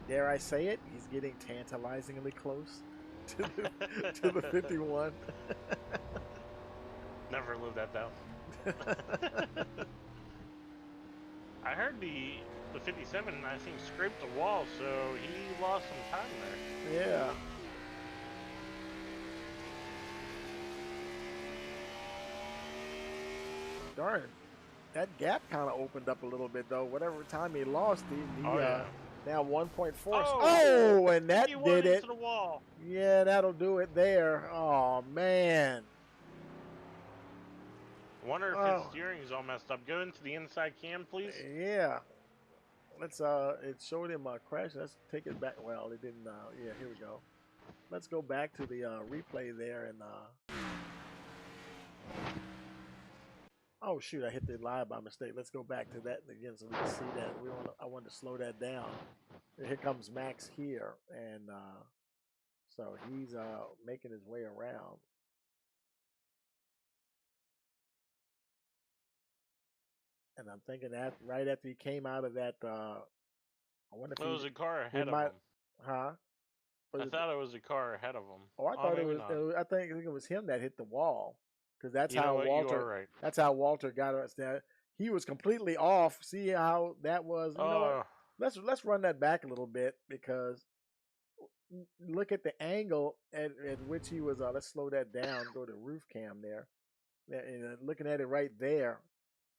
Dare I say it? He's getting tantalizingly close to the 51. Never lived that down. I heard the 57, I think, scraped the wall, so he lost some time there. Yeah. darn, that gap kind of opened up a little bit though. Whatever time he lost, he Oh, yeah. now 1.4. Oh! Oh, and that He did went it. into the wall. Yeah, that'll do it there. Oh man. I wonder if Oh. his steering is all messed up. Go into the inside cam, please. Yeah. Let's it showed him crash. Let's take it back. Well, it didn't. Yeah, here we go. Let's go back to the replay there and. Oh shoot! I hit the live by mistake. Let's go back to that again so we can see that. I wanted to slow that down. Here comes Max here, and so he's making his way around. And I'm thinking that right after he came out of that, I wonder if It was a car ahead of him. Huh? I thought it was a car ahead of him. Oh, I thought it maybe was. not. I think it was him that hit the wall, because that's You know how what? Walter. You are right. That's how Walter got us there. He was completely off. See how that was? You know what? Let's run that back a little bit, because look at the angle at which he was. Let's slow that down. Go to roof cam there. And looking at it right there,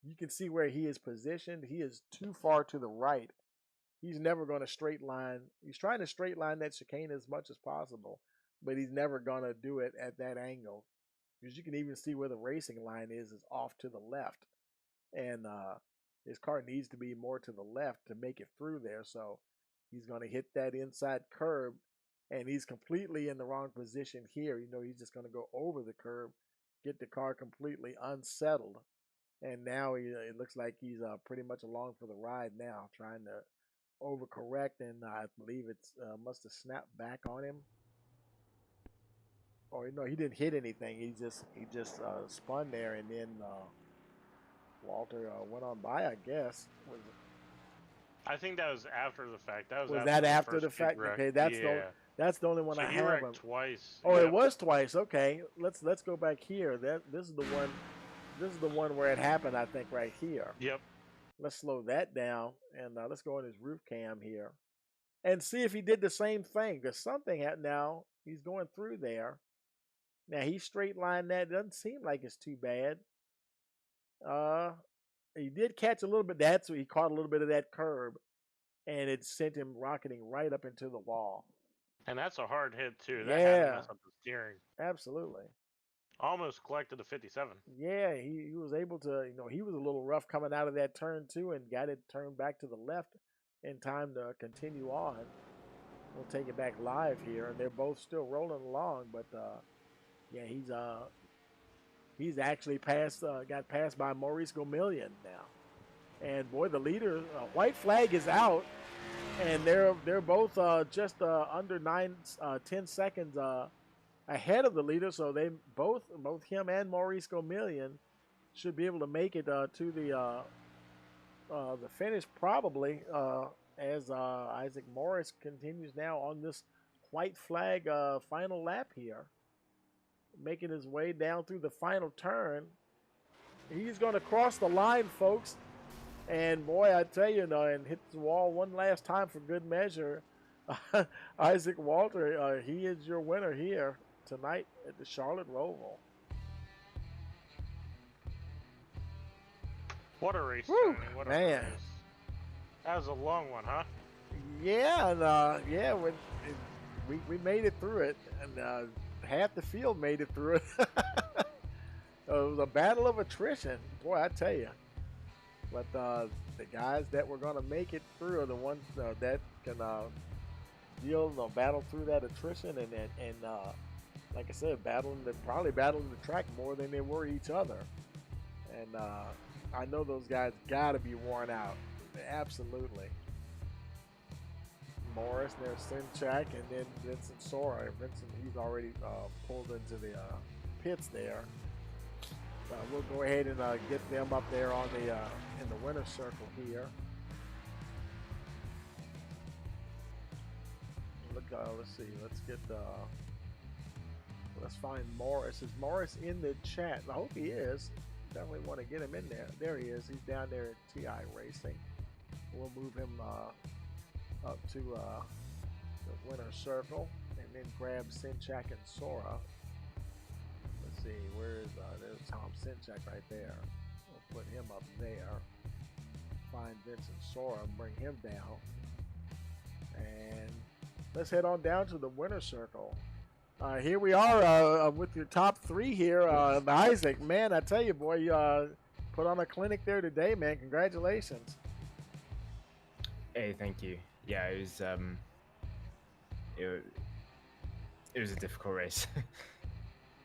you can see where he is positioned. He is too far to the right. He's never going to straight line. He's trying to straight line that chicane as much as possible, but he's never going to do it at that angle, because you can even see where the racing line is off to the left. And his car needs to be more to the left to make it through there. So he's going to hit that inside curb, and he's completely in the wrong position here. You know, he's just going to go over the curb, get the car completely unsettled. And now it looks like he's pretty much along for the ride now, trying to overcorrect, and I believe it's must have snapped back on him. Or no, he didn't hit anything. He just spun there, and then Walter went on by, I guess. I think that was after the fact. That was after the fact? Okay, that's the only one so I he have. wrecked twice. Oh, it was twice. Okay, let's go back here. This is the one. This is the one where it happened, I think, right here. Yep. Let's slow that down, and let's go in his roof cam here and see if he did the same thing. Because something happened now. He's going through there. Now, he straight lined that. Doesn't seem like it's too bad. He did catch a little bit. That's he caught a little bit of that curb, and it sent him rocketing right up into the wall. And that's a hard hit, too. Yeah. That had to mess up the steering. Absolutely. Almost collected a 57. Yeah, he was able to, he was a little rough coming out of that turn too, and got it turned back to the left in time to continue on. We'll take it back live here, and they're both still rolling along, but yeah, he's actually got passed by Maurice Gomillion now. And boy, the leader, white flag is out, and they're both just under 10 seconds ahead of the leader, so they both him and Maurice Gomillion should be able to make it to the finish probably, as Isaac Morris continues now on this white flag final lap here, making his way down through the final turn. He's going to cross the line, folks, and boy, I tell you, and hit the wall one last time for good measure. Isaac Walter, he is your winner here tonight at the Charlotte Roval. What a race, Woo, Tony. What a man. race. That was a long one, huh? Yeah, and we made it through it, and half the field made it through it. It was a battle of attrition, boy, I tell you. But the guys that were going to make it through are the ones that can battle through that attrition, and like I said, probably battling the track more than they were each other. And I know those guys got to be worn out. Absolutely. Morris, there's Sinchak, and then Vincent Sora. Vincent, he's already pulled into the pits there. We'll go ahead and get them up there on the in the winner's circle here. Look, let's see. Let's find Morris. Is Morris in the chat? I hope he is. Definitely want to get him in there. There he is. He's down there at TI Racing. We'll move him up to the winner's circle, and then grab Sinchak and Sora. Let's see, where is there's Tom Sinchak right there. We'll put him up there. Find Vincent Sora, bring him down. And let's head on down to the winner's circle. Here we are with your top three here. Isaac, man, I tell you, boy, you put on a clinic there today, man. Congratulations. Hey, thank you. Yeah, it was it was a difficult race.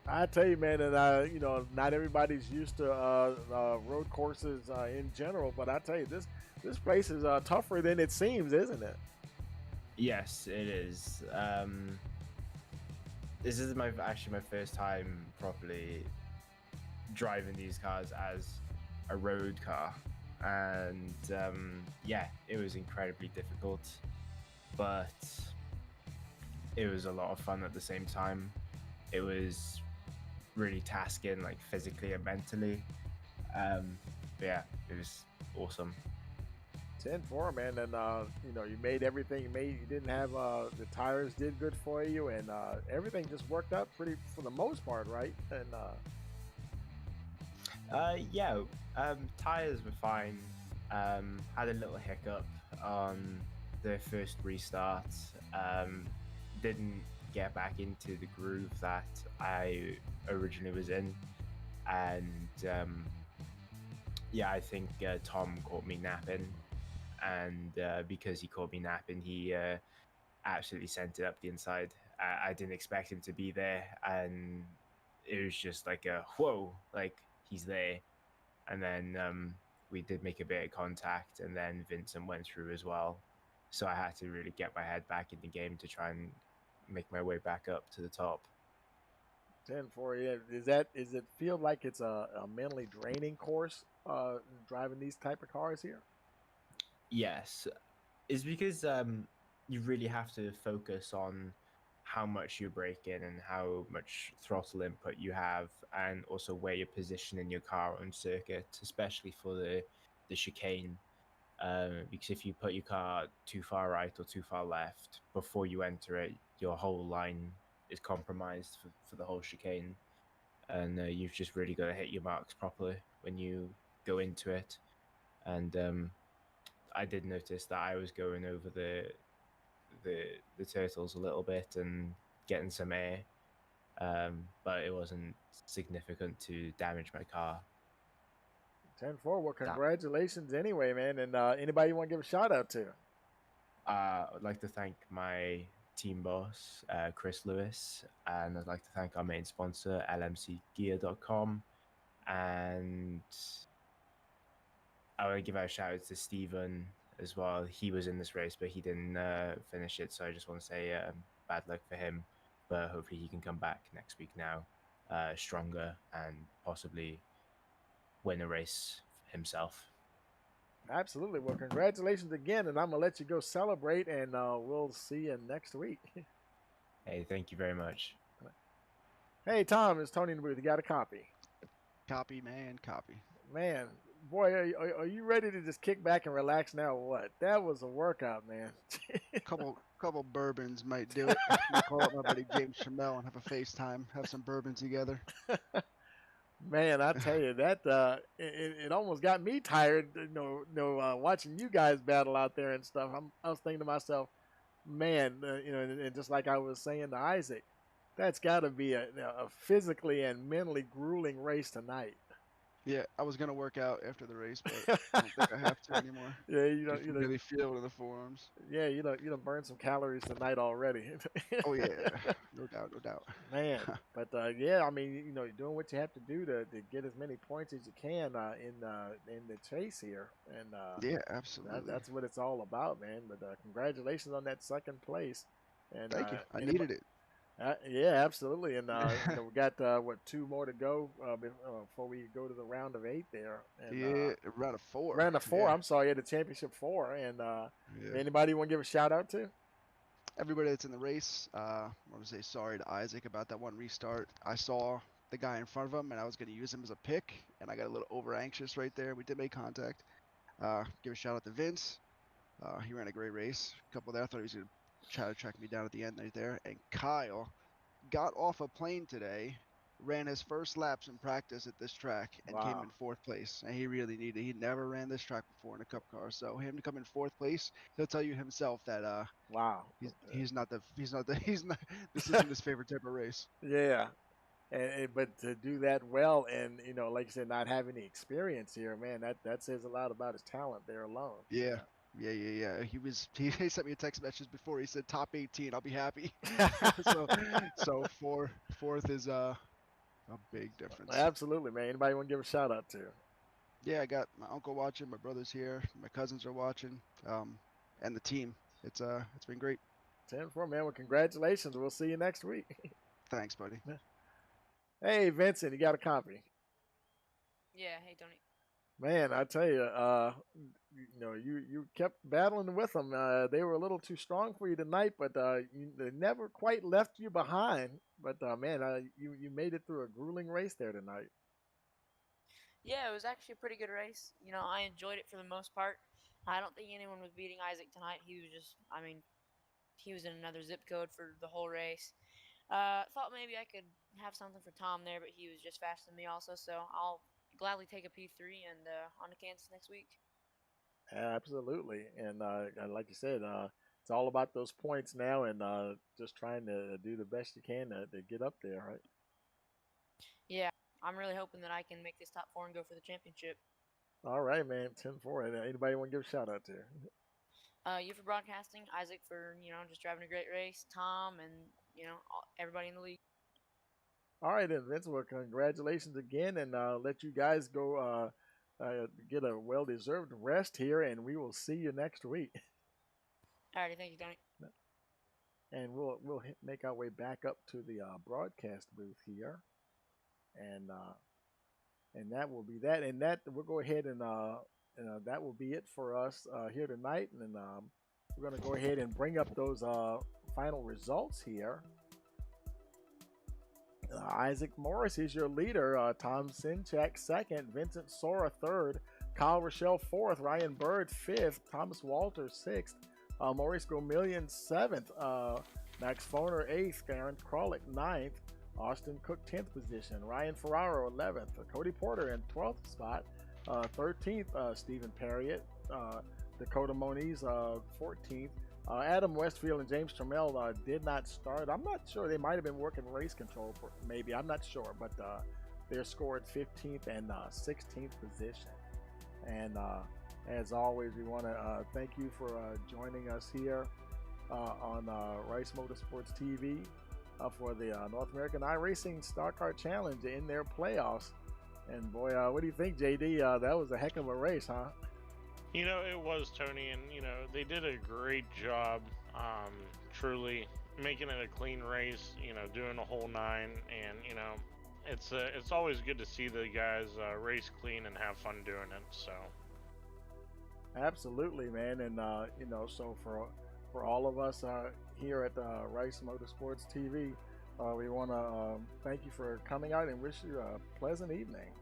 I tell you, man, and you know, not everybody's used to road courses in general, but I tell you, this place is tougher than it seems, isn't it? Yes, it is. This is actually my first time properly driving these cars as a road car, and yeah, it was incredibly difficult, but it was a lot of fun at the same time. It was really tasking, like physically and mentally. But yeah, it was awesome. 10-4, man, and you know, you made everything. You didn't have the tires did good for you, and everything just worked out pretty for the most part, right? And yeah, tires were fine. Had a little hiccup on the first restart. Didn't get back into the groove that I originally was in, and yeah, I think Tom caught me napping, and because he caught me napping, he absolutely sent it up the inside. I didn't expect him to be there, and it was just like a whoa, like he's there. And then we did make a bit of contact, and then Vincent went through as well. So I had to really get my head back in the game to try and make my way back up to the top. 10-4, yeah. Is it feel like it's a mentally draining course driving these type of cars here? Yes, it's because you really have to focus on how much you're braking and how much throttle input you have, and also where you're positioning your car on circuit, especially for the chicane. Because if you put your car too far right or too far left before you enter it, your whole line is compromised for the whole chicane. And you've just really got to hit your marks properly when you go into it. And I did notice that I was going over the turtles a little bit and getting some air, but it wasn't significant to damage my car. 10-4. Well, congratulations anyway, man. And anybody you want to give a shout out to? I'd like to thank my team boss, Chris Lewis, and I'd like to thank our main sponsor, lmcgear.com. And I want to give out a shout out to Stephen as well. He was in this race, but he didn't finish it. So I just want to say bad luck for him. But hopefully he can come back next week now, stronger, and possibly win a race himself. Absolutely. Well, congratulations again, and I'm gonna let you go celebrate, and we'll see you next week. Hey, thank you very much. Hey, Tom, it's Tony in the booth. You got a copy? Copy, man, copy. Man, boy, are you ready to just kick back and relax now? Or what? That was a workout, man. couple bourbons might do it. I'll call up my buddy James Chamel and have a FaceTime, have some bourbon together. Man, I tell you that it almost got me tired. Watching you guys battle out there and stuff. I was thinking to myself, man, and just like I was saying to Isaac, that's got to be a physically and mentally grueling race tonight. Yeah, I was gonna work out after the race, but I don't think I have to anymore. Yeah, you don't really feel it in the forearms. Yeah, you don't burn some calories tonight already. Oh yeah, no doubt. Man, but yeah, I mean, you're doing what you have to do to get as many points as you can in the chase here, and yeah, absolutely. That's what it's all about, man. But congratulations on that second place. And thank you. I needed it. Yeah, absolutely. And we got two more to go before we go to the round of 8 there. And, yeah, round of 4. Round of 4. Yeah. I'm sorry, the championship 4. And anybody you want to give a shout out to? Everybody that's in the race. I want to say sorry to Isaac about that one restart. I saw the guy in front of him, and I was going to use him as a pick, and I got a little over anxious right there. We did make contact. Give a shout out to Vince. He ran a great race. A couple there. I thought he was going to try to track me down at the end right there. And Kyle got off a plane today ran his first laps in practice at this track and came Wow. in 4th place. And he really needed. He never ran this track before in a Cup car, so him to come in 4th place, he'll tell you himself that Wow. he's not this isn't his favorite type of race. Yeah. But to do that well, and like you said, not have any experience here, man, that says a lot about his talent there alone. Yeah. Yeah. He sent me a text message before. He said top 18, I'll be happy. so fourth is a big difference. Absolutely, man. Anybody want to give a shout out to? Yeah, I got my uncle watching, my brother's here, my cousins are watching, and the team. It's been great. 10-4, man. Well, congratulations. We'll see you next week. Thanks, buddy. Hey, Vincent, you got a copy? Yeah, hey Tony. Man, I tell you, you kept battling with them. They were a little too strong for you tonight, but they never quite left you behind. But man, you made it through a grueling race there tonight. Yeah, it was actually a pretty good race. I enjoyed it for the most part. I don't think anyone was beating Isaac tonight. He was in another zip code for the whole race. Thought maybe I could have something for Tom there, but he was just faster than me also, so I'll gladly take a P3 and on to Kansas next week. Absolutely, and like you said, it's all about those points now, and just trying to do the best you can to get up there, right? Yeah, I'm really hoping that I can make this top 4 and go for the championship. All right, man. 10-4. And anybody want to give a shout out to? You for broadcasting, Isaac for just driving a great race, Tom, and everybody in the league. All right, then, Vince. Well, congratulations again, and let you guys go get a well-deserved rest here, and we will see you next week. All righty, thank you, Tony. And we'll make our way back up to the broadcast booth here, and that will be that. And that we'll go ahead and that will be it for us here tonight. And we're going to go ahead and bring up those final results here. Isaac Morris is your leader. Tom Sinchak second. Vincent Sora third. Kyle Rochelle fourth. Ryan Bird fifth. Thomas Walters sixth. Maurice Gomillion seventh. Max Foner eighth. Aaron Krolick ninth. Austin Cook 10th position. Ryan Ferraro 11th. Cody Porter in 12th spot. 13th, Stephen Perriott. Dakota Moniz 14th. Adam Westfield and James Trammell did not start. I'm not sure. They might have been working race control, maybe. I'm not sure. But they're scored 15th and 16th position. And as always, we want to thank you for joining us here on Rice Motorsports TV for the North American iRacing Stock Car Challenge in their playoffs. And boy, what do you think, JD? That was a heck of a race, huh? It was, Tony, and they did a great job, truly making it a clean race. Doing a whole 9, and it's always good to see the guys race clean and have fun doing it. So, absolutely, man, and so for all of us here at Rice Motorsports TV, we want to thank you for coming out and wish you a pleasant evening.